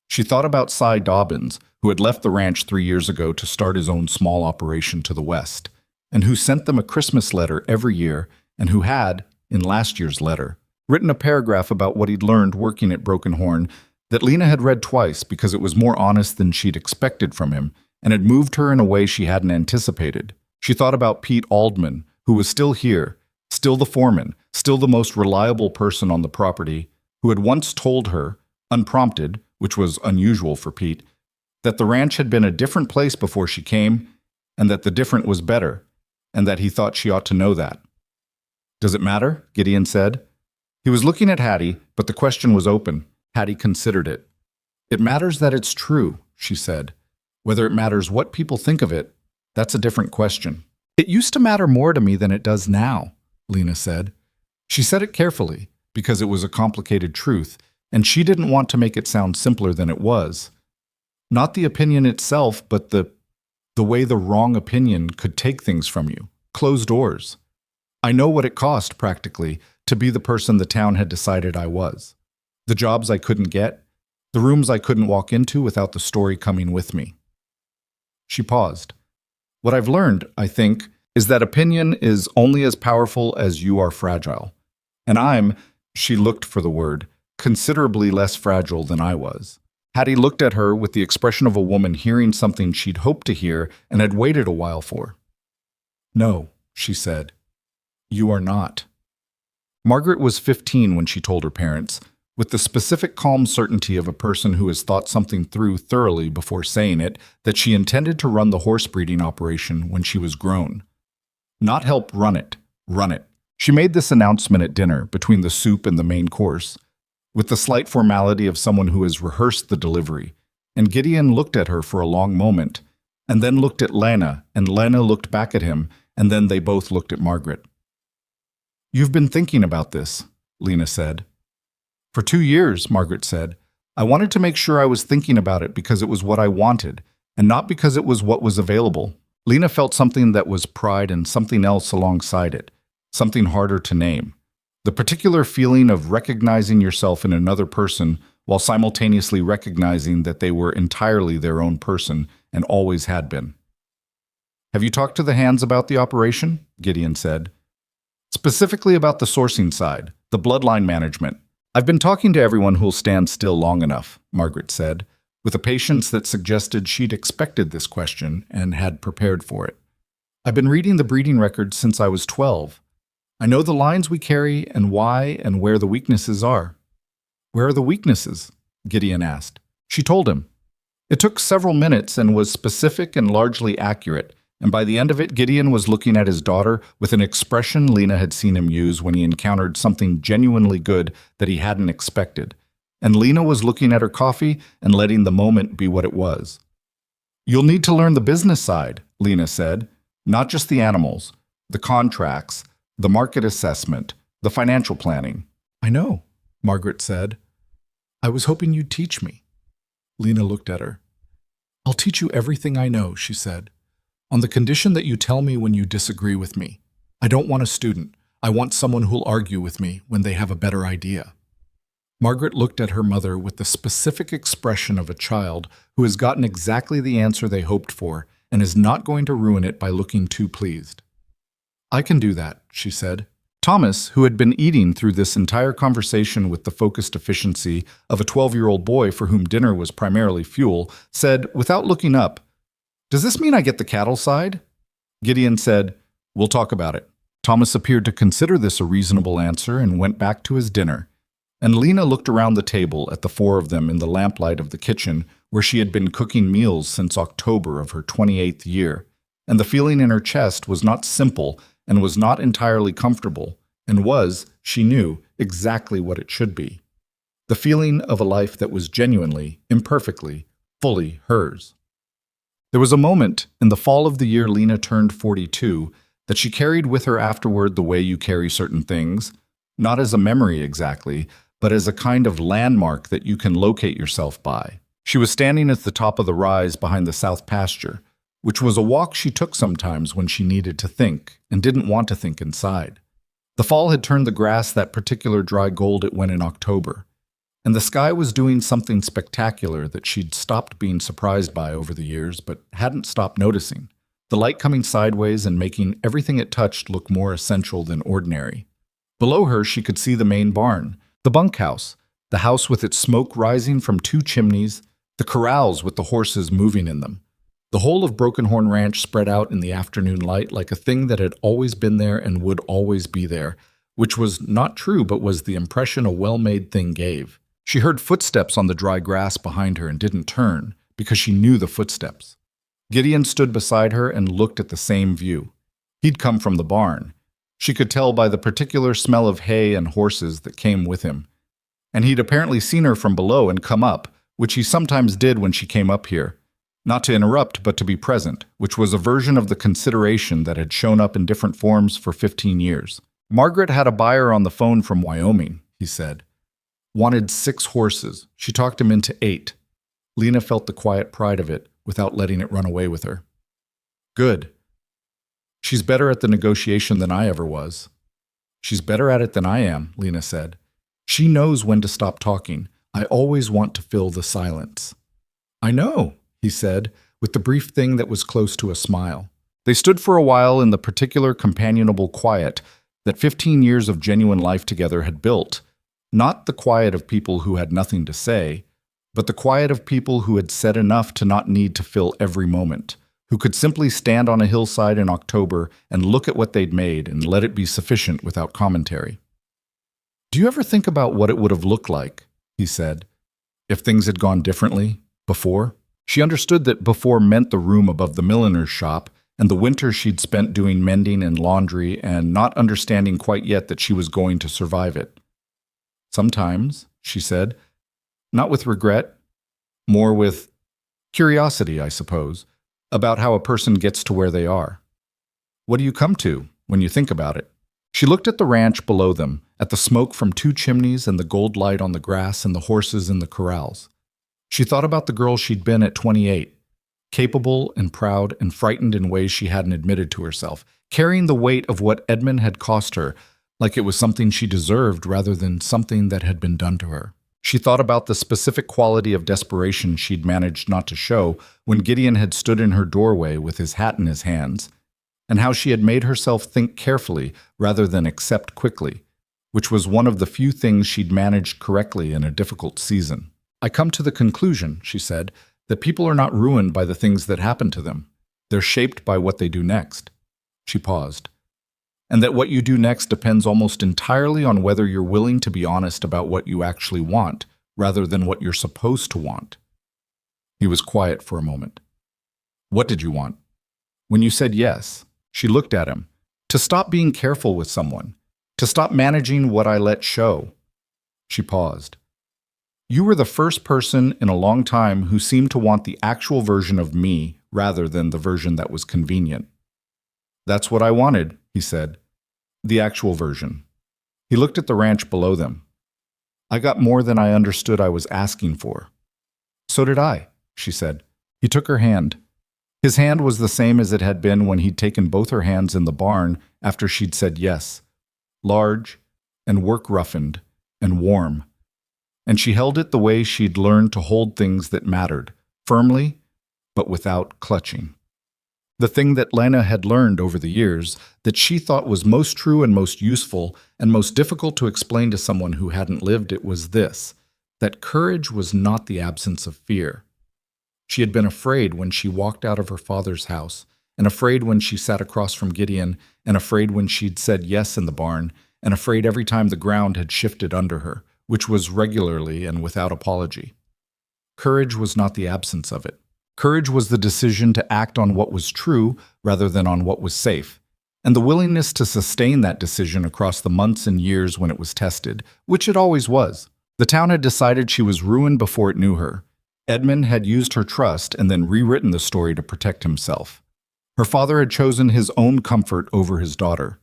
She thought about Cy Dobbins, who had left the ranch 3 years ago to start his own small operation to the west, and who sent them a Christmas letter every year, and who had, in last year's letter, written a paragraph about what he'd learned working at Broken Horn that Lena had read twice because it was more honest than she'd expected from him and had moved her in a way she hadn't anticipated. She thought about Pete Aldman, who was still here, still the foreman, still the most reliable person on the property, who had once told her, unprompted, which was unusual for Pete, that the ranch had been a different place before she came, and that the different was better, and that he thought she ought to know that. "Does it matter?" Gideon said. He was looking at Hattie, but the question was open. Hattie considered it. "It matters that it's true," she said. "Whether it matters what people think of it, that's a different question." "It used to matter more to me than it does now," Lena said. She said it carefully, because it was a complicated truth, and she didn't want to make it sound simpler than it was. Not the opinion itself, but the way the wrong opinion could take things from you. Closed doors. "I know what it cost, practically, to be the person the town had decided I was. The jobs I couldn't get, the rooms I couldn't walk into without the story coming with me." She paused. "What I've learned, I think, is that opinion is only as powerful as you are fragile. And I'm," she looked for the word, "considerably less fragile than I was." Hattie looked at her with the expression of a woman hearing something she'd hoped to hear and had waited a while for. "No," she said. "You are not." Margaret was 15 when she told her parents, with the specific calm certainty of a person who has thought something through thoroughly before saying it, that she intended to run the horse breeding operation when she was grown. Not help run it, run it. She made this announcement at dinner, between the soup and the main course, with the slight formality of someone who has rehearsed the delivery, and Gideon looked at her for a long moment, and then looked at Lena, and Lena looked back at him, and then they both looked at Margaret. "You've been thinking about this," Lena said. "For 2 years," Margaret said. "I wanted to make sure I was thinking about it because it was what I wanted, and not because it was what was available." Lena felt something that was pride and something else alongside it, something harder to name. The particular feeling of recognizing yourself in another person while simultaneously recognizing that they were entirely their own person and always had been. "Have you talked to the hands about the operation?" Gideon said. "Specifically about the sourcing side, the bloodline management, I've been talking to everyone who'll stand still long enough, Margaret said, with a patience that suggested she'd expected this question and had prepared for it. I've been reading the breeding records since I was 12. I know the lines we carry and why and where the weaknesses are. Where are the weaknesses? Gideon asked. She told him. It took several minutes and was specific and largely accurate, and by the end of it, Gideon was looking at his daughter with an expression Lena had seen him use when he encountered something genuinely good that he hadn't expected. And Lena was looking at her coffee and letting the moment be what it was. You'll need to learn the business side, Lena said, not just the animals, the contracts, the market assessment, the financial planning. I know, Margaret said. I was hoping you'd teach me. Lena looked at her. I'll teach you everything I know, she said, on the condition that you tell me when you disagree with me. I don't want a student. I want someone who'll argue with me when they have a better idea. Margaret looked at her mother with the specific expression of a child who has gotten exactly the answer they hoped for and is not going to ruin it by looking too pleased. I can do that, she said. Thomas, who had been eating through this entire conversation with the focused efficiency of a 12-year-old boy for whom dinner was primarily fuel, said, without looking up, Does this mean I get the cattle side? Gideon said, We'll talk about it. Thomas appeared to consider this a reasonable answer and went back to his dinner. And Lena looked around the table at the four of them in the lamplight of the kitchen where she had been cooking meals since October of her 28th year, and the feeling in her chest was not simple and was not entirely comfortable, and was, she knew, exactly what it should be. The feeling of a life that was genuinely, imperfectly, fully hers. There was a moment in the fall of the year Lena turned 42 that she carried with her afterward the way you carry certain things, not as a memory exactly, but as a kind of landmark that you can locate yourself by. She was standing at the top of the rise behind the south pasture, which was a walk she took sometimes when she needed to think and didn't want to think inside. The fall had turned the grass that particular dry gold it went in October, and the sky was doing something spectacular that she'd stopped being surprised by over the years but hadn't stopped noticing, the light coming sideways and making everything it touched look more essential than ordinary. Below her she could see the main barn, the bunkhouse, the house with its smoke rising from two chimneys, the corrals with the horses moving in them. The whole of Broken Horn Ranch spread out in the afternoon light like a thing that had always been there and would always be there, which was not true but was the impression a well-made thing gave. She heard footsteps on the dry grass behind her and didn't turn, because she knew the footsteps. Gideon stood beside her and looked at the same view. He'd come from the barn. She could tell by the particular smell of hay and horses that came with him. And he'd apparently seen her from below and come up, which he sometimes did when she came up here. Not to interrupt, but to be present, which was a version of the consideration that had shown up in different forms for 15 years. Margaret had a buyer on the phone from Wyoming, he said. Wanted 6 horses. She talked him into 8. Lena felt the quiet pride of it without letting it run away with her. Good. She's better at the negotiation than I ever was. She's better at it than I am, Lena said. She knows when to stop talking. I always want to fill the silence. I know, he said, with the brief thing that was close to a smile. They stood for a while in the particular companionable quiet that 15 years of genuine life together had built. Not the quiet of people who had nothing to say, but the quiet of people who had said enough to not need to fill every moment, who could simply stand on a hillside in October and look at what they'd made and let it be sufficient without commentary. Do you ever think about what it would have looked like, he said, if things had gone differently, before? She understood that before meant the room above the milliner's shop and the winter she'd spent doing mending and laundry and not understanding quite yet that she was going to survive it. Sometimes, she said, not with regret, more with curiosity, I suppose, about how a person gets to where they are. What do you come to when you think about it? She looked at the ranch below them, at the smoke from 2 chimneys and the gold light on the grass and the horses in the corrals. She thought about the girl she'd been at 28, capable and proud and frightened in ways she hadn't admitted to herself, carrying the weight of what Edmund had cost her, like it was something she deserved rather than something that had been done to her. She thought about the specific quality of desperation she'd managed not to show when Gideon had stood in her doorway with his hat in his hands, and how she had made herself think carefully rather than accept quickly, which was one of the few things she'd managed correctly in a difficult season. "I come to the conclusion," she said, "that people are not ruined by the things that happen to them. They're shaped by what they do next." She paused. "And that what you do next depends almost entirely on whether you're willing to be honest about what you actually want, rather than what you're supposed to want." He was quiet for a moment. "What did you want?" "When you said yes," she looked at him, "to stop being careful with someone, to stop managing what I let show." She paused. "You were the first person in a long time who seemed to want the actual version of me rather than the version that was convenient." "That's what I wanted," he said. "The actual version." He looked at the ranch below them. "I got more than I understood I was asking for." "So did I," she said. He took her hand. His hand was the same as it had been when he'd taken both her hands in the barn after she'd said yes. Large and work-roughened and warm. And she held it the way she'd learned to hold things that mattered, firmly, but without clutching. The thing that Lena had learned over the years, that she thought was most true and most useful and most difficult to explain to someone who hadn't lived it, was this: that courage was not the absence of fear. She had been afraid when she walked out of her father's house, and afraid when she sat across from Gideon, and afraid when she'd said yes in the barn, and afraid every time the ground had shifted under her, which was regularly and without apology. Courage was not the absence of it. Courage was the decision to act on what was true rather than on what was safe, and the willingness to sustain that decision across the months and years when it was tested, which it always was. The town had decided she was ruined before it knew her. Edmund had used her trust and then rewritten the story to protect himself. Her father had chosen his own comfort over his daughter.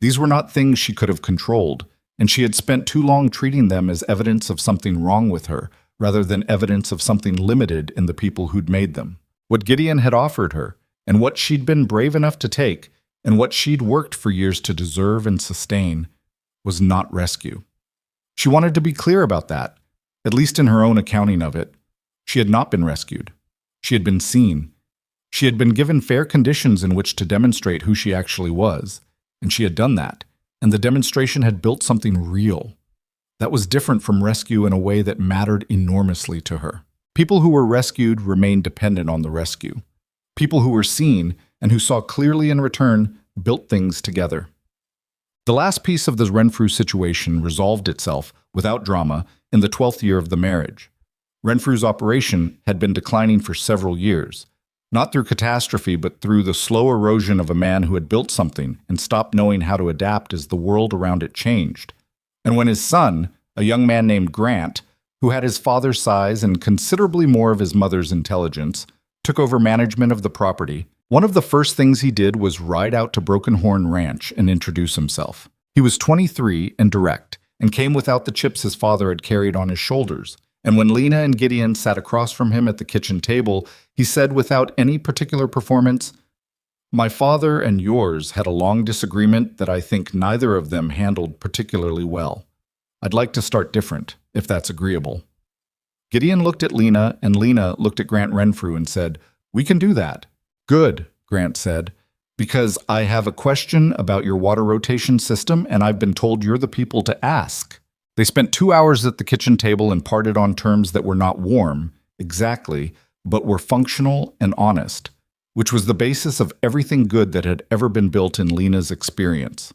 These were not things she could have controlled, and she had spent too long treating them as evidence of something wrong with her, rather than evidence of something limited in the people who'd made them. What Gideon had offered her, and what she'd been brave enough to take, and what she'd worked for years to deserve and sustain, was not rescue. She wanted to be clear about that, at least in her own accounting of it. She had not been rescued. She had been seen. She had been given fair conditions in which to demonstrate who she actually was, and she had done that, and the demonstration had built something real. That was different from rescue in a way that mattered enormously to her. People who were rescued remained dependent on the rescue. People who were seen and who saw clearly in return built things together. The last piece of the Renfrew situation resolved itself, without drama, in the 12th year of the marriage. Renfrew's operation had been declining for several years, not through catastrophe but through the slow erosion of a man who had built something and stopped knowing how to adapt as the world around it changed. And when his son, a young man named Grant, who had his father's size and considerably more of his mother's intelligence, took over management of the property, one of the first things he did was ride out to Broken Horn Ranch and introduce himself. He was 23 and direct, and came without the chips his father had carried on his shoulders. And when Lena and Gideon sat across from him at the kitchen table, he said without any particular performance, "My father and yours had a long disagreement that I think neither of them handled particularly well. I'd like to start different, if that's agreeable." Gideon looked at Lena, and Lena looked at Grant Renfrew and said, "We can do that." "Good," Grant said, "because I have a question about your water rotation system, and I've been told you're the people to ask." They spent 2 hours at the kitchen table and parted on terms that were not warm, exactly, but were functional and honest, which was the basis of everything good that had ever been built in Lena's experience.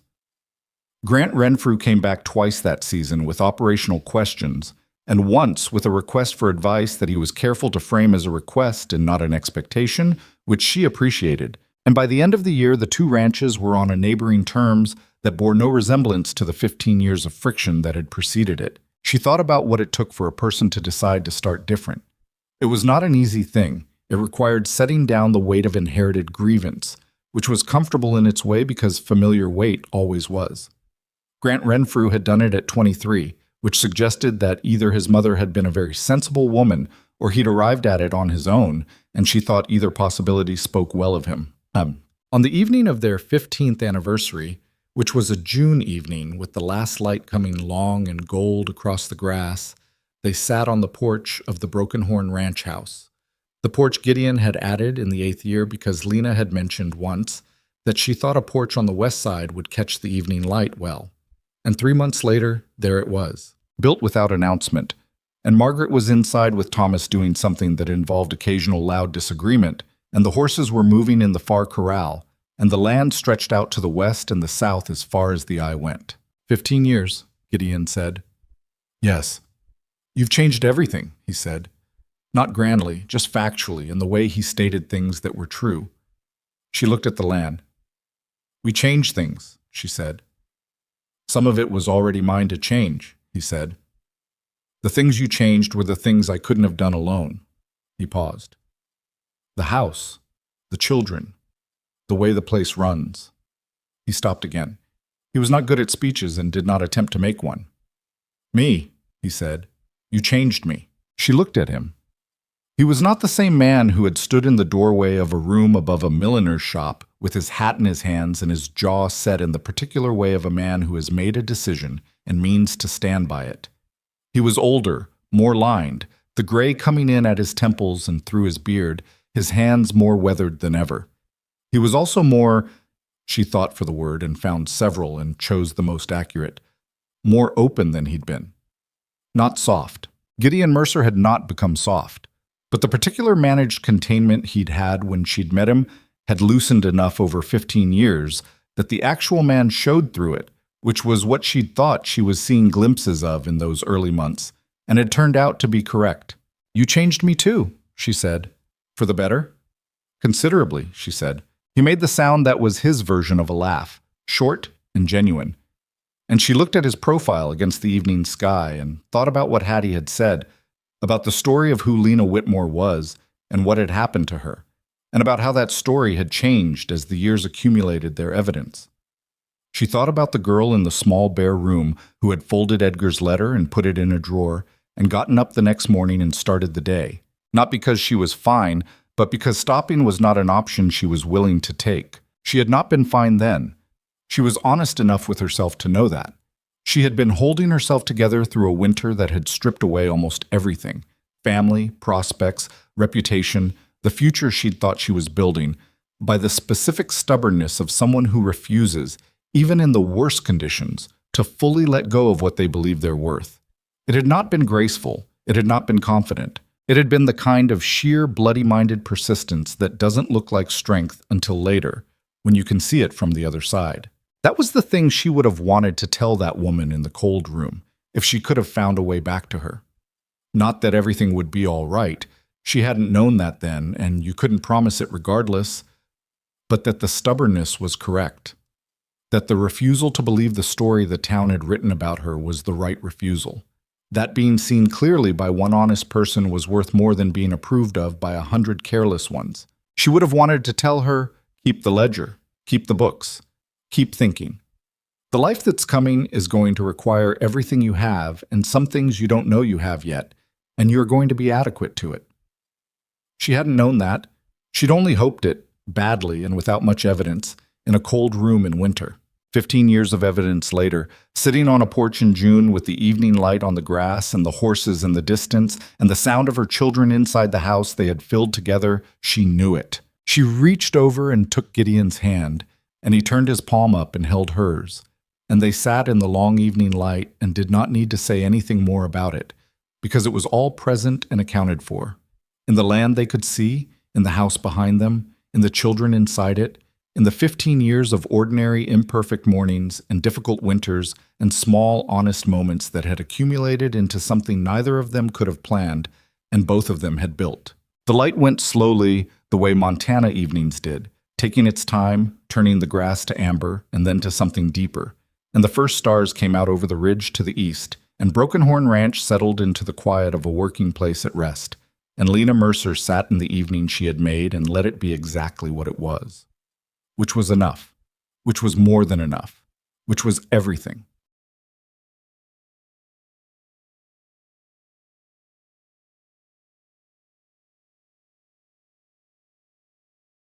Grant Renfrew came back twice that season with operational questions, and once with a request for advice that he was careful to frame as a request and not an expectation, which she appreciated. And by the end of the year, the two ranches were on a neighboring terms that bore no resemblance to the 15 years of friction that had preceded it. She thought about what it took for a person to decide to start different. It was not an easy thing. It required setting down the weight of inherited grievance, which was comfortable in its way because familiar weight always was. Grant Renfrew had done it at 23, which suggested that either his mother had been a very sensible woman or he'd arrived at it on his own, and she thought either possibility spoke well of him. On the evening of their 15th anniversary, which was a June evening with the last light coming long and gold across the grass, they sat on the porch of the Broken Horn Ranch house. The porch Gideon had added in the 8th year because Lena had mentioned once that she thought a porch on the west side would catch the evening light well. And 3 months later, there it was, built without announcement. And Margaret was inside with Thomas doing something that involved occasional loud disagreement, and the horses were moving in the far corral, and the land stretched out to the west and the south as far as the eye went. 15 years, Gideon said. Yes. You've changed everything, he said. Not grandly, just factually, in the way he stated things that were true. She looked at the land. We changed things, she said. Some of it was already mine to change, he said. The things you changed were the things I couldn't have done alone. He paused. The house, the children, the way the place runs. He stopped again. He was not good at speeches and did not attempt to make one. Me, he said. You changed me. She looked at him. He was not the same man who had stood in the doorway of a room above a milliner's shop with his hat in his hands and his jaw set in the particular way of a man who has made a decision and means to stand by it. He was older, more lined, the gray coming in at his temples and through his beard, his hands more weathered than ever. He was also more, she thought for the word and found several and chose the most accurate, more open than he'd been. Not soft. Gideon Mercer had not become soft. But the particular managed containment he'd had when she'd met him had loosened enough over 15 years that the actual man showed through it, which was what she'd thought she was seeing glimpses of in those early months, and had turned out to be correct. You changed me too, she said. For the better? Considerably, she said. He made the sound that was his version of a laugh, short and genuine. And she looked at his profile against the evening sky and thought about what Hattie had said, about the story of who Lena Whitmore was and what had happened to her, and about how that story had changed as the years accumulated their evidence. She thought about the girl in the small bare room who had folded Edgar's letter and put it in a drawer and gotten up the next morning and started the day, not because she was fine, but because stopping was not an option she was willing to take. She had not been fine then. She was honest enough with herself to know that. She had been holding herself together through a winter that had stripped away almost everything: family, prospects, reputation, the future she'd thought she was building, by the specific stubbornness of someone who refuses, even in the worst conditions, to fully let go of what they believe they're worth. It had not been graceful. It had not been confident. It had been the kind of sheer, bloody-minded persistence that doesn't look like strength until later, when you can see it from the other side. That was the thing she would have wanted to tell that woman in the cold room, if she could have found a way back to her. Not that everything would be all right. She hadn't known that then, and you couldn't promise it regardless, but that the stubbornness was correct. That the refusal to believe the story the town had written about her was the right refusal. That being seen clearly by one honest person was worth more than being approved of by 100 careless ones. She would have wanted to tell her, keep the ledger, keep the books. Keep thinking. The life that's coming is going to require everything you have and some things you don't know you have yet, and you're going to be adequate to it. She hadn't known that. She'd only hoped it, badly and without much evidence, in a cold room in winter. 15 years of evidence later, sitting on a porch in June with the evening light on the grass and the horses in the distance and the sound of her children inside the house they had filled together, she knew it. She reached over and took Gideon's hand, and he turned his palm up and held hers, and they sat in the long evening light and did not need to say anything more about it, because it was all present and accounted for. In the land they could see, in the house behind them, in the children inside it, in the 15 years of ordinary, imperfect mornings and difficult winters and small, honest moments that had accumulated into something neither of them could have planned and both of them had built. The light went slowly, the way Montana evenings did, taking its time, turning the grass to amber and then to something deeper, and the first stars came out over the ridge to the east, and Broken Horn Ranch settled into the quiet of a working place at rest, and Lena Mercer sat in the evening she had made and let it be exactly what it was. Which was enough, which was more than enough, which was everything.